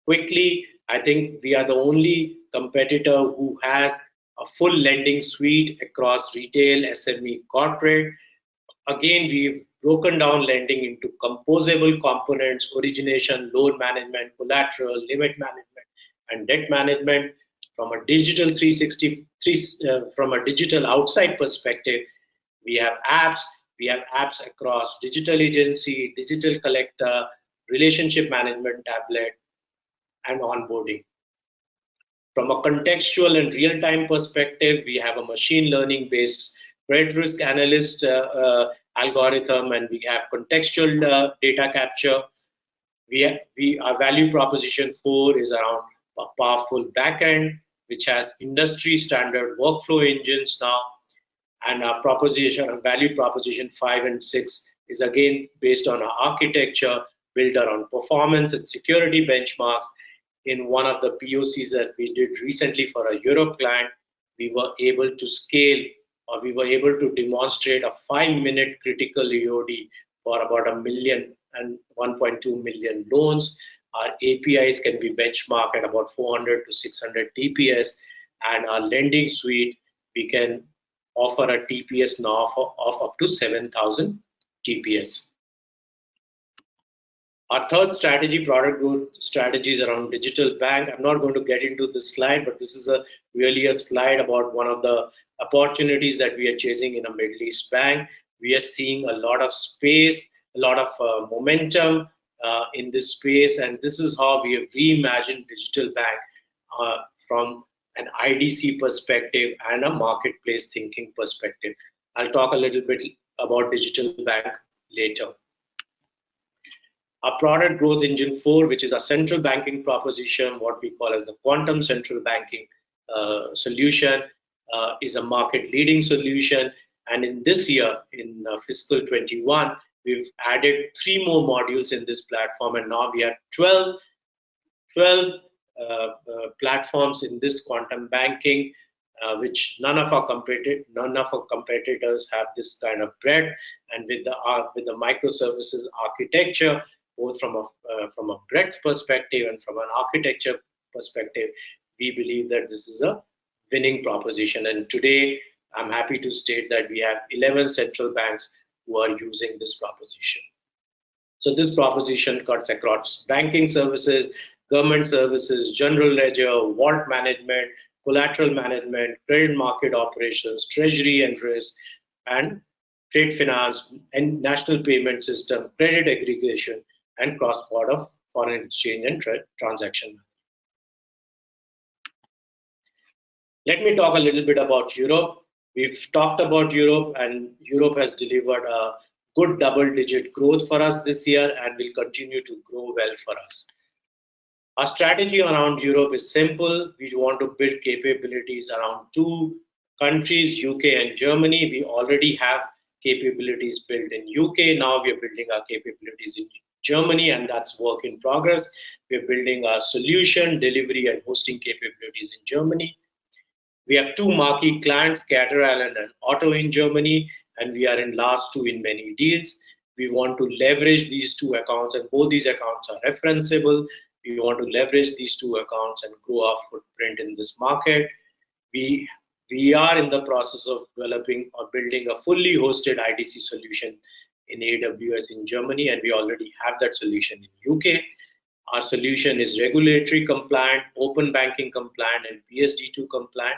[SPEAKER 13] quickly, I think we are the only competitor who has a full lending suite across retail, SME, corporate. Again, we've broken down lending into composable components, origination, loan management, collateral, limit management, and debt management. From a digital 360, from a digital outside perspective, we have apps. We have apps across digital agency, digital collector, relationship management tablet, and onboarding. From a contextual and real-time perspective, we have a machine learning-based credit risk analyst algorithm, and we have contextual data capture. Our value proposition 4 is around a powerful backend, which has industry standard workflow engines now. And our value proposition 5 and 6 is again based on our architecture, built around performance and security benchmarks. In one of the POCs that we did recently for a Europe client, we were able to scale, or we were able to demonstrate a 5-minute critical EOD for about 1 million and 1.2 million loans. Our APIs can be benchmarked at about 400 to 600 TPS, and our lending suite, we can offer a TPS now of up to 7,000 TPS. Our third strategy, product growth strategies around digital bank. I'm not going to get into this slide, but this is really a slide about one of the opportunities that we are chasing in a Middle East bank. We are seeing a lot of space, a lot of momentum in this space, and this is how we have reimagined digital bank from an IDC perspective and a marketplace thinking perspective. I'll talk a little bit about digital bank later. Our product growth engine 4, which is a central banking proposition, what we call as the quantum central banking solution, is a market leading solution. And in this year, in fiscal 21, we've added 3 more modules in this platform, and now we have 12 platforms in this quantum banking, which none of our competitors have this kind of breadth. And with the microservices architecture, both from a breadth perspective and from an architecture perspective, we believe that this is a winning proposition. And today, I'm happy to state that we have 11 central banks who are using this proposition. So this proposition cuts across banking services, government services, general ledger, vault management, collateral management, credit market operations, treasury and risk, and trade finance, and national payment system, credit aggregation, and cross-border foreign exchange and transaction. Let me talk a little bit about Europe. We've talked about Europe, and Europe has delivered a good double-digit growth for us this year and will continue to grow well for us. Our strategy around Europe is simple. We want to build capabilities around two countries, UK and Germany. We already have capabilities built in UK. Now we are building our capabilities in Germany, and that's work in progress. We're building our solution, delivery, and hosting capabilities in Germany. We have two marquee clients, Caterpillar and Otto in Germany, and we are in last two in many deals. We want to leverage these two accounts, and both these accounts are referenceable. We want to leverage these two accounts and grow our footprint in this market. We are in the process of developing or building a fully hosted IDC solution in AWS in Germany, and we already have that solution in UK. Our solution is regulatory compliant, open banking compliant, and PSD2 compliant.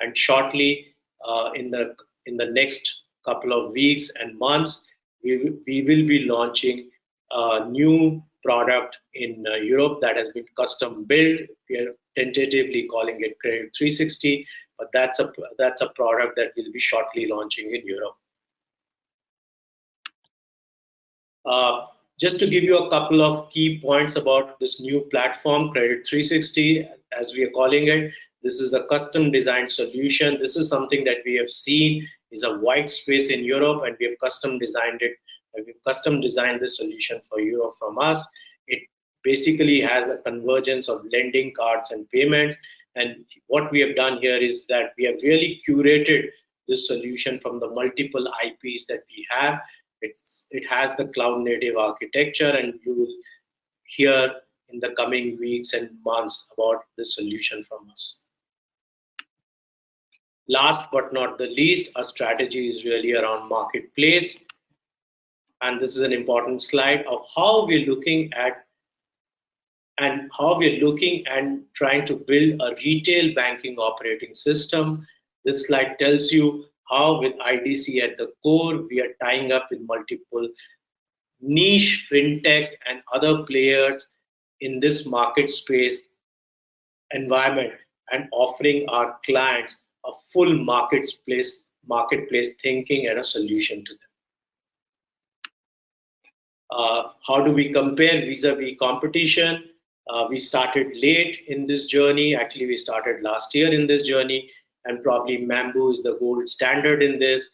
[SPEAKER 13] And shortly, in the next couple of weeks and months, we will be launching a new product in Europe that has been custom built. We are tentatively calling it Credit 360, but that's a product that will be shortly launching in Europe. Just to give you a couple of key points about this new platform, Credit 360, as we are calling it, this is a custom designed solution. This is something that we have seen is a white space in Europe, and we have custom designed it. We've custom designed this solution for Europe from us. It basically has a convergence of lending, cards, and payments. And what we have done here is that we have really curated this solution from the multiple IPs that we have. It has the cloud native architecture, and you will hear in the coming weeks and months about this solution from us. Last but not the least, our strategy is really around marketplace. And this is an important slide of how we're looking at and trying to build a retail banking operating system. This slide tells you how, with IDC at the core, we are tying up with multiple niche fintechs and other players in this market space environment and offering our clients a full marketplace thinking and a solution to them. How do we compare vis-a-vis competition? We started late in this journey. Actually, we started last year in this journey, and probably Mambu is the gold standard in this.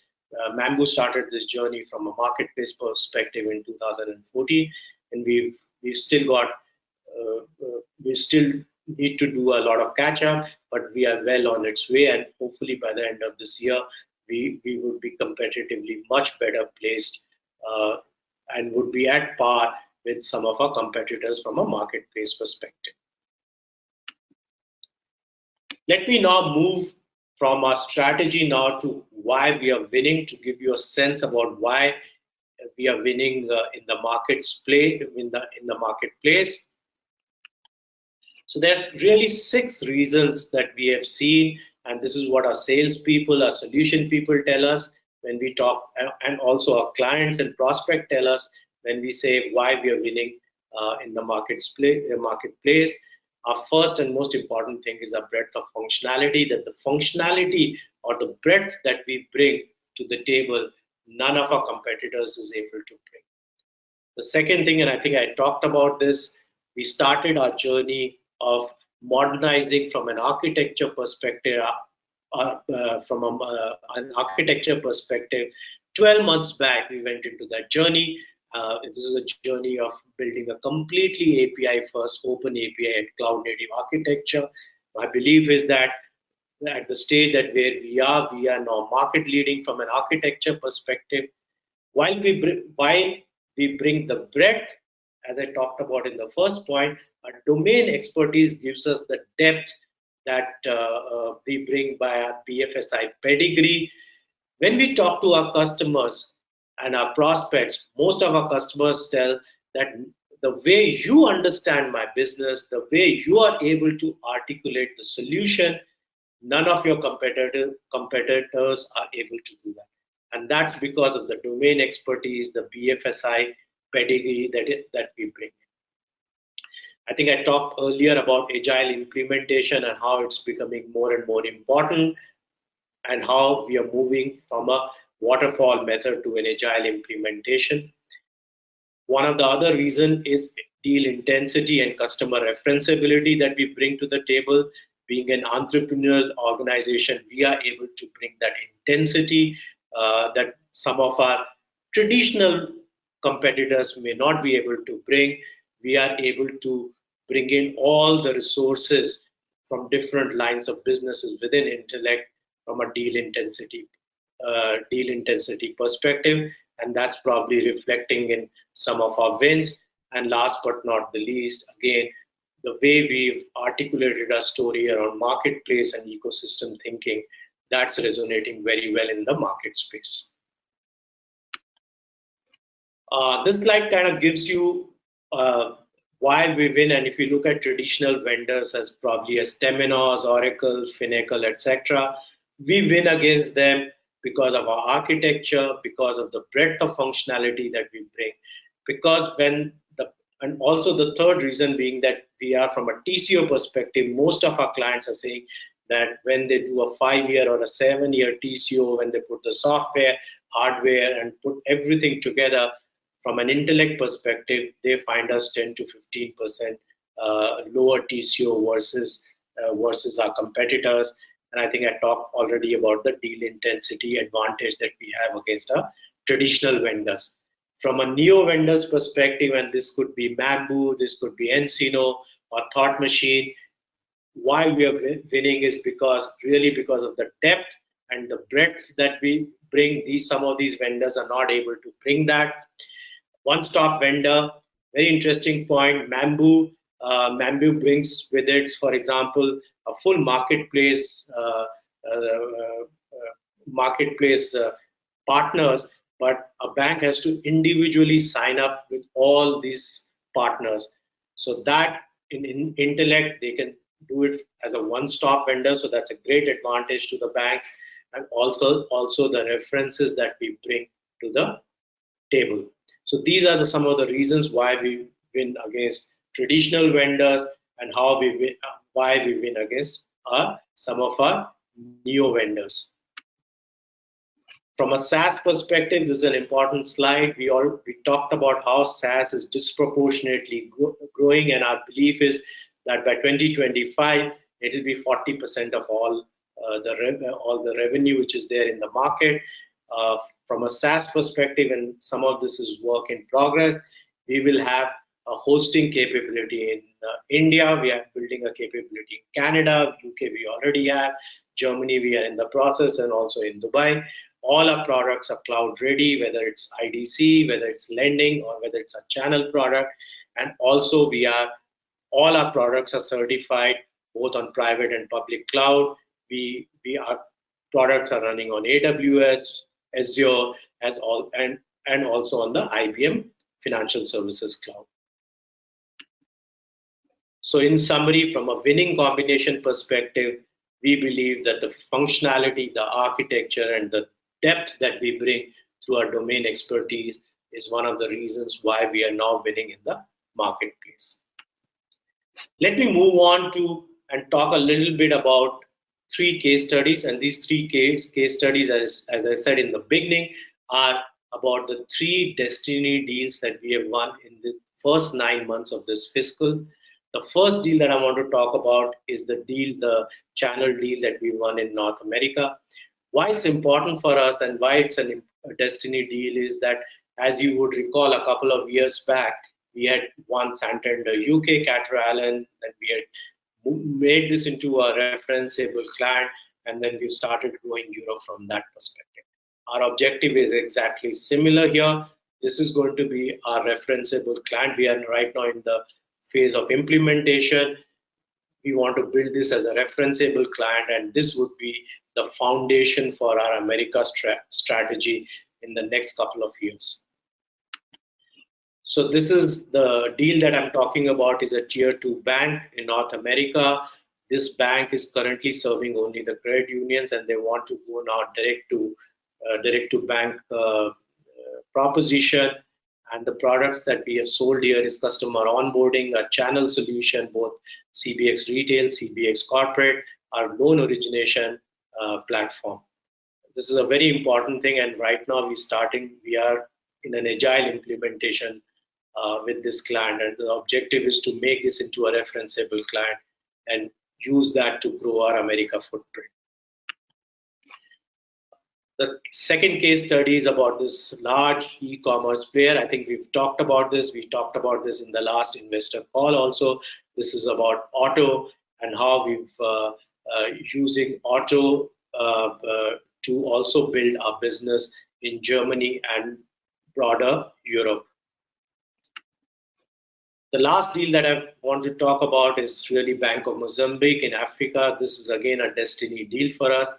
[SPEAKER 13] Mambu started this journey from a marketplace perspective in 2014, and we still need to do a lot of catch up, but we are well on its way, and hopefully by the end of this year, we will be competitively much better placed and would be at par with some of our competitors from a marketplace perspective. Let me now move from our strategy now to why we are winning, to give you a sense about why we are winning in the marketplace. So there are really 6 reasons that we have seen, and this is what our salespeople, our solution people tell us when we talk, and also our clients and prospect tell us when we say why we are winning in the marketplace. Our first and most important thing is our breadth of functionality, that the functionality or the breadth that we bring to the table, none of our competitors is able to bring. The second thing, and I think I talked about this, we started our journey of modernizing from an architecture perspective, 12 months back, we went into that journey. This is a journey of building a completely API-first, open API and cloud-native architecture. My belief is that at the stage that where we are now market leading from an architecture perspective. While we bring the breadth, as I talked about in the first point, our domain expertise gives us the depth that we bring by our BFSI pedigree. When we talk to our customers and our prospects, most of our customers tell that the way you understand my business, the way you are able to articulate the solution, none of your competitors are able to do that. And that's because of the domain expertise, the BFSI pedigree that we bring. I think I talked earlier about agile implementation and how it's becoming more and more important, and how we are moving from a waterfall method to an agile implementation. One of the other reasons is deal intensity and customer referenceability that we bring to the table. Being an entrepreneurial organization, we are able to bring that intensity that some of our traditional competitors may not be able to bring. We are able to bring in all the resources from different lines of businesses within Intellect from a deal intensity perspective, and that's probably reflecting in some of our wins. And last but not the least, again, the way we've articulated our story around marketplace and ecosystem thinking, that's resonating very well in the market space. This slide kind of gives you why we win. And if you look at traditional vendors as probably as Temenos, Oracle, Finacle, etc., we win against them because of our architecture, because of the breadth of functionality that we bring, because and also the third reason being that we are from a TCO perspective, most of our clients are saying that when they do a 5-year or a 7-year TCO, when they put the software, hardware, and put everything together, from an Intellect perspective, they find us 10 to 15% lower TCO versus our competitors. And I think I talked already about the deal intensity advantage that we have against our traditional vendors. From a neo vendors perspective, and this could be Mambu, this could be Encino or Thought Machine, why we are winning is because of the depth and the breadth that we bring. Some of these vendors are not able to bring that. One-stop vendor, very interesting point. Mambu brings with it, for example, a full marketplace partners, but a bank has to individually sign up with all these partners. So that in Intellect, they can do it as a one-stop vendor. So that's a great advantage to the banks, and also the references that we bring to the table. So these are some of the reasons why we win against traditional vendors and why we win against some of our neo vendors. From a SaaS perspective, this is an important slide. We talked about how SaaS is disproportionately growing, and our belief is that by 2025, it will be 40% of all the revenue which is there in the market. From a SaaS perspective, and some of this is work in progress, we will have a hosting capability in India. We are building a capability in Canada. UK we already have. Germany we are in the process, and also in Dubai. All our products are cloud ready, whether it's IDC, whether it's lending, or whether it's a channel product. And also all our products are certified both on private and public cloud. Our products are running on AWS, Azure, and also on the IBM Financial Services Cloud. So in summary, from a winning combination perspective, we believe that the functionality, the architecture, and the depth that we bring through our domain expertise is one of the reasons why we are now winning in the marketplace. Let me move on to and talk a little bit about 3 case studies, and these 3 case studies, as I said in the beginning, are about the 3 destiny deals that we have won in the first 9 months of this fiscal. The first deal that I want to talk about is the channel deal that we won in North America. Why it's important for us and why it's a destiny deal is that As you would recall, a couple of years back, we had won Santander UK, Cater Allen, and we had made this into a referenceable client, and then we started growing Europe from that perspective. Our objective is exactly similar here. This is going to be our referenceable client. We are right now in the phase of implementation. We want to build this as a referenceable client, and this would be the foundation for our America strategy in the next couple of years. So this is the deal that I'm talking about, is a tier 2 bank in North America. This bank is currently serving only the credit unions, and they want to go now direct to bank proposition. And the products that we have sold here is customer onboarding, a channel solution, both CBX retail, CBX corporate, our loan origination platform. This is a very important thing, and right now we are in an agile implementation with this client, and the objective is to make this into a referenceable client and use that to grow our America footprint. The second case study is about this large e-commerce player. I think we've talked about this. We talked about this in the last investor call also. This is about auto and how we've using auto to also build our business in Germany and broader Europe. The last deal that I want to talk about is really Bank of Mozambique in Africa. This is again a destiny deal for us.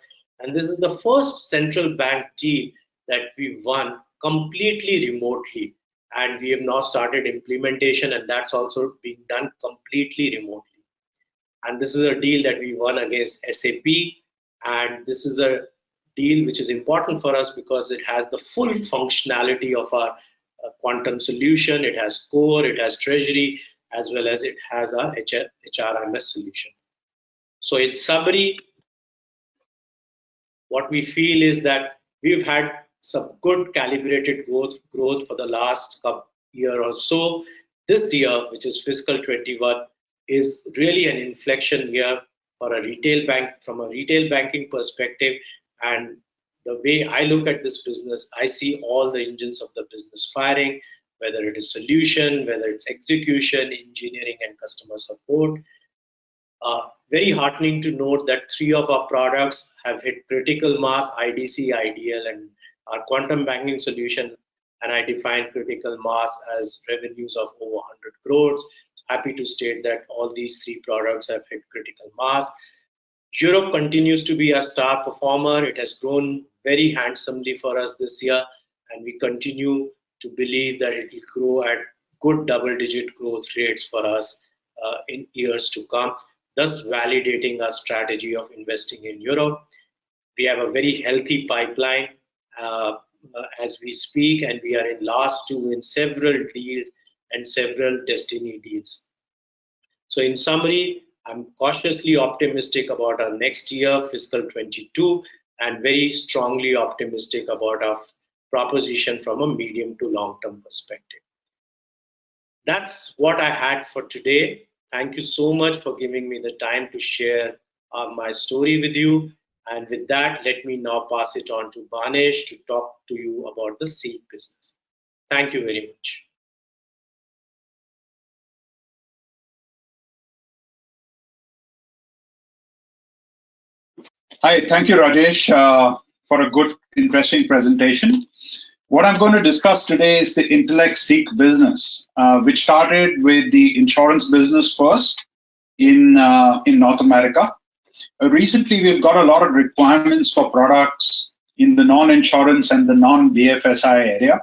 [SPEAKER 13] And this is the first central bank deal that we won completely remotely. And we have now started implementation, and that's also being done completely remotely. And this is a deal that we won against SAP. And this is a deal which is important for us because it has the full functionality of our quantum solution. It has core, it has treasury, as well as it has our HRMS solution. So in summary, what we feel is that we've had some good calibrated growth for the last year or so. This year, which is fiscal 21, is really an inflection year for a retail bank, from a retail banking perspective. And the way I look at this business, I see all the engines of the business firing, whether it is solution, whether it's execution, engineering, and customer support. Very heartening to note that 3 of our products have hit critical mass: IDC, IDL, and our quantum banking solution. And I define critical mass as revenues of over 100 crores. Happy to state that all these 3 products have hit critical mass. Europe continues to be a star performer. It has grown very handsomely for us this year, and we continue to believe that it will grow at good double-digit growth rates for us in years to come, thus validating our strategy of investing in Europe. We have a very healthy pipeline as we speak, and we are in last 2 in several deals and several destiny deals. So in summary, I'm cautiously optimistic about our next year, fiscal 22, and very strongly optimistic about our proposition from a medium to long-term perspective. That's what I had for today. Thank you so much for giving me the time to share my story with you. And with that, let me now pass it on to Banesh to talk to you about the seed business. Thank you very much.
[SPEAKER 14] Hi, thank you, Rajesh, for a good, interesting presentation. What I'm going to discuss today is the Intellect Seek business, which started with the insurance business first in North America. Recently, we've got a lot of requirements for products in the non-insurance and the non-BFSI area.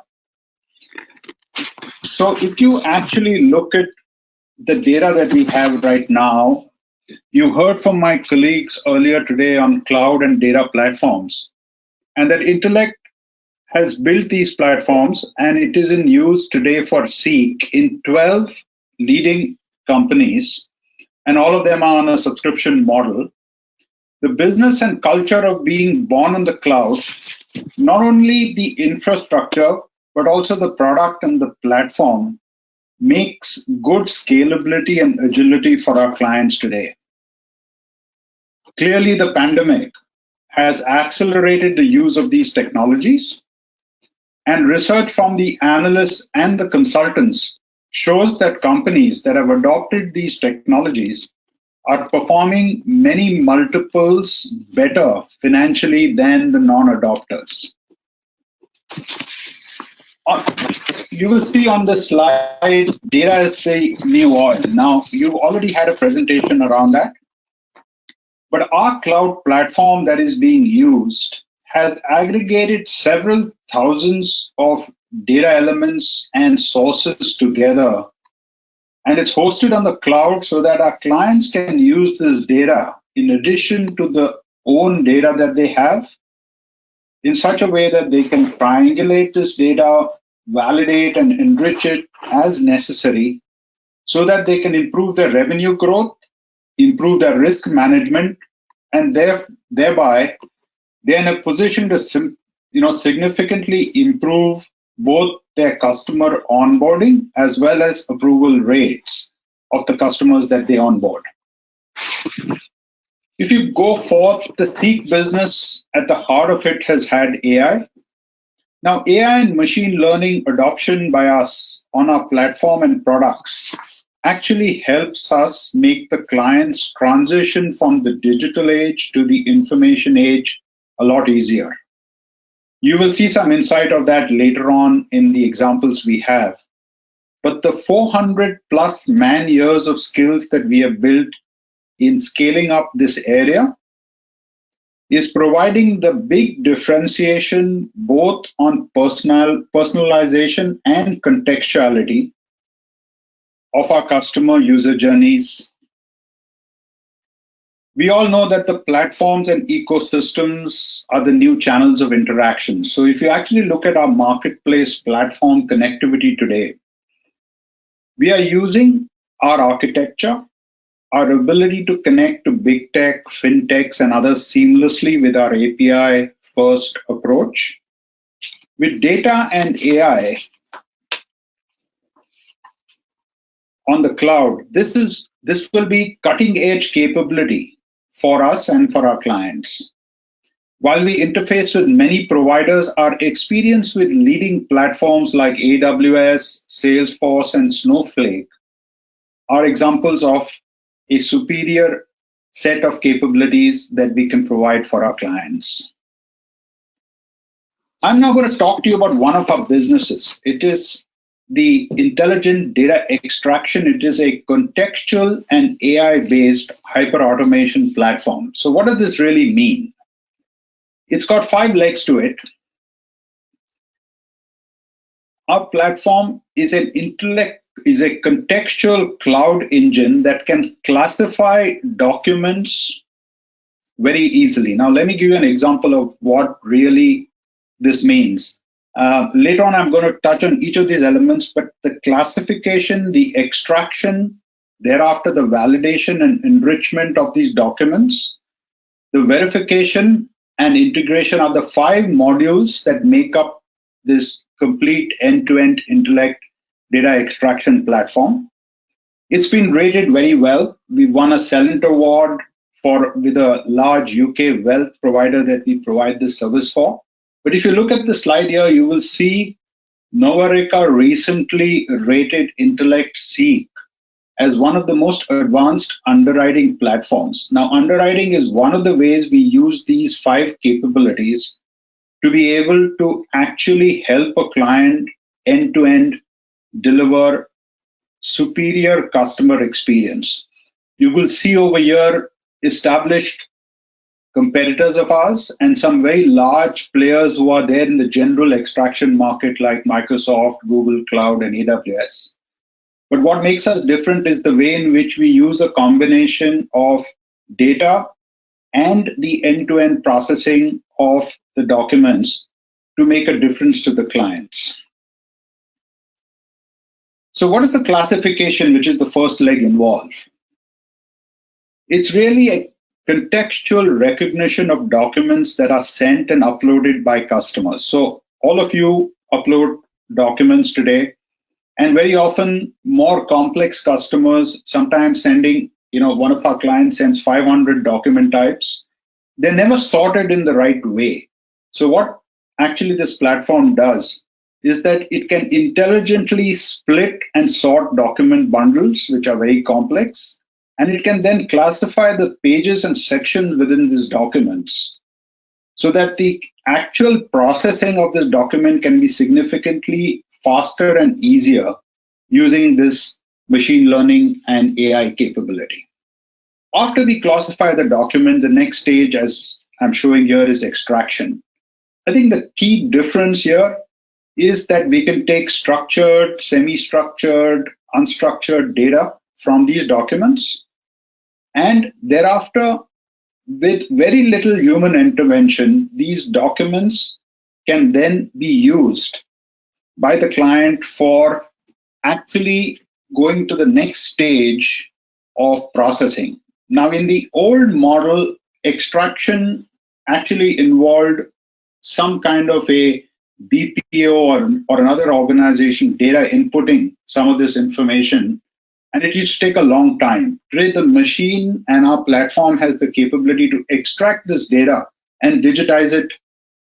[SPEAKER 14] So if you actually look at the data that we have right now, you heard from my colleagues earlier today on cloud and data platforms, and that Intellect has built these platforms, and it is in use today for Seek in 12 leading companies, and all of them are on a subscription model. The business and culture of being born on the cloud, not only the infrastructure, but also the product and the platform, makes good scalability and agility for our clients today. Clearly, the pandemic has accelerated the use of these technologies, And research from the analysts and the consultants shows that companies that have adopted these technologies are performing many multiples better financially than the non-adopters. You will see on the slide, data is the new oil. Now, you already had a presentation around that, but our cloud platform that is being used has aggregated several thousands of data elements and sources together. And it's hosted on the cloud so that our clients can use this data in addition to the own data that they have in such a way that they can triangulate this data, validate and enrich it as necessary so that they can improve their revenue growth, improve their risk management, and thereby they're in a position to significantly improve both their customer onboarding as well as approval rates of the customers that they onboard. If you go forth, the Seek business at the heart of it has had AI. Now, AI and machine learning adoption by us on our platform and products actually helps us make the clients transition from the digital age to the information age a lot easier. You will see some insight of that later on in the examples we have. But the 400 plus man years of skills that we have built in scaling up this area is providing the big differentiation both on personalization and contextuality of our customer user journeys. We all know that the platforms and ecosystems are the new channels of interaction. So if you actually look at our marketplace platform connectivity today, we are using our architecture, our ability to connect to big tech, fintechs, and others seamlessly with our API first approach. With data and AI on the cloud, this will be cutting edge capability for us and for our clients. While we interface with many providers, our experience with leading platforms like AWS, Salesforce, and Snowflake are examples of a superior set of capabilities that we can provide for our clients. I'm now going to talk to you about one of our businesses. It is the intelligent data extraction. It is a contextual and AI-based hyper-automation platform. So what does this really mean? It's got 5 legs to it. Our platform is a contextual cloud engine that can classify documents very easily. Now, let me give you an example of what really this means. Later on, I'm going to touch on each of these elements, but the classification, the extraction, thereafter the validation and enrichment of these documents, the verification and integration are the 5 modules that make up this complete end-to-end Intellect data extraction platform. It's been rated very well. We won a Celent Award with a large UK wealth provider that we provide this service for. But if you look at the slide here, you will see Novarica recently rated Intellect Seek as one of the most advanced underwriting platforms. Now, underwriting is one of the ways we use these 5 capabilities to be able to actually help a client end-to-end deliver superior customer experience. You will see over here established competitors of ours and some very large players who are there in the general extraction market like Microsoft, Google Cloud, and AWS. But what makes us different is the way in which we use a combination of data and the end-to-end processing of the documents to make a difference to the clients. So what does the classification, which is the first leg, involve? It's really a contextual recognition of documents that are sent and uploaded by customers. So all of you upload documents today, and very often more complex customers, sometimes sending, one of our clients sends 500 document types. They're never sorted in the right way. So what actually this platform does is that it can intelligently split and sort document bundles, which are very complex, and it can then classify the pages and sections within these documents so that the actual processing of this document can be significantly faster and easier using this machine learning and AI capability. After we classify the document, the next stage, as I'm showing here, is extraction. I think the key difference here is that we can take structured, semi-structured, unstructured data from these documents, and thereafter, with very little human intervention, these documents can then be used by the client for actually going to the next stage of processing. Now, in the old model, extraction actually involved some kind of a BPO or another organization data inputting some of this information, and it used to take a long time. Today, the machine and our platform has the capability to extract this data and digitize it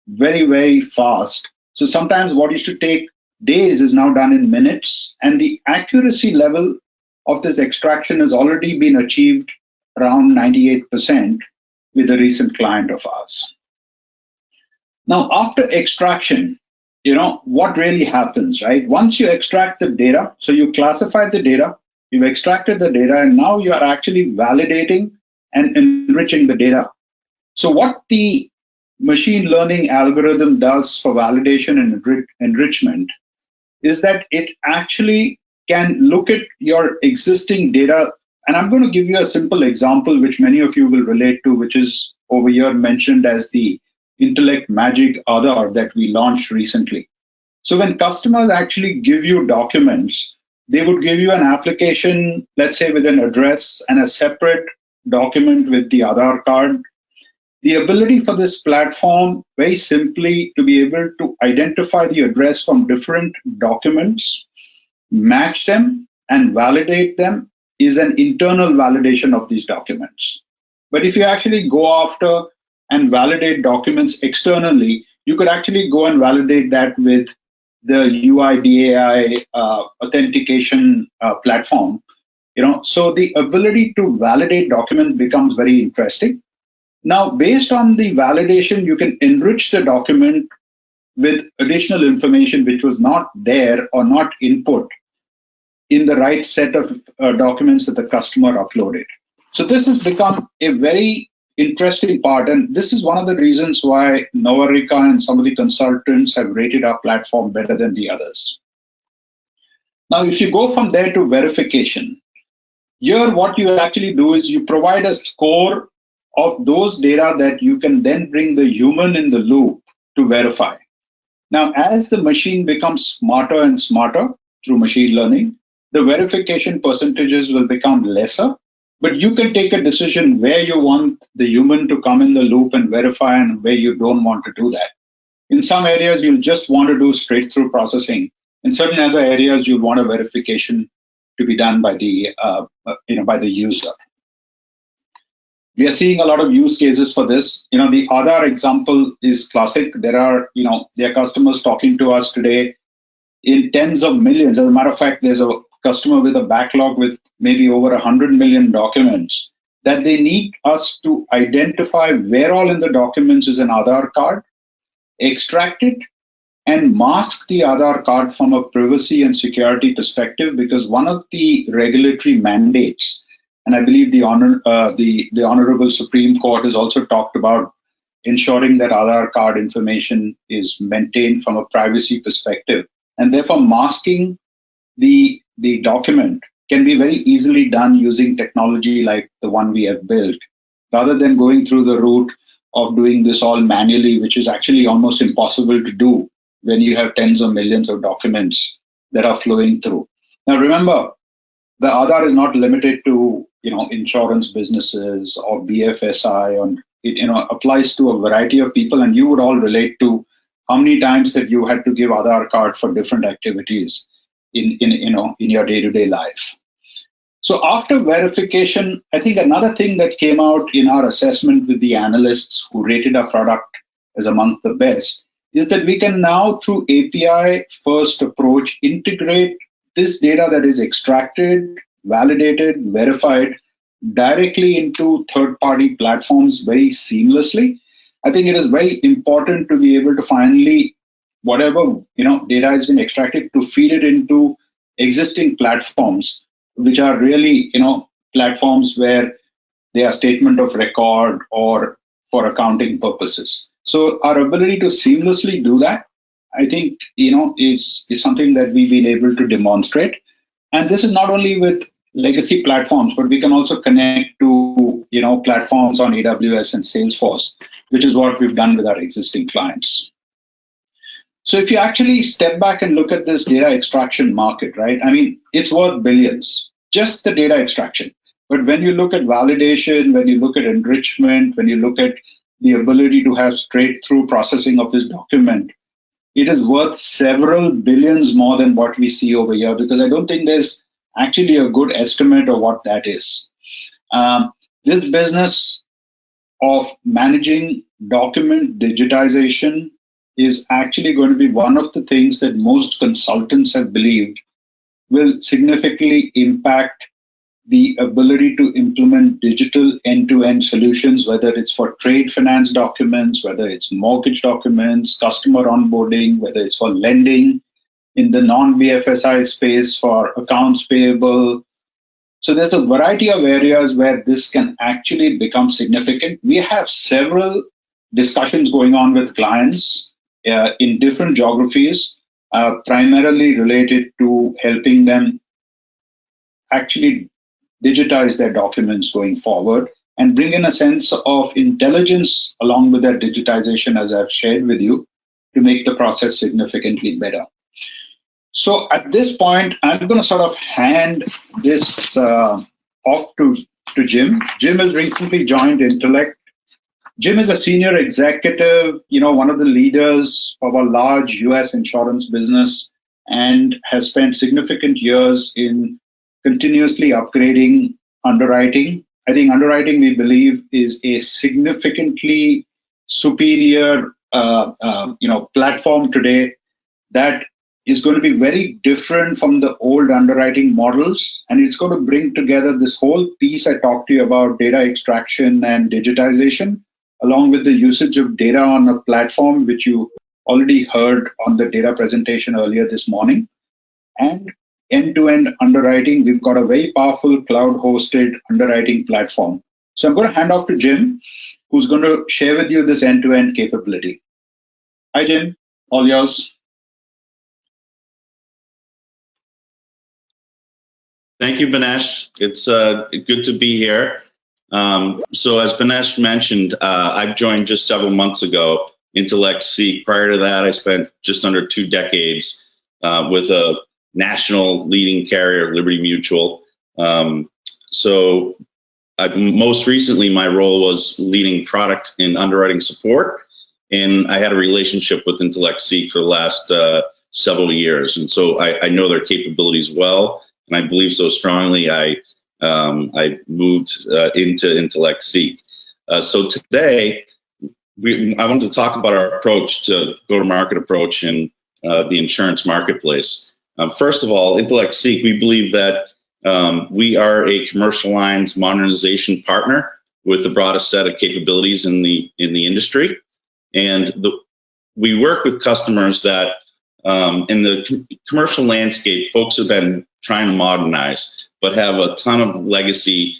[SPEAKER 14] very, very fast. So sometimes what used to take days is now done in minutes, and the accuracy level of this extraction has already been achieved around 98% with a recent client of ours. Now, after extraction, what really happens, right? Once you extract the data, so you classify the data, you've extracted the data, and now you are actually validating and enriching the data. So what the machine learning algorithm does for validation and enrichment is that it actually can look at your existing data. And I'm going to give you a simple example, which many of you will relate to, which is over here mentioned as the Intellect Magic Aadhaar that we launched recently. So when customers actually give you documents, they would give you an application, let's say with an address and a separate document with the Aadhaar card. The ability for this platform, very simply, to be able to identify the address from different documents, match them, and validate them is an internal validation of these documents. But if you actually go after and validate documents externally, you could actually go and validate that with the UIDAI authentication platform. So the ability to validate documents becomes very interesting. Now, based on the validation, you can enrich the document with additional information which was not there or not input in the right set of documents that the customer uploaded. So this has become a very interesting part, and this is one of the reasons why Novarika and some of the consultants have rated our platform better than the others. Now, if you go from there to verification, here what you actually do is you provide a score of those data that you can then bring the human in the loop to verify. Now, as the machine becomes smarter and smarter through machine learning, the verification percentages will become lesser, but you can take a decision where you want the human to come in the loop and verify and where you don't want to do that. In some areas, you'll just want to do straight through processing. In certain other areas, you'll want a verification to be done by the by the user. We are seeing a lot of use cases for this. The Aadhaar example is classic. There are customers talking to us today in tens of millions. As a matter of fact, there's a customer with a backlog with maybe over 100 million documents that they need us to identify where all in the documents is an Aadhaar card, extract it, and mask the Aadhaar card from a privacy and security perspective, because one of the regulatory mandates, and I believe the Honorable Supreme Court has also talked about ensuring that Aadhaar card information is maintained from a privacy perspective. And therefore, masking the document can be very easily done using technology like the one we have built, rather than going through the route of doing this all manually, which is actually almost impossible to do when you have tens of millions of documents that are flowing through. Now, remember, the Aadhaar is not limited to insurance businesses or BFSI, and it applies to a variety of people. And you would all relate to how many times that you had to give Aadhaar card for different activities in your day-to-day life. So after verification, I think another thing that came out in our assessment with the analysts who rated our product as among the best is that we can now, through API first approach, integrate this data that is extracted, validated, verified directly into third-party platforms very seamlessly. I think it is very important to be able to finally, whatever data has been extracted, to feed it into existing platforms, which are really platforms where they are statement of record or for accounting purposes. So our ability to seamlessly do that, I think, is something that we've been able to demonstrate. And this is not only with legacy platforms, but we can also connect to platforms on AWS and Salesforce, which is what we've done with our existing clients. So if you actually step back and look at this data extraction market, right? I mean, it's worth billions, just the data extraction. But when you look at validation, when you look at enrichment, when you look at the ability to have straight through processing of this document, it is worth several billions more than what we see over here, because I don't think there's actually a good estimate of what that is. This business of managing document digitization is actually going to be one of the things that most consultants have believed will significantly impact the ability to implement digital end-to-end solutions, whether it's for trade finance documents, whether it's mortgage documents, customer onboarding, whether it's for lending in the non-BFSI space for accounts payable. So there's a variety of areas where this can actually become significant. We have several discussions going on with clients in different geographies, primarily related to helping them actually digitize their documents going forward and bring in a sense of intelligence along with that digitization, as I've shared with you, to make the process significantly better. So at this point, I'm going to sort of hand this off to Jim. Jim has recently joined Intellect. Jim is a senior executive, one of the leaders of a large US insurance business, and has spent significant years in continuously upgrading underwriting. I think underwriting, we believe, is a significantly superior platform today that is going to be very different from the old underwriting models. And it's going to bring together this whole piece I talked to you about, data extraction and digitization, along with the usage of data on a platform, which you already heard on the data presentation earlier this morning. And end-to-end underwriting, we've got a very powerful cloud-hosted underwriting platform. So I'm going to hand off to Jim, who's going to share with you this end-to-end capability. Hi, Jim. All yours.
[SPEAKER 15] Thank you, Banesh. It's good to be here. So as Banesh mentioned, I've joined just several months ago, Intellect Seek. Prior to that, I spent just under 2 decades with a national leading carrier, Liberty Mutual. Most recently, my role was leading product and underwriting support, and I had a relationship with Intellect Seek for the last several years, and so I know their capabilities well, and I believe so strongly. I moved into Intellect Seek. So today, I wanted to talk about our approach to go-to-market approach in the insurance marketplace. First of all, Intellect Seek, we believe that we are a commercial lines modernization partner with the broadest set of capabilities in the industry, and we work with customers that in the commercial landscape, folks have been trying to modernize, but have a ton of legacy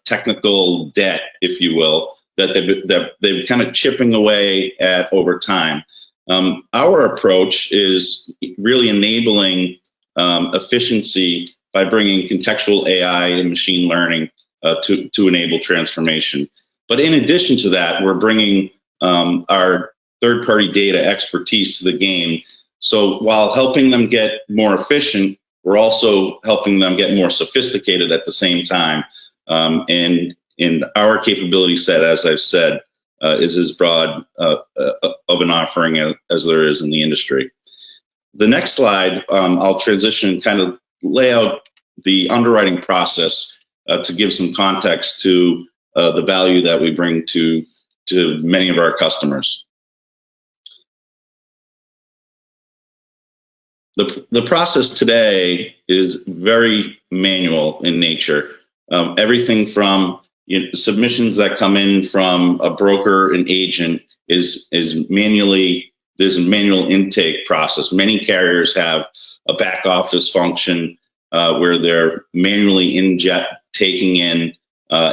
[SPEAKER 15] technical debt, if you will, that they're kind of chipping away at over time. Our approach is really enabling efficiency by bringing contextual AI and machine learning to enable transformation. But in addition to that, we're bringing our third-party data expertise to the game. So while helping them get more efficient, we're also helping them get more sophisticated at the same time. And in our capability set, as I've said, is as broad of an offering as there is in the industry. The next slide, I'll transition and kind of lay out the underwriting process to give some context to the value that we bring to many of our customers. The process today is very manual in nature. Everything from submissions that come in from a broker and agent is manually. There's a manual intake process. Many carriers have a back office function where they're manually taking in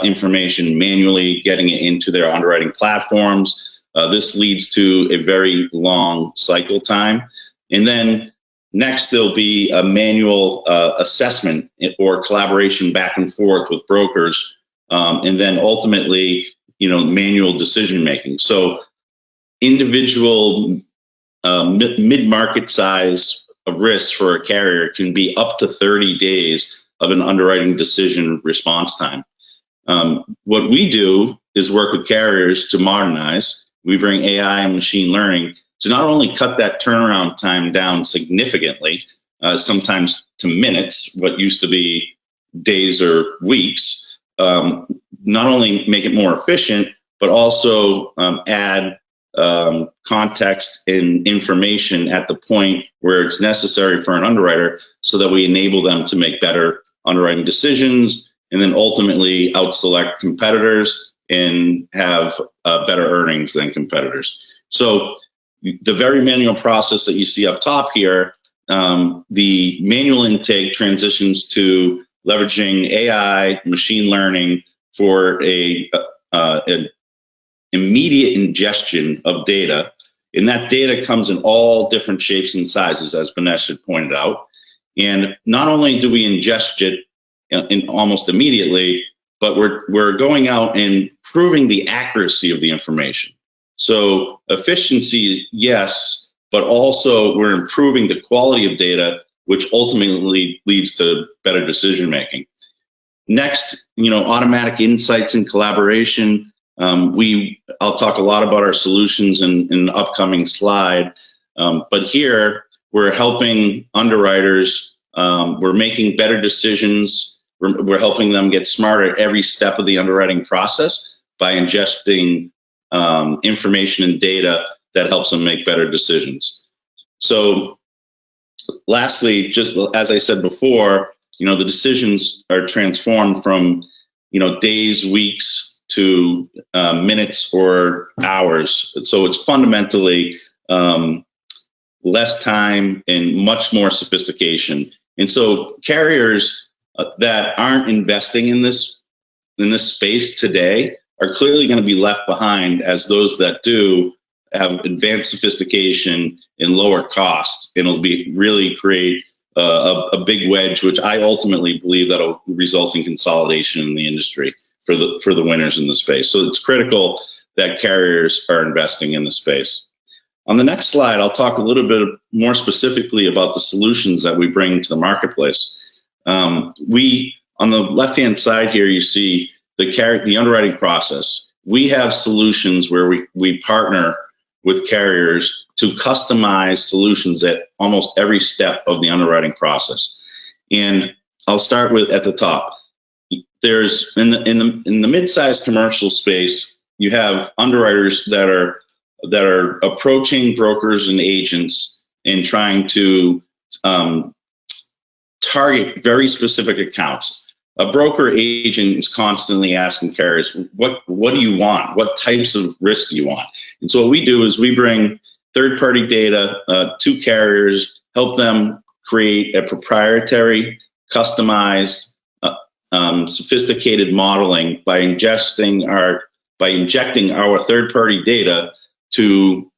[SPEAKER 15] information, manually getting it into their underwriting platforms. This leads to a very long cycle time. And then next, there'll be a manual assessment or collaboration back and forth with brokers. And then ultimately, manual decision making. So individual mid-market size of risks for a carrier can be up to 30 days of an underwriting decision response time. What we do is work with carriers to modernize. We bring AI and machine learning to not only cut that turnaround time down significantly, sometimes to minutes, what used to be days or weeks, not only make it more efficient, but also add context and information at the point where it's necessary for an underwriter so that we enable them to make better underwriting decisions and then ultimately out-select competitors and have better earnings than competitors. So the very manual process that you see up top here, the manual intake transitions to leveraging AI, machine learning for an immediate ingestion of data. And that data comes in all different shapes and sizes, as Banesh had pointed out. And not only do we ingest it in almost immediately, but we're going out and proving the accuracy of the information. So efficiency, yes, but also we're improving the quality of data, which ultimately leads to better decision making. Next, automatic insights and collaboration. I'll talk a lot about our solutions in an upcoming slide, but here we're helping underwriters. We're making better decisions. We're helping them get smarter at every step of the underwriting process by ingesting information and data that helps them make better decisions. So lastly, just as I said before, the decisions are transformed from days, weeks to minutes or hours. So it's fundamentally less time and much more sophistication. And so carriers that aren't investing in this space today are clearly going to be left behind, as those that do have advanced sophistication and lower costs. And it'll really create a big wedge, which I ultimately believe that'll result in consolidation in the industry for the winners in the space. So it's critical that carriers are investing in the space. On the next slide, I'll talk a little bit more specifically about the solutions that we bring to the marketplace. On the left-hand side here, you see the underwriting process. We have solutions where we partner with carriers to customize solutions at almost every step of the underwriting process. And I'll start with at the top. There's in the mid-sized commercial space, you have underwriters that are approaching brokers and agents and trying to target very specific accounts. A broker agent is constantly asking carriers, what do you want? What types of risk do you want? And so what we do is we bring third-party data to carriers, help them create a proprietary, customized, sophisticated modeling by injecting our third-party data to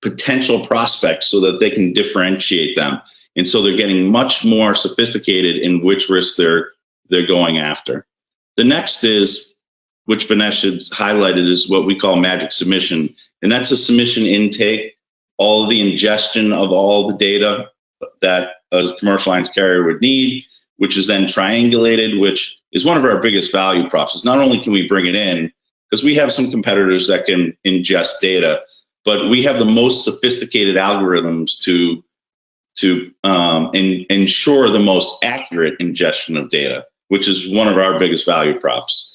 [SPEAKER 15] potential prospects so that they can differentiate them. And so they're getting much more sophisticated in which risks they're going after. The next is, which Banesh had highlighted, is what we call magic submission. And that's a submission intake, all of the ingestion of all the data that a commercial lines carrier would need, which is then triangulated, which is one of our biggest value props. Not only can we bring it in, because we have some competitors that can ingest data, but we have the most sophisticated algorithms to ensure the most accurate ingestion of data, which is one of our biggest value props.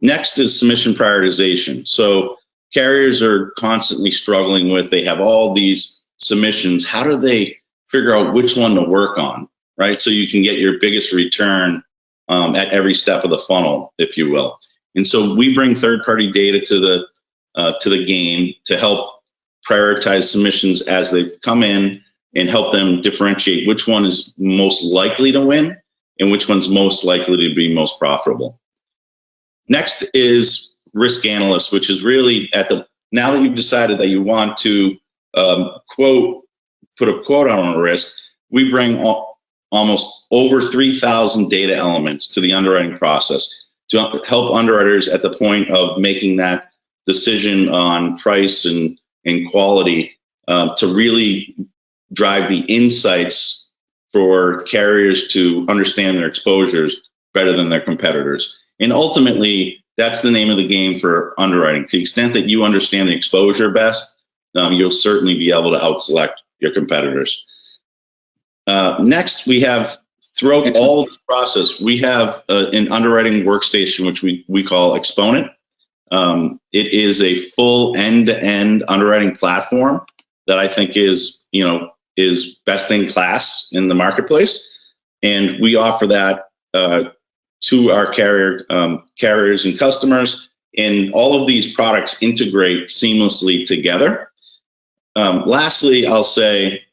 [SPEAKER 15] Next is submission prioritization. So carriers are constantly struggling with, they have all these submissions. How do they figure out which one to work on, right? So you can get your biggest return at every step of the funnel, if you will. And so we bring third-party data to the game to help prioritize submissions as they come in and help them differentiate which one is most likely to win and which one's most likely to be most profitable. Next is risk analyst, which is really now that you've decided that you want to put a quote on a risk, we bring almost over 3,000 data elements to the underwriting process to help underwriters at the point of making that decision on price and quality to really drive the insights for carriers to understand their exposures better than their competitors. And ultimately, that's the name of the game for underwriting. To the extent that you understand the exposure best, you'll certainly be able to outselect your competitors. Next, we have, throughout all of this process, we have an underwriting workstation, which we call Exponent. It is a full end-to-end underwriting platform that I think is best in class in the marketplace. And we offer that to our carriers and customers. And all of these products integrate seamlessly together. Lastly, I'll say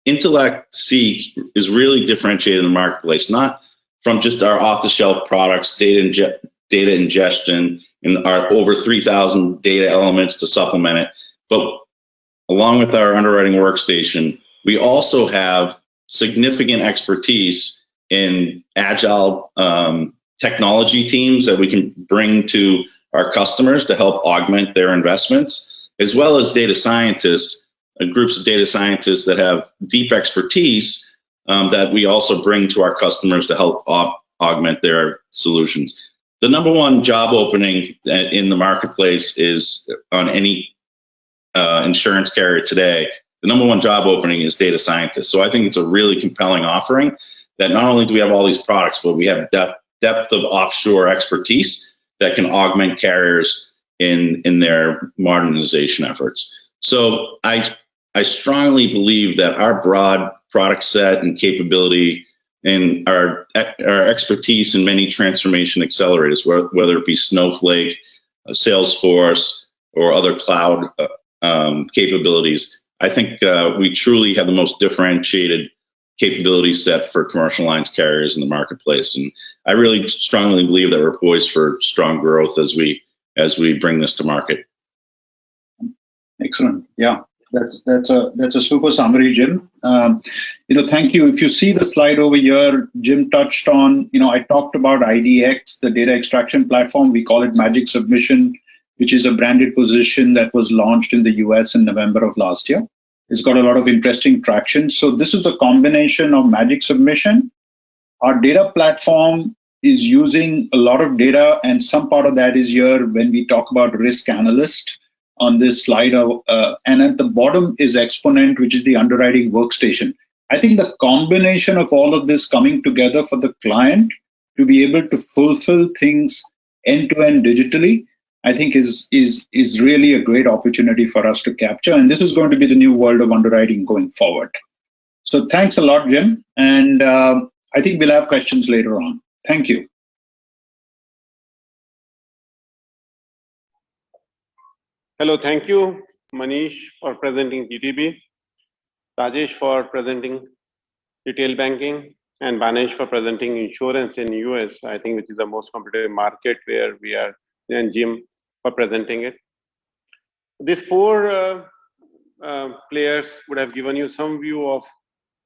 [SPEAKER 15] Intellect Seek is really differentiated in the marketplace, not from just our off-the-shelf products, data ingestion, and our over 3,000 data elements to supplement it, but along with our underwriting workstation, we also have significant expertise in agile technology teams that we can bring to our customers to help augment their investments, as well as data scientists, groups of data scientists that have deep expertise that we also bring to our customers to help augment their solutions. The number one job opening in the marketplace is on any insurance carrier today. The number one job opening is data scientists. So I think it's a really compelling offering that not only do we have all these products, but we have depth of offshore expertise that can augment carriers in their modernization efforts. So I strongly believe that our broad product set and capability and our expertise in many transformation accelerators, whether it be Snowflake, Salesforce, or other cloud capabilities, I think we truly have the most differentiated capability set for commercial lines carriers in the marketplace. And I really strongly believe that we're poised for strong growth as we bring this to market.
[SPEAKER 14] Excellent. Yeah, that's a super summary, Jim. Thank you. If you see the slide over here, Jim touched on, I talked about IDX, the data extraction platform. We call it Magic Submission, which is a branded position that was launched in the US in November of last year. It's got a lot of interesting traction. So this is a combination of Magic Submission. Our data platform is using a lot of data, and some part of that is here when we talk about risk analyst on this slide. And at the bottom is Exponent, which is the underwriting workstation. I think the combination of all of this coming together for the client to be able to fulfill things end-to-end digitally, I think is really a great opportunity for us to capture. And this is going to be the new world of underwriting going forward. So thanks a lot, Jim. And I think we'll have questions later on. Thank you.
[SPEAKER 2] Hello, thank you, Manish, for presenting GTB, Rajesh for presenting retail banking, and Banesh for presenting insurance in US, I think, which is the most competitive market where we are, and Jim for presenting it. These four players would have given you some view of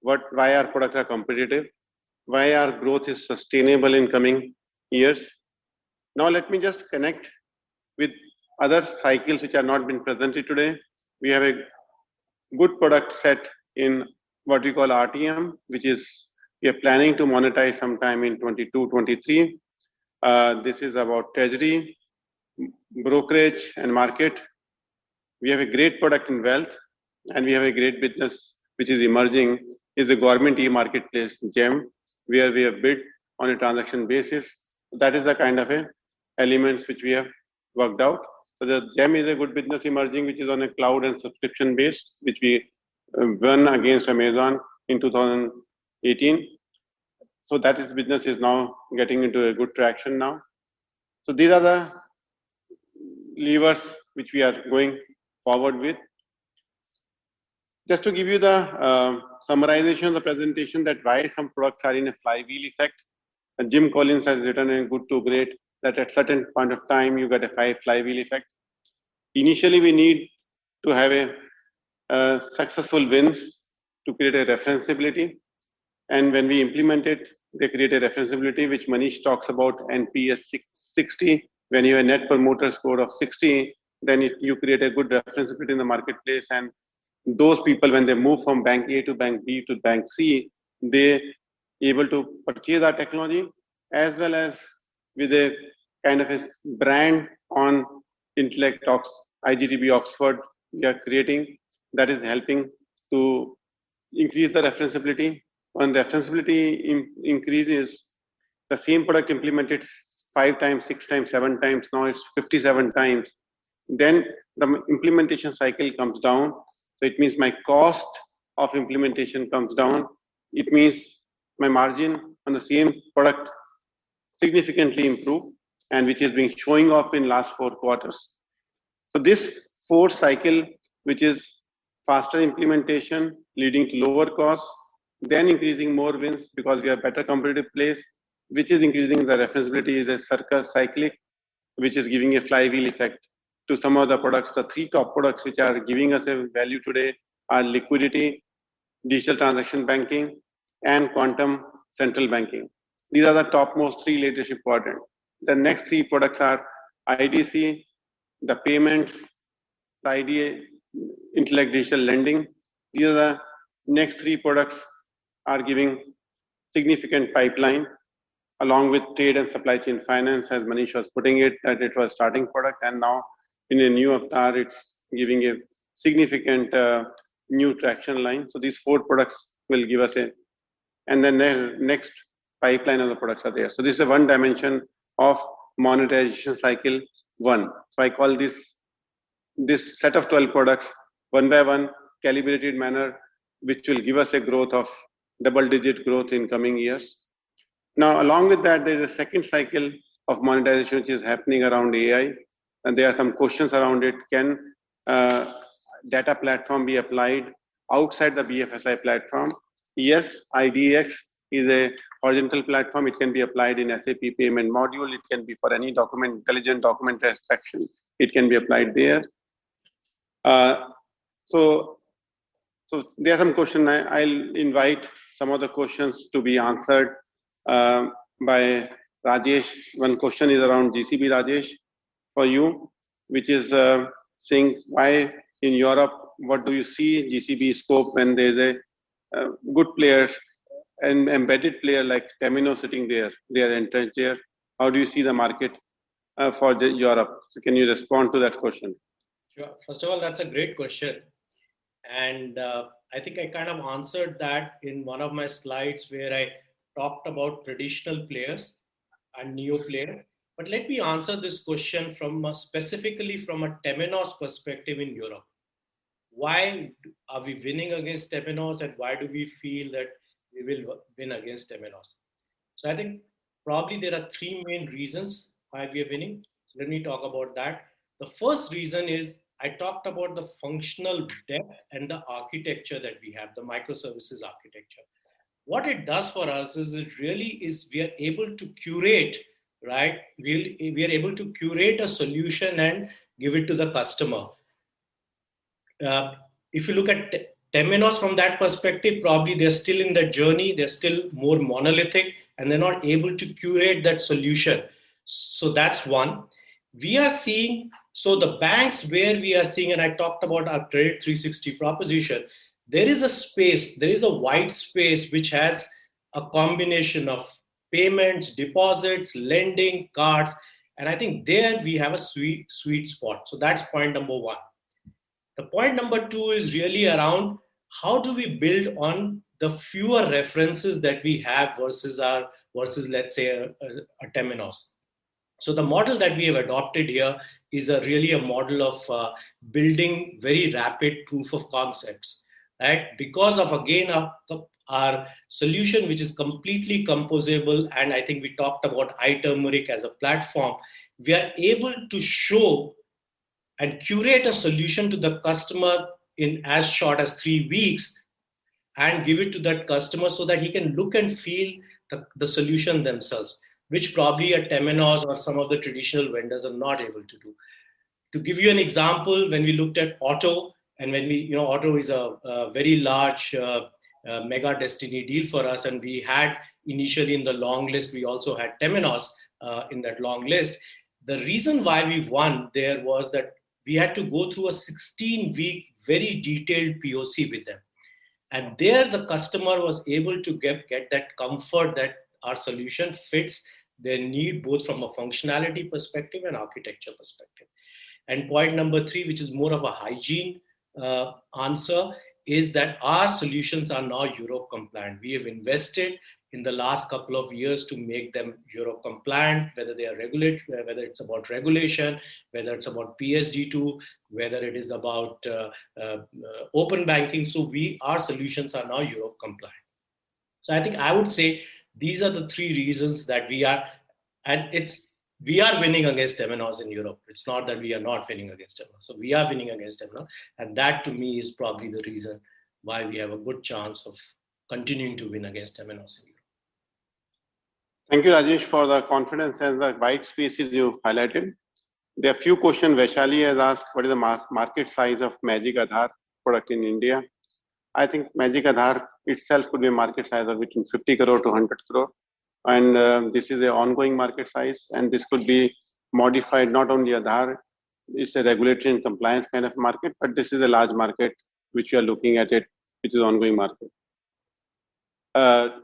[SPEAKER 2] why our products are competitive, why our growth is sustainable in coming years. Now let me just connect with other cycles which are not been presented today. We have a good product set in what we call RTM, which is we are planning to monetize sometime in 22-23. This is about treasury, brokerage, and market. We have a great product in wealth, and we have a great business which is emerging, is the government e-marketplace GEM, where we have bid on a transaction basis. That is the kind of elements which we have worked out. So the GEM is a good business emerging, which is on a cloud and subscription base, which we won against Amazon in 2018. So that is business is now getting into a good traction now. So these are the levers which we are going forward with. Just to give you the summarization of the presentation that why some products are in a flywheel effect. And Jim Collins has written in Good to Great that at certain point of time you get a flywheel effect. Initially, we need to have a successful wins to create a referenceability. And when we implement it, they create a referenceability, which Manish talks about NPS 60. When you have a net promoter score of 60, then you create a good referenceability in the marketplace. And those people, when they move from bank A to bank B to bank C, they able to purchase our technology, as well as with a kind of a brand on Intellect IGTB Oxford we are creating, that is helping to increase the referenceability. When referenceability increases, the same product implemented 5 times, 6 times, 7 times, now it's 57 times, then the implementation cycle comes down. So it means my cost of implementation comes down. It means my margin on the same product significantly improve, and which has been showing up in last 4 quarters. So this 4 cycle, which is faster implementation leading to lower costs, then increasing more wins because we are better competitive place, which is increasing the referenceability, is a circus cyclic, which is giving a flywheel effect to some of the products. The 3 top products which are giving us a value today are liquidity, digital transaction banking, and quantum central banking. These are the topmost 3 leadership quadrant. The next 3 products are IDC, the payments, the IDA, Intellect Digital Lending. These are the next 3 products are giving significant pipeline, along with trade and supply chain finance, as Manish was putting it, that it was starting product, and now in a new avatar, it's giving a significant new traction line. So these 4 products will give us a, and then the next pipeline of the products are there. So this is a one dimension of monetization cycle 1. So I call this set of 12 products one by one, calibrated manner, which will give us a growth of double-digit growth in coming years. Now, along with that, there is a second cycle of monetization which is happening around AI, and there are some questions around it. Can data platform be applied outside the BFSI platform? Yes, IDX is a horizontal platform. It can be applied in SAP payment module. It can be for any document, intelligent document extraction. It can be applied there. So there are some questions. I'll invite some of the questions to be answered by Rajesh. One question is around GCB, Rajesh, for you, which is saying why in Europe, what do you see GCB scope when there's a good player, an embedded player like Temenos sitting there, they are entrenched there. How do you see the market for Europe? So can you respond to that question?
[SPEAKER 13] Sure. First of all, that's a great question. And I think I kind of answered that in one of my slides where I talked about traditional players and new players. But let me answer this question from specifically from a Temenos perspective in Europe. Why are we winning against Temenos, and why do we feel that we will win against Temenos? So I think probably there are 3 main reasons why we are winning. So let me talk about that. The first reason is I talked about the functional depth and the architecture that we have, the microservices architecture. What it does for us is it really is we are able to curate, right? We are able to curate a solution and give it to the customer. If you look at Temenos from that perspective, probably they're still in that journey. They're still more monolithic and they're not able to curate that solution. So that's one. We are seeing, so the banks where we are seeing, and I talked about our Credit 360 proposition, there is a space, there is a white space which has a combination of payments, deposits, lending, cards. And I think there we have a sweet spot. So that's point number 1. The point number 2 is really around how do we build on the fewer references that we have versus let's say a Temenos. So the model that we have adopted here is really a model of building very rapid proof of concepts. right? Because of, again, our solution, which is completely composable, and I think we talked about iTurmeric as a platform, we are able to show and curate a solution to the customer in as short as 3 weeks and give it to that customer so that he can look and feel the solution themselves, which probably a Temenos or some of the traditional vendors are not able to do. To give you an example, when we looked at Auto, and when we, Auto is a very large mega destiny deal for us, and we had initially in the long list, we also had Temenos in that long list. The reason why we won there was that we had to go through a 16-week, very detailed POC with them. And there the customer was able to get that comfort that our solution fits their need, both from a functionality perspective and architecture perspective. And point number 3, which is more of a hygiene answer, is that our solutions are now Europe compliant. We have invested in the last couple of years to make them Europe compliant, whether they are regulated, whether it's about regulation, whether it's about PSD2, whether it is about open banking. So our solutions are now Europe compliant. So I think I would say these are the 3 reasons that we are, and we are winning against Temenos in Europe. It's not that we are not winning against Temenos. So we are winning against Temenos. And that to me is probably the reason why we have a good chance of continuing to win against Temenos in Europe.
[SPEAKER 2] Thank you, Rajesh, for the confidence and the white spaces you highlighted. There are a few questions. Vaishali has asked, what is the market size of Magic Aadhaar product in India? I think Magic Aadhaar itself could be a market size of between 50 crore to 100 crore. And this is an ongoing market size, and this could be modified not only Aadhaar, it's a regulatory and compliance kind of market, but this is a large market which we are looking at it, which is ongoing market.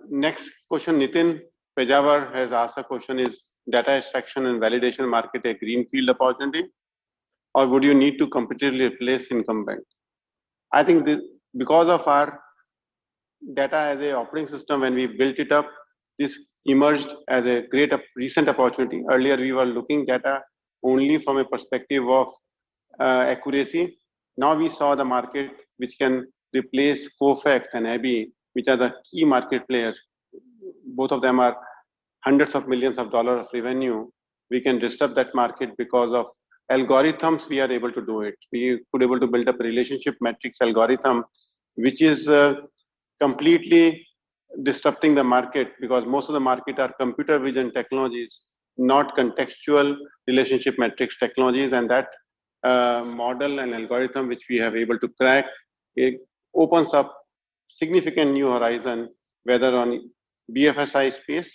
[SPEAKER 2] Next question, Nitin Pejawar has asked a question, is data extraction and validation market a greenfield opportunity, or would you need to competitively replace incumbent? I think this, because of our data as a operating system, when we built it up, this emerged as a great recent opportunity. Earlier, we were looking data only from a perspective of accuracy. Now we saw the market which can replace Kofax and Abby, which are the key market players. Both of them are hundreds of millions of dollars of revenue. We can disrupt that market because of algorithms. We are able to do it. We could able to build up a relationship metrics algorithm, which is completely disrupting the market, because most of the market are computer vision technologies, not contextual relationship metrics technologies. And that model and algorithm which we have able to crack, it opens up significant new horizon, whether on BFSI space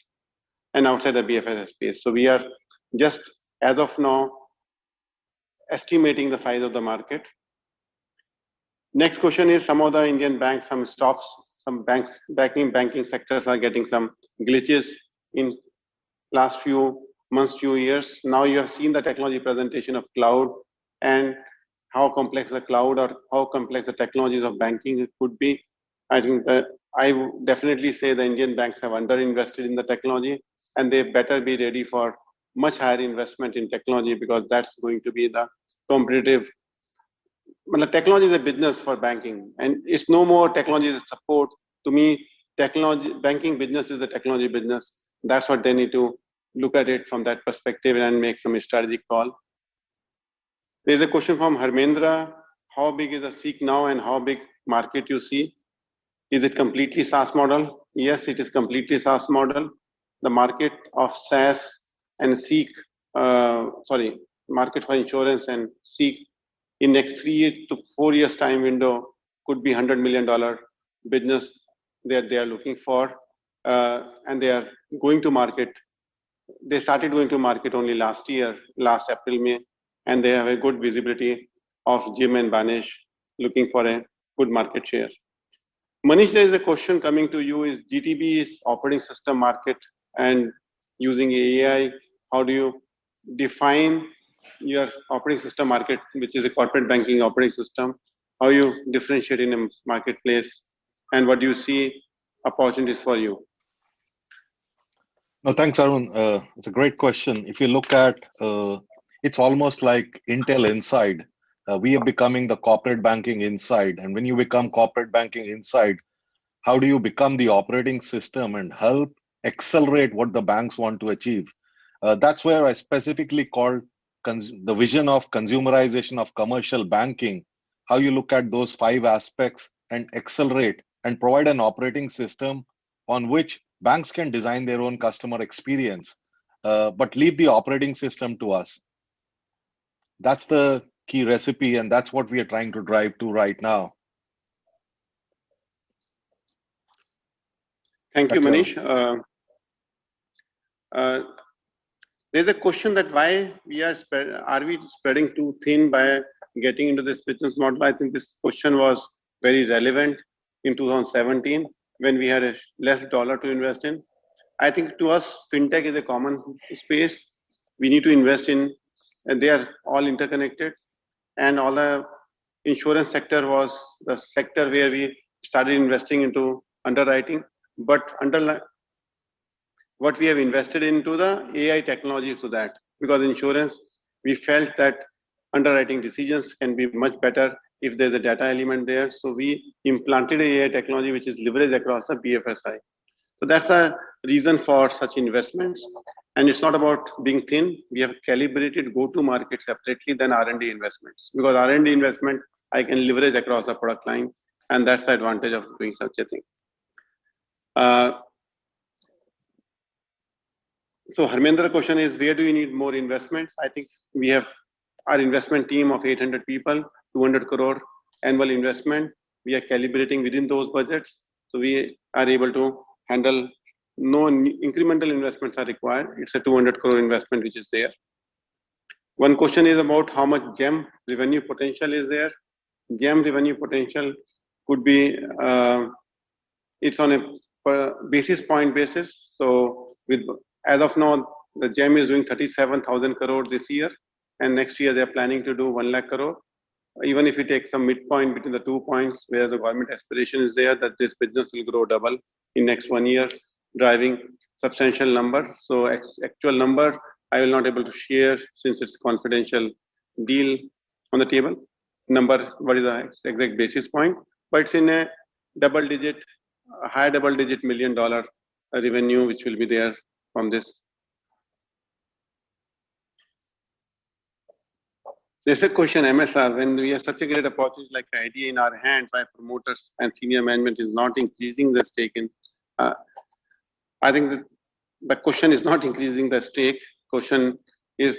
[SPEAKER 2] and outside the BFSI space. So we are just as of now estimating the size of the market. Next question is, some of the Indian banks, some stops, some banks, banking sectors are getting some glitches in last few months, few years. Now you have seen the technology presentation of cloud and how complex the cloud or how complex the technologies of banking could be. I think that I would definitely say the Indian banks have underinvested in the technology, and they better be ready for much higher investment in technology, because that's going to be the competitive. Well, technology is a business for banking, and it's no more technology as support. To me, technology banking business is a technology business. That's what they need to look at it from that perspective and make some strategic call. There's a question from Harmendra: how big is the Seek now, and how big market you see? Is it completely SaaS model? Yes, it is completely SaaS model. The market of SaaS and Seek, market for insurance and Seek in next 3 to 4 years time window could be $100 million business that they are looking for, and they are going to market. They started going to market only last year, last April, May, and they have a good visibility of Jim and Banesh looking for a good market share. Manish, there is a question coming to you, is GTB's operating system market and using AI, how do you define your operating system market, which is a corporate banking operating system? How you differentiate in a marketplace, and what do you see opportunities for you?
[SPEAKER 5] No, thanks, Arun. It's a great question. If you look at, it's almost like Intel Inside. We are becoming the corporate banking inside. And when you become corporate banking inside, how do you become the operating system and help accelerate what the banks want to achieve? That's where I specifically called the vision of consumerization of commercial banking, how you look at those 5 aspects and accelerate and provide an operating system on which banks can design their own customer experience, but leave the operating system to us. That's the key recipe, and that's what we are trying to drive to right now.
[SPEAKER 2] Thank you, Manish. There's a question that why are we spreading too thin by getting into this business model? I think this question was very relevant in 2017 when we had a less dollar to invest in. I think to us, fintech is a common space. We need to invest in, and they are all interconnected. And all the insurance sector was the sector where we started investing into underwriting. But what we have invested into the AI technology to that, because insurance, we felt that underwriting decisions can be much better if there's a data element there. So we implanted AI technology which is leveraged across the BFSI. So that's a reason for such investments. And it's not about being thin. We have calibrated go-to-market separately than R&D investments, because R&D investment I can leverage across the product line, and that's the advantage of doing such a thing. So Harmendra question is, where do you need more investments? I think we have our investment team of 800 people, 200 crore annual investment. We are calibrating within those budgets. So we are able to handle no incremental investments are required. It's a 200 crore investment which is there. One question is about how much GEM revenue potential is there. GEM revenue potential could be, it's on a basis point basis. So with as of now, the GEM is doing 37,000 crore this year, and next year they're planning to do 1 lakh crore. Even if you take some midpoint between the 2 points where the government aspiration is there that this business will grow double in next 1 year, driving substantial number. So actual number I will not able to share since it's confidential deal on the table. Number, what is the exact basis point? But it's in a double digit, high double digit $1 million revenue which will be there from this. There's a question, MSR, when we have such a great opportunity like idea in our hands, why promoters and senior management is not increasing the stake in. I think that the question is not increasing the stake. Question is,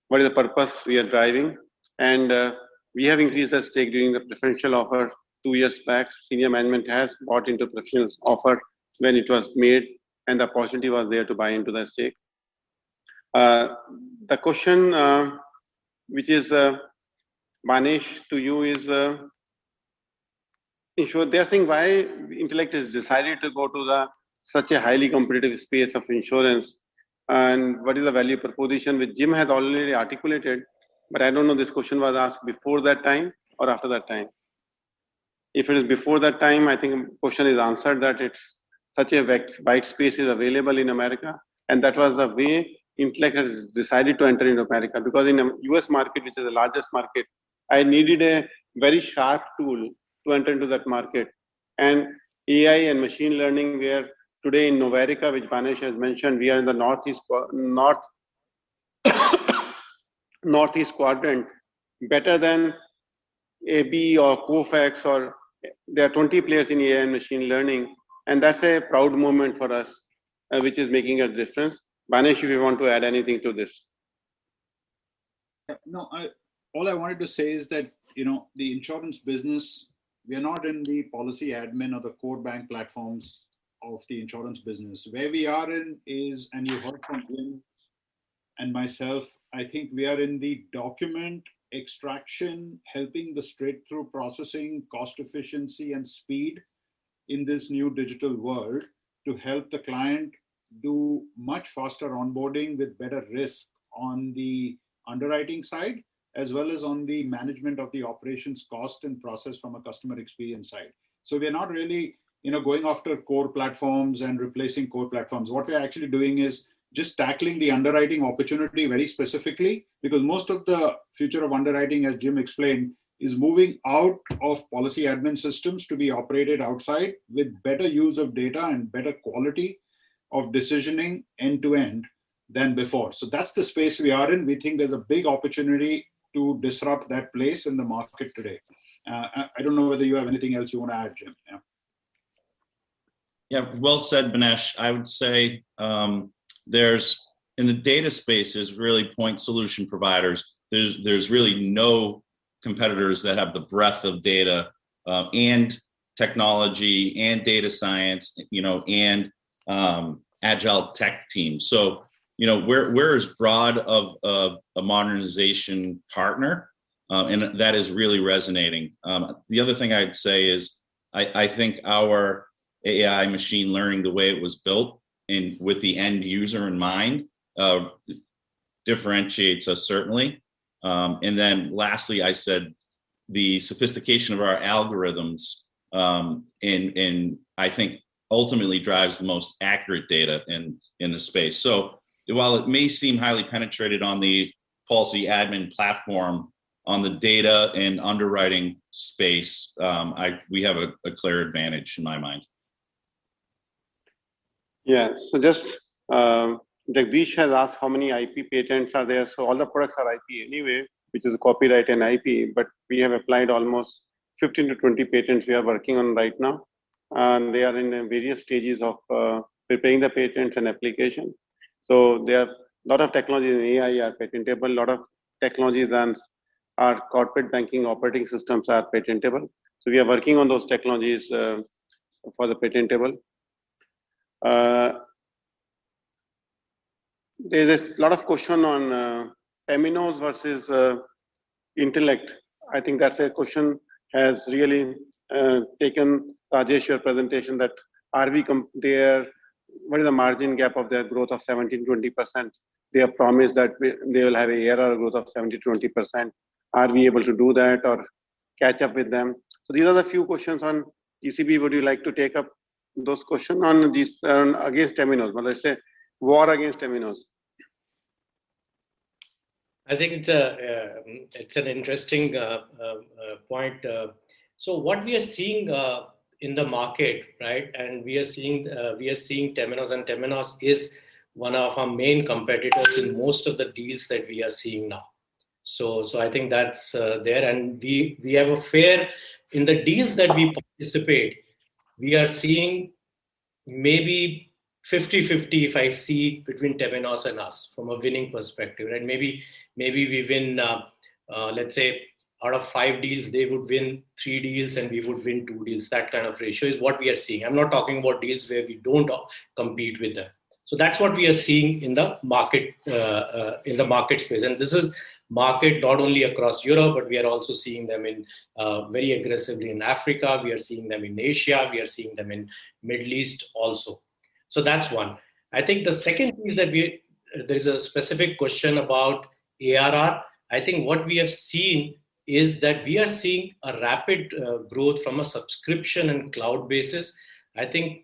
[SPEAKER 2] what is the purpose we are driving? And we have increased the stake during the preferential offer 2 years back. Senior management has bought into preferential offer when it was made, and the opportunity was there to buy into the stake. The question which is Manish to you is, they're saying why Intellect has decided to go to such a highly competitive space of insurance, and what is the value proposition which Jim has already articulated, but I don't know this question was asked before that time or after that time. If it is before that time, I think the question is answered that it's such a wide space is available in America, and that was the way Intellect has decided to enter into America, because in the US market, which is the largest market, I needed a very sharp tool to enter into that market. And AI and machine learning, where today in Novarica, which Banesh has mentioned, we are in the northeast quadrant, better than AB or Kofax, or there are 20 players in AI and machine learning. And that's a proud moment for us, which is making a difference. Banesh, if you want to add anything to this.
[SPEAKER 14] No, all I wanted to say is that, the insurance business, we are not in the policy admin or the core bank platforms of the insurance business. Where we are in is, and you heard from Jim and myself, I think we are in the document extraction, helping the straight through processing, cost efficiency and speed in this new digital world to help the client do much faster onboarding with better risk on the underwriting side, as well as on the management of the operations cost and process from a customer experience side. So we're not really, going after core platforms and replacing core platforms. What we're actually doing is just tackling the underwriting opportunity very specifically, because most of the future of underwriting, as Jim explained, is moving out of policy admin systems to be operated outside with better use of data and better quality of decisioning end to end than before. So that's the space we are in. We think there's a big opportunity to disrupt that place in the market today. I don't know whether you have anything else you want to add, Jim. Yeah.
[SPEAKER 15] Yeah, well said, Banesh. I would say there's, in the data space, is really point solution providers. There's really no competitors that have the breadth of data and technology and data science, and agile tech teams. So, we're as broad of a modernization partner, and that is really resonating. The other thing I'd say is I think our AI machine learning, the way it was built and with the end user in mind, differentiates us certainly. And then lastly, I said the sophistication of our algorithms, and I think ultimately drives the most accurate data in the space. So while it may seem highly penetrated on the policy admin platform, on the data and underwriting space, we have a clear advantage in my mind.
[SPEAKER 2] Yeah, so just Jagdish has asked how many IP patents are there. So all the products are IP anyway, which is copyright and IP, but we have applied almost 15 to 20 patents we are working on right now. And they are in various stages of preparing the patents and application. So there are a lot of technologies in AI are patentable, a lot of technologies and our corporate banking operating systems are patentable. So we are working on those technologies for the patentable. There's a lot of question on Temenos versus Intellect. I think that's a question has really taken Rajesh your presentation, that are we there? What is the margin gap of their growth of 17-20%? They have promised that they will have a ARR growth of 70-20%. Are we able to do that or catch up with them? So these are the few questions on ECB. Would you like to take up those questions on these against Temenos? Well, let's say war against Temenos.
[SPEAKER 13] I think it's an interesting point. So what we are seeing in the market, right? And we are seeing Temenos, and Temenos is one of our main competitors in most of the deals that we are seeing now. So I think that's there, and we have a fair in the deals that we participate. We are seeing maybe 50-50 if I see between Temenos and us from a winning perspective, right? Maybe we win, let's say out of 5 deals, they would win 3 deals and we would win 2 deals. That kind of ratio is what we are seeing. I'm not talking about deals where we don't compete with them. So that's what we are seeing in the market, space. And this is market not only across Europe, but we are also seeing them in very aggressively in Africa. We are seeing them in Asia. We are seeing them in Middle East also. So that's one. I think the second is that there is a specific question about ARR. I think what we have seen is that we are seeing a rapid growth from a subscription and cloud basis. I think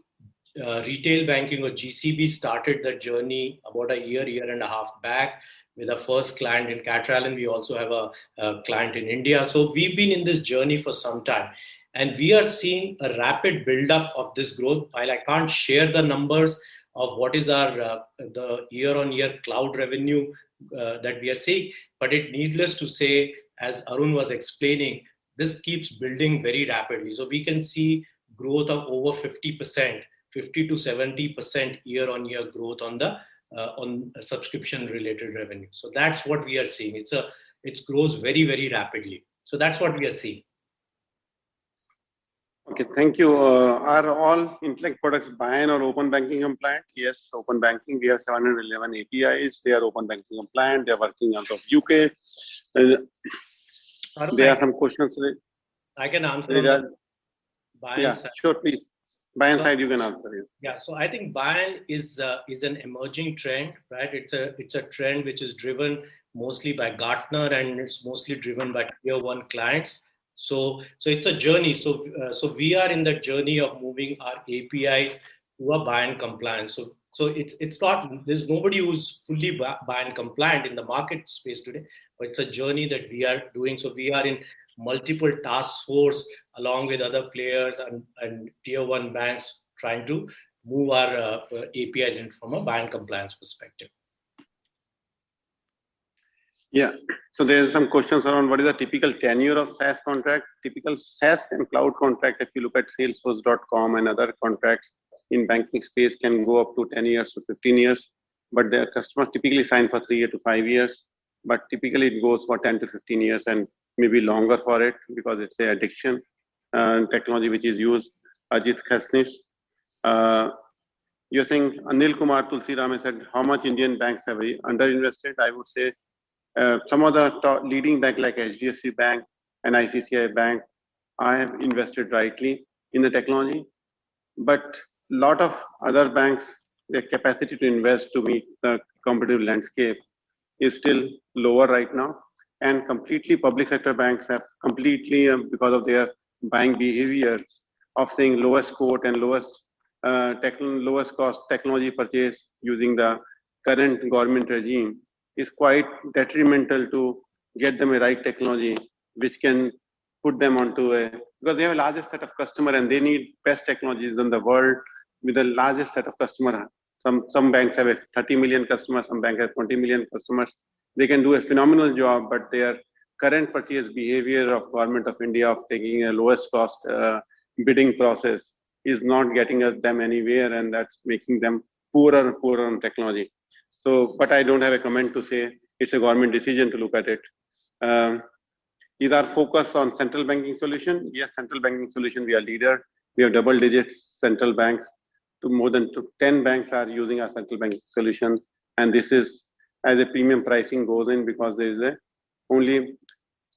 [SPEAKER 13] retail banking or GCB started the journey about a year and a half back with our first client in Catalan. We also have a client in India. So we've been in this journey for some time. And we are seeing a rapid buildup of this growth. While I can't share the numbers of what is our the year-on-year cloud revenue that we are seeing, but it needless to say, as Arun was explaining, this keeps building very rapidly. So we can see growth of over 50%, 50 to 70% year-on-year growth on the on subscription-related revenue. So that's what we are seeing. It grows very, very rapidly. So that's what we are seeing.
[SPEAKER 2] Okay, thank you. Are all Intellect products BaNCS or open banking compliant? Yes, open banking. We have 711 APIs. They are open banking compliant. They are working out of UK. There are some questions.
[SPEAKER 13] I can answer that.
[SPEAKER 2] Yeah, sure, please. BaNCS side, you can answer it.
[SPEAKER 13] Yeah, so I think BaNCS is an emerging trend, right? It's a trend which is driven mostly by Gartner, and it's mostly driven by tier 1 clients. So it's a journey. So we are in the journey of moving our APIs to a BaNCS compliance. So it's not, there's nobody who's fully ban compliant in the market space today, but it's a journey that we are doing. So we are in multiple task force along with other players and tier one banks trying to move our APIs in from a ban compliance perspective.
[SPEAKER 2] Yeah, so there's some questions around what is the typical tenure of SaaS contract. Typical SaaS and cloud contract, if you look at Salesforce.com and other contracts in banking space, can go up to 10 years to 15 years, but the customers typically sign for 3 to 5 years, but typically it goes for 10 to 15 years and maybe longer for it because it's a addiction technology which is used. Ajit Khasnis, you're saying Anil Kumar Tulsiram has said how much Indian banks have underinvested. I would say some of the leading banks like HDFC Bank and ICICI Bank, I have invested rightly in the technology, but a lot of other banks, their capacity to invest to meet the competitive landscape is still lower right now. And completely public sector banks have completely, because of their buying behavior of saying lowest quote and lowest cost technology purchase using the current government regime, is quite detrimental to get them a right technology, which can put them onto a, because they have a largest set of customer and they need best technologies in the world with the largest set of customer. Some banks have a 30 million customers, some banks have 20 million customers. They can do a phenomenal job, but their current purchase behavior of government of India of taking a lowest cost bidding process is not getting them anywhere, and that's making them poorer on technology. So, but I don't have a comment to say. It's a government decision to look at it. Is our focus on central banking solution? Yes, central banking solution, we are leader. We have double digits central banks. To more than 10 banks are using our central banking solutions. And this is as a premium pricing goes in because there is a only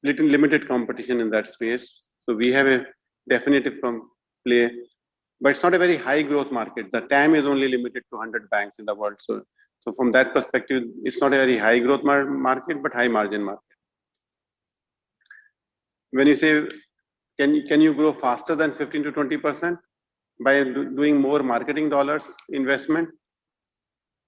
[SPEAKER 2] little limited competition in that space. So we have a definitive play, but it's not a very high growth market. The TAM is only limited to 100 banks in the world. So from that perspective, it's not a very high growth market, but high margin market. When you say, can you grow faster than 15 to 20% by doing more marketing dollars investment?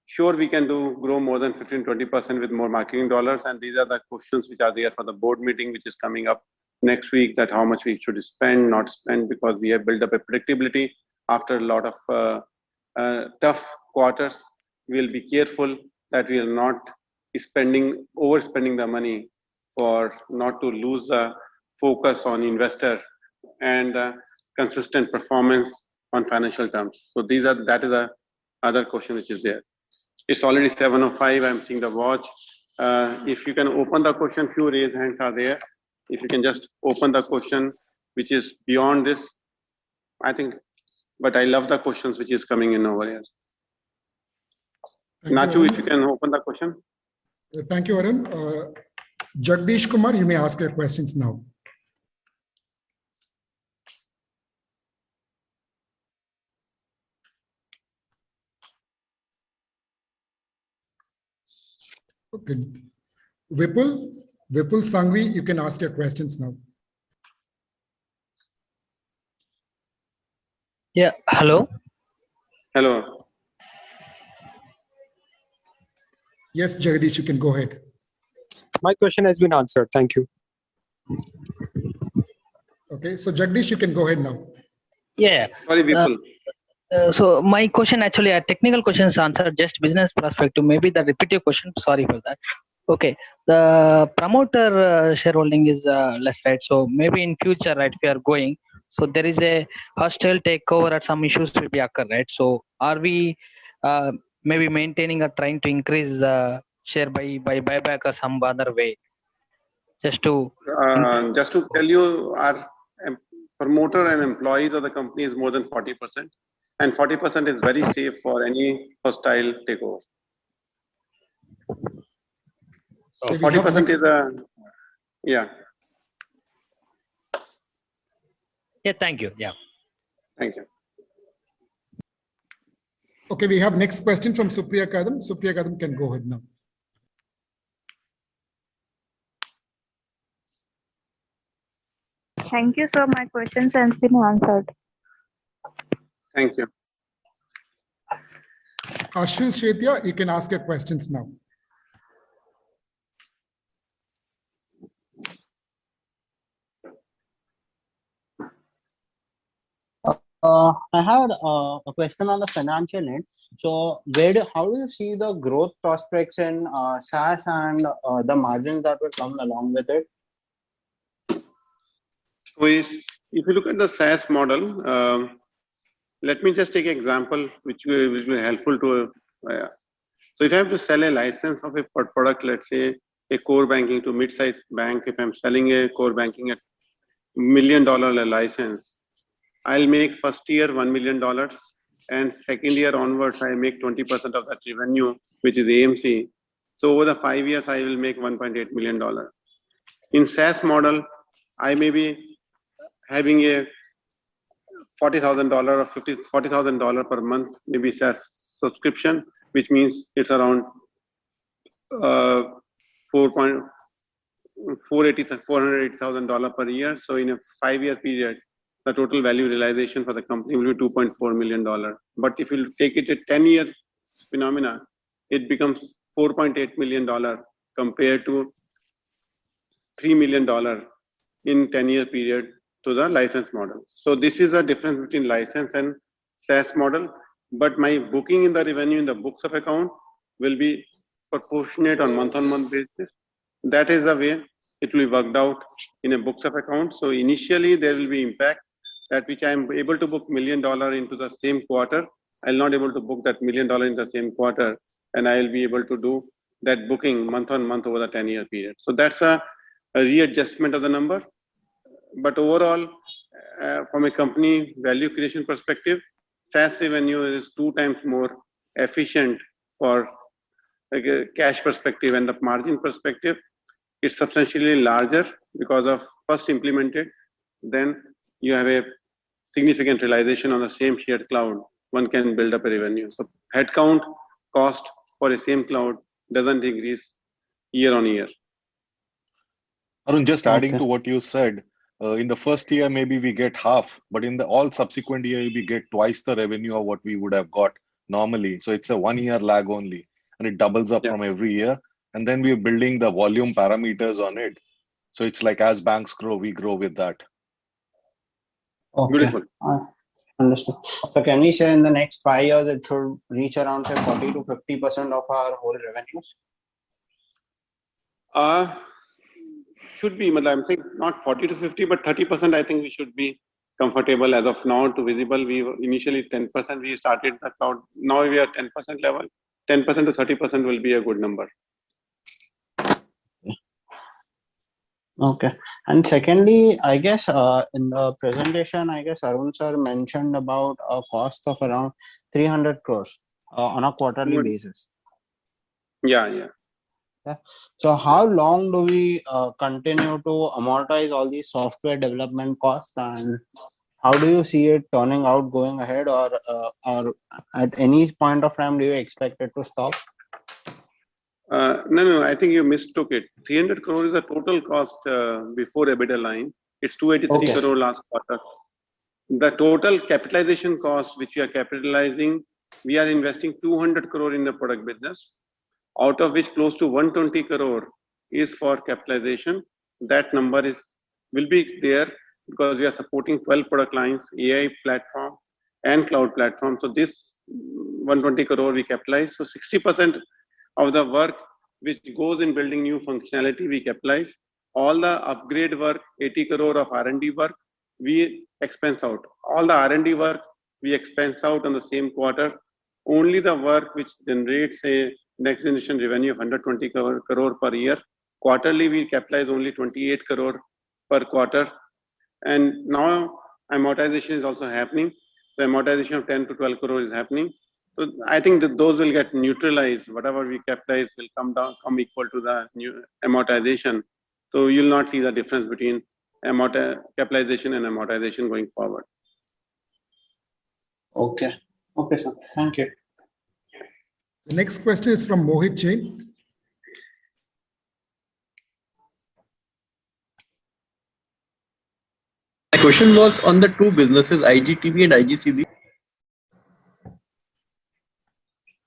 [SPEAKER 2] Sure, we can grow more than 15 to 20% with more marketing dollars. And these are the questions which are there for the board meeting, which is coming up next week, that how much we should spend, not spend, because we have built up a predictability after a lot of tough quarters. We'll be careful that we are not overspending the money for not to lose the focus on investor and consistent performance on financial terms. So that is the other question which is there. It's already 7:05. I'm seeing the watch. If you can open the question, few raised hands are there. If you can just open the question which is beyond this, I think, but I love the questions which is coming in over here. Nachu, if you can open the question.
[SPEAKER 16] Thank you, Arun. Jagdish Kumar, you may ask your questions now. Okay. Vipul Sangvi, you can ask your questions now.
[SPEAKER 17] Yeah, hello.
[SPEAKER 2] Hello.
[SPEAKER 16] Yes, Jagdish, you can go ahead.
[SPEAKER 18] My question has been answered. Thank you.
[SPEAKER 16] Okay, so Jagdish, you can go ahead now.
[SPEAKER 17] Yeah.
[SPEAKER 2] Sorry, Vipul.
[SPEAKER 17] So my question, actually a technical question is answered, just business perspective, maybe the repetitive question, sorry for that. Okay, the promoter shareholding is less, right? So maybe in future, right, if we are going, so there is a hostile takeover at some issues will be occur, right? So are we maybe maintaining or trying to increase the share by buyback or some other way? Just to
[SPEAKER 2] tell you, our promoter and employees of the company is more than 40%, and 40% is very safe for any hostile takeover. So 40% is yeah.
[SPEAKER 17] Yeah, thank you. Yeah.
[SPEAKER 2] Thank you.
[SPEAKER 16] Okay, we have next question from Supriya Kadam. Supriya Kadam can go ahead now.
[SPEAKER 19] Thank you, sir. My questions have been answered.
[SPEAKER 2] Thank you.
[SPEAKER 16] Ashil Shetia, you can ask your questions now.
[SPEAKER 20] I had a question on the financial end. So, how do you see the growth prospects in SaaS and the margins that will come along with it?
[SPEAKER 2] So if you look at the SaaS model, let me just take an example which will be helpful to. So if I have to sell a license of a product, let's say a core banking to mid-sized bank, if I'm selling a core banking at $1 million license, I'll make first year $1 million, and second year onwards, I make 20% of that revenue, which is AMC. So over the 5 years, I will make $1.8 million. In SaaS model, I may be having a $40,000 or $40,000 per month, maybe SaaS subscription, which means it's around $480,000 per year. So in a 5-year period, the total value realization for the company will be $2.4 million. But if you take it a 10-year phenomena, it becomes $4.8 million compared to $3 million in 10-year period to the license model. So this is a difference between license and SaaS model. But my booking in the revenue in the books of account will be proportionate on month-on-month basis. That is the way it will be worked out in a books of account. So initially there will be impact that which I am able to book $1 million into the same quarter. I'll not able to book that $1 million in the same quarter, and I will be able to do that booking month on month over the 10-year period. So that's a readjustment of the number. But overall, from a company value creation perspective, SaaS revenue is 2 times more efficient for like a cash perspective, and the margin perspective, it's substantially larger because of first implemented, then you have a significant realization on the same shared cloud. One can build up a revenue. So headcount cost for the same cloud doesn't increase year on year.
[SPEAKER 5] Arun, just adding to what you said, in the first year, maybe we get half, but in the all subsequent year, we get twice the revenue of what we would have got normally. So it's a 1-year lag only, and it doubles up from every year. And then we're building the volume parameters on it. So it's like as banks grow, we grow with that.
[SPEAKER 20] Okay.
[SPEAKER 2] Beautiful.
[SPEAKER 20] Understood. So can we say in the next 5 years, it should reach around say 40 to 50% of our whole revenues?
[SPEAKER 2] Should be, I'm saying not 40 to 50, but 30%. I think we should be comfortable as of now to visible. We initially 10% we started the cloud. Now we are 10% level. 10% to 30% will be a good number.
[SPEAKER 20] Okay. And secondly, I guess in the presentation, I guess Arun sir mentioned about a cost of around 300 crores on a quarterly basis.
[SPEAKER 2] Yeah.
[SPEAKER 20] So how long do we continue to amortize all these software development costs, and how do you see it turning out going ahead, or at any point of time do you expect it to stop?
[SPEAKER 2] No, I think you mistook it. 300 crore is the total cost before EBITDA line. It's 283 crore last quarter. The total capitalization cost which we are capitalizing, we are investing 200 crore in the product business, out of which close to 120 crore is for capitalization. That number will be there because we are supporting 12 product lines, AI platform and cloud platform. So this 120 crore we capitalize. So 60% of the work which goes in building new functionality we capitalize. All the upgrade work, 80 crore of R&D work, we expense out. All the R&D work we expense out on the same quarter. Only the work which generates a next generation revenue of 120 crore per year. Quarterly we capitalize only 28 crore per quarter. And now amortization is also happening. So amortization of 10 to 12 crore is happening. So I think that those will get neutralized. Whatever we capitalize will come equal to the new amortization. So you'll not see the difference between capitalization and amortization going forward.
[SPEAKER 20] Okay, sir. Thank you.
[SPEAKER 16] The next question is from Mohit Jain.
[SPEAKER 21] My question was on the two businesses, IGTB and IGCB.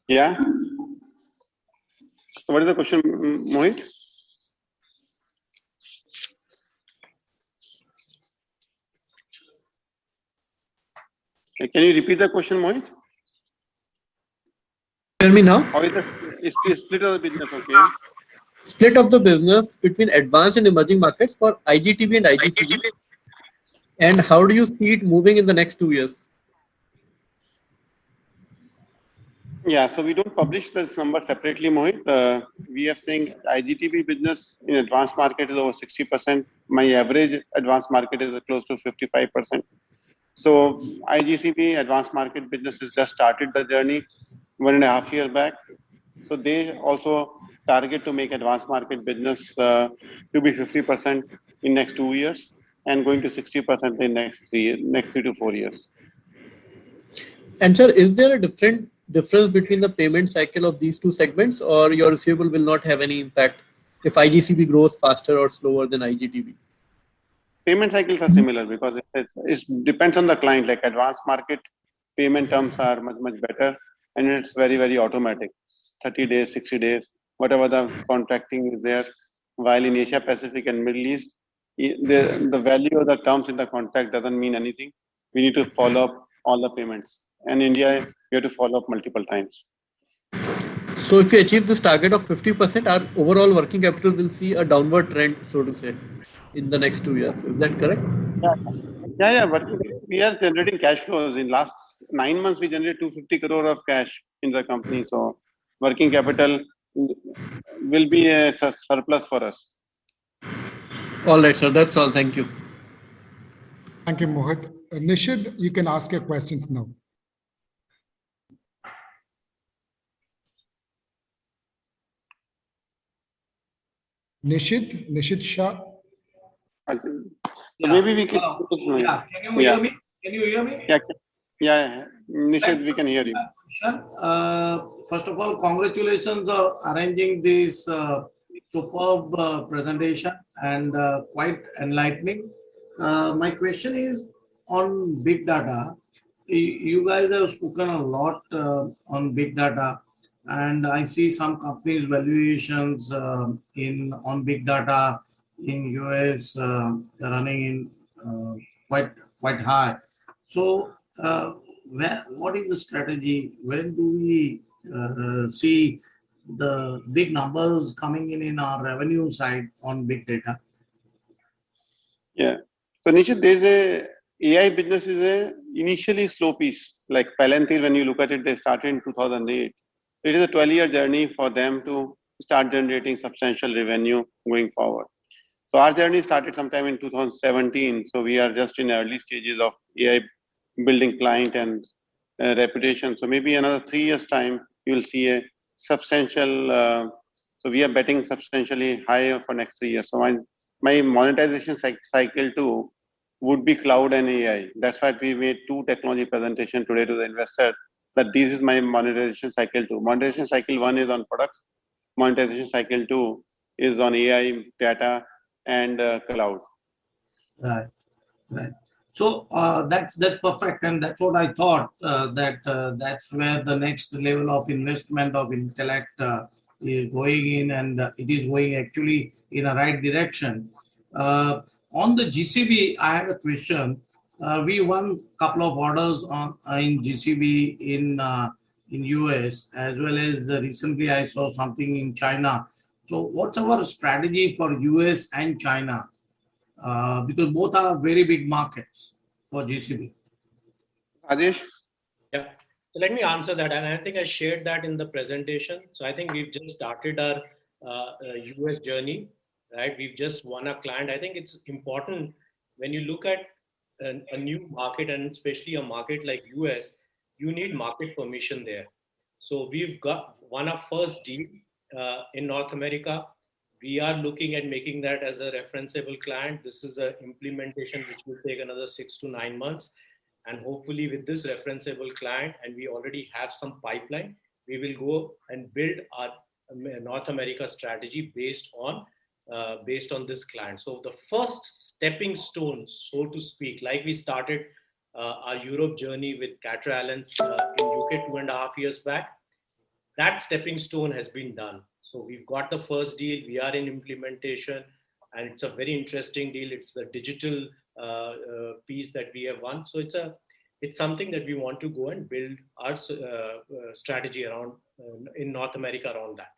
[SPEAKER 2] Yeah. So what is the question, Mohit? Can you repeat the question, Mohit?
[SPEAKER 21] Hear me now?
[SPEAKER 2] How is the split of the business? Okay.
[SPEAKER 21] Split of the business between advanced and emerging markets for IGTB and IGCB, and how do you see it moving in the next 2 years?
[SPEAKER 2] Yeah, so we don't publish this number separately, Mohit. We are saying IGTB business in advanced market is over 60%. My average advanced market is close to 55%. So IGCB advanced market business has just started the journey 1.5 years back. So they also target to make advanced market business to be 50% in next 2 years and going to 60% in next 3 to 4 years.
[SPEAKER 21] And sir, is there a difference between the payment cycle of these two segments, or your receivable will not have any impact if IGCB grows faster or slower than IGTB?
[SPEAKER 2] Payment cycles are similar because it depends on the client. Like advanced market payment terms are much better, and it's very automatic. 30 days, 60 days, whatever the contracting is there. While in Asia Pacific and Middle East, the value of the terms in the contract doesn't mean anything. We need to follow up all the payments. And India, we have to follow up multiple times.
[SPEAKER 21] So if we achieve this target of 50%, our overall working capital will see a downward trend, so to say, in the next 2 years. Is that correct?
[SPEAKER 2] Yeah. We are generating cash flows. In last 9 months, we generated 250 crore of cash in the company. So working capital will be a surplus for us.
[SPEAKER 21] All right, sir. That's all. Thank you.
[SPEAKER 16] Thank you, Mohit. Nishid, you can ask your questions now. Nishid Shah.
[SPEAKER 2] So maybe we can.
[SPEAKER 1] Yeah, can you hear me? Can you hear me?
[SPEAKER 2] Yeah. Nishid, we can hear you.
[SPEAKER 1] First of all, congratulations on arranging this superb presentation and quite enlightening. My question is on big data. You guys have spoken a lot on big data, and I see some companies' valuations on big data in US running in quite high. So, what is the strategy? When do we see the big numbers coming in our revenue side on big data?
[SPEAKER 2] Yeah. So Nishit, there's a AI business is a initially slow piece. Like Palantir, when you look at it, they started in 2008. It is a 12-year journey for them to start generating substantial revenue going forward. So our journey started sometime in 2017. So we are just in early stages of AI building client and reputation. So maybe another 3 years time, you will see a substantial. So we are betting substantially higher for next 3 years. So my monetization cycle too would be cloud and AI. That's why we made 2 technology presentation today to the investor that this is my monetization cycle 2. Monetization cycle 1 is on products. Monetization cycle 2 is on AI, data, and cloud.
[SPEAKER 1] Right. So that's perfect, and that's what I thought. That's where the next level of investment of Intellect is going in, and it is going actually in a right direction. On the GCB, I had a question. We won a couple of orders in GCB in US, as well as recently I saw something in China. So what's our strategy for US and China? Because both are very big markets for GCB.
[SPEAKER 2] Adesh?
[SPEAKER 13] Yeah. So let me answer that. And I think I shared that in the presentation. So I think we've just started our US journey, right? We've just won a client. I think it's important when you look at a new market, and especially a market like US, you need market permission there. So we've got won our first deal in North America. We are looking at making that as a referenceable client. This is an implementation which will take another 6 to 9 months. And hopefully with this referenceable client, and we already have some pipeline, we will go and build our North America strategy based on this client. So the first stepping stone, so to speak, like we started our Europe journey with Cater Allen in UK 2.5 years back, that stepping stone has been done. So we've got the first deal, we are in implementation, and it's a very interesting deal. It's the digital piece that we have won. So it's something that we want to go and build our strategy around in North America around that.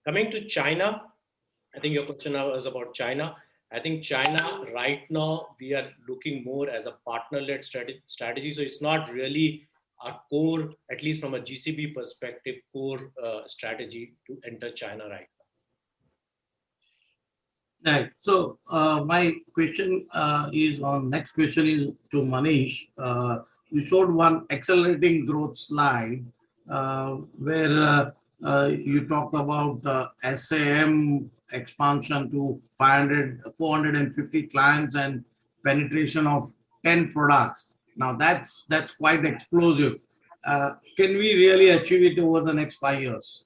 [SPEAKER 13] Coming to China, I think your question now is about China. I think China right now, we are looking more as a partner-led strategy. So it's not really our core, at least from a GCB perspective, core strategy to enter China right now.
[SPEAKER 1] Right. So my question next question is to Manish. You showed one accelerating growth slide where you talked about SAM expansion to 450 clients and penetration of 10 products. Now that's quite explosive. Can we really achieve it over the next 5 years?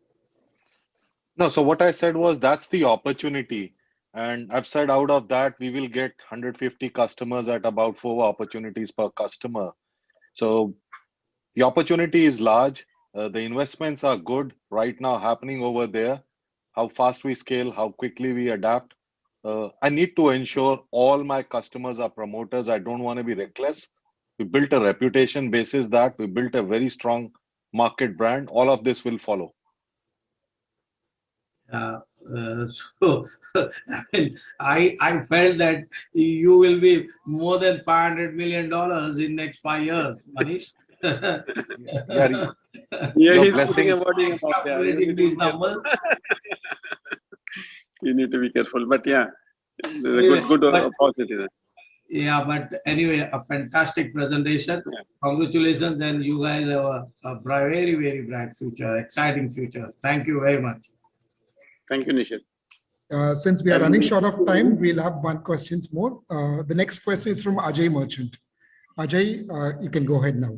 [SPEAKER 5] No, so what I said was that's the opportunity. And I've said out of that, we will get 150 customers at about 4 opportunities per customer. So the opportunity is large. The investments are good right now happening over there. How fast we scale, how quickly we adapt. I need to ensure all my customers are promoters. I don't want to be reckless. We built a reputation basis that we built a very strong market brand. All of this will follow.
[SPEAKER 1] So I felt that you will be more than $500 million in next 5 years, Manish.
[SPEAKER 3] Yeah,
[SPEAKER 5] Your
[SPEAKER 3] he's
[SPEAKER 5] blessings.
[SPEAKER 3] thinking about
[SPEAKER 1] these numbers.
[SPEAKER 3] You need to be careful, but yeah, there's a good opportunity there.
[SPEAKER 1] Yeah, but anyway, a fantastic presentation. Yeah. Congratulations, and you guys have a very, very bright future, exciting future. Thank you very much.
[SPEAKER 3] Thank you, Nishit.
[SPEAKER 16] Since we are running short of time, we'll have one question more. The next question is from Ajay Merchant. Ajay, you can go ahead now.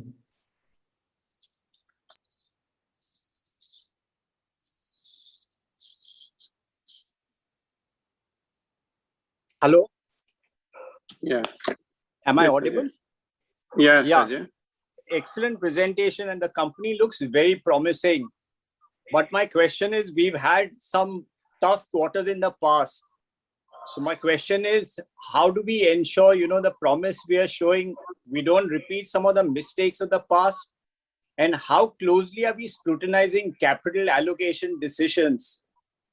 [SPEAKER 3] Hello. Yeah.
[SPEAKER 22] Am I audible?
[SPEAKER 3] Yes,
[SPEAKER 22] yeah.
[SPEAKER 3] Ajay.
[SPEAKER 22] Excellent presentation, and the company looks very promising. But my question is, we've had some tough quarters in the past. So my question is, how do we ensure, the promise we are showing, we don't repeat some of the mistakes of the past? And how closely are we scrutinizing capital allocation decisions?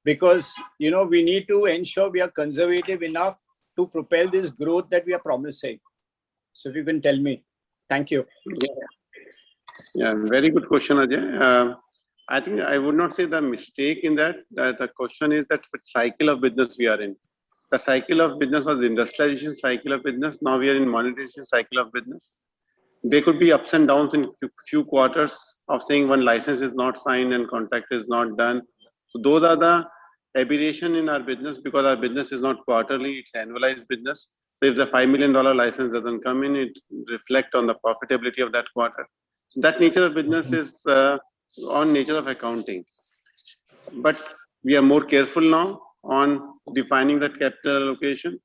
[SPEAKER 22] Because, we need to ensure we are conservative enough to propel this growth that we are promising. So if you can tell me. Thank you.
[SPEAKER 3] Yeah, very good question, Ajay. I think I would not say the mistake in that. The question is that what cycle of business we are in. The cycle of business was industrialization cycle of business. Now we are in monetization cycle of business. There could be ups and downs in few quarters of saying one license is not signed and contract is not done. So those are the aberration in our business because our business is not quarterly, it's annualized business. So if the $5 million license doesn't come in, it reflects on the profitability of that quarter. So that nature of business is on nature of accounting. But we are more careful now on defining that capital allocation.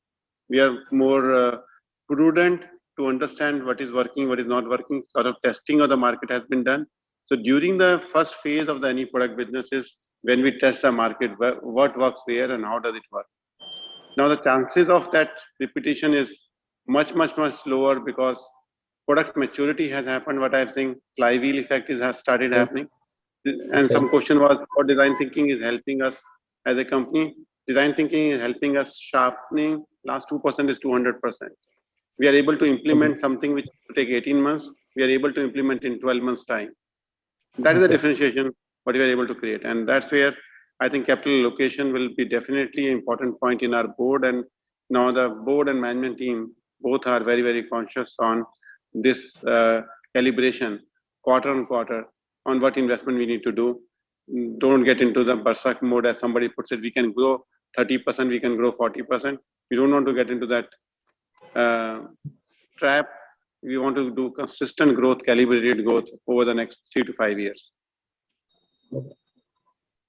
[SPEAKER 3] We are more prudent to understand what is working, what is not working. Sort of testing of the market has been done. So during the first phase of the any product business is when we test the market, what works where and how does it work. Now the chances of that repetition is much lower because product maturity has happened. What I'm saying, flywheel effect has started happening. And some question was what design thinking is helping us as a company. Design thinking is helping us sharpening. Last 2% is 200%. We are able to implement something which will take 18 months. We are able to implement in 12 months time. That is the differentiation what we are able to create. And that's where I think capital allocation will be definitely an important point in our board. And now the board and management team both are very, very conscious on this calibration quarter on quarter on what investment we need to do. Don't get into the berserk mode as somebody puts it. We can grow 30%, we can grow 40%. We don't want to get into that trap. We want to do consistent growth, calibrated growth over the next 3 to 5 years.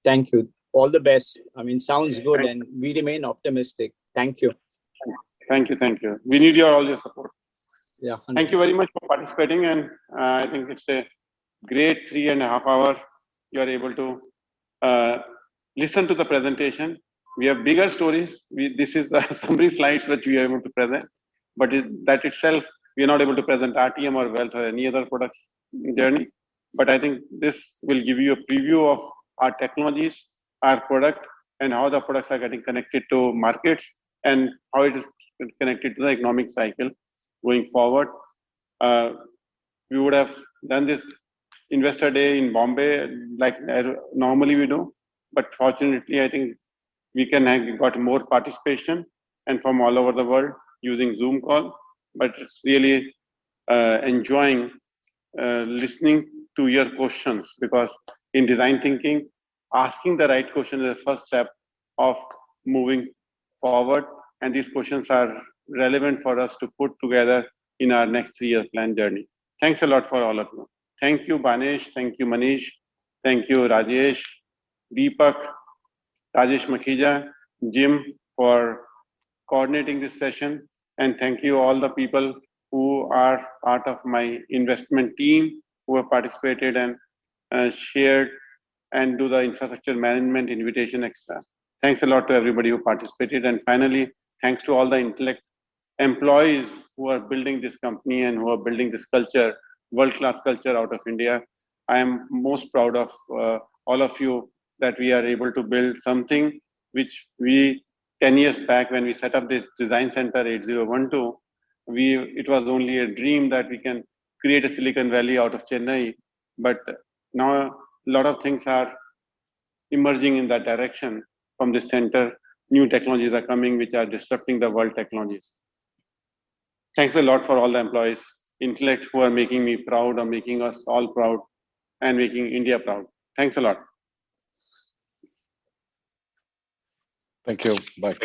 [SPEAKER 22] Thank you. All the best. I mean, sounds good, and we remain optimistic. Thank you.
[SPEAKER 3] Thank you. Thank you. We need all your support.
[SPEAKER 22] Yeah. 100%.
[SPEAKER 3] Thank you very much for participating, and I think it's a great 3.5 hour you are able to listen to the presentation. We have bigger stories. This is the summary slides which we are able to present, but that itself, we are not able to present RTM or wealth or any other product journey. But I think this will give you a preview of our technologies, our product, and how the products are getting connected to markets and how it is connected to the economic cycle going forward. We would have done this investor day in Bombay like normally we do, but fortunately I think we can have got more participation and from all over the world using Zoom call, but it's really enjoying listening to your questions, because in design thinking, asking the right question is the first step of moving forward, and these questions are relevant for us to put together in our next 3-year plan journey. Thanks a lot for all of you. Thank you, Banesh. Thank you, Manish. Thank you, Rajesh, Deepak, Rajesh Makhija, Jim, for coordinating this session. And thank you all the people who are part of my investment team, who have participated and shared and do the infrastructure management invitation extra. Thanks a lot to everybody who participated. And finally, thanks to all the Intellect employees who are building this company and who are building this culture, world-class culture out of India. I am most proud of all of you that we are able to build something which we 10 years back when we set up this design center 8012, it was only a dream that we can create a Silicon Valley out of Chennai, but now a lot of things are emerging in that direction from this center. New technologies are coming which are disrupting the world technologies. Thanks a lot for all the employees, Intellect, who are making me proud, or making us all proud, and making India proud. Thanks a lot.
[SPEAKER 5] Thank you. Bye.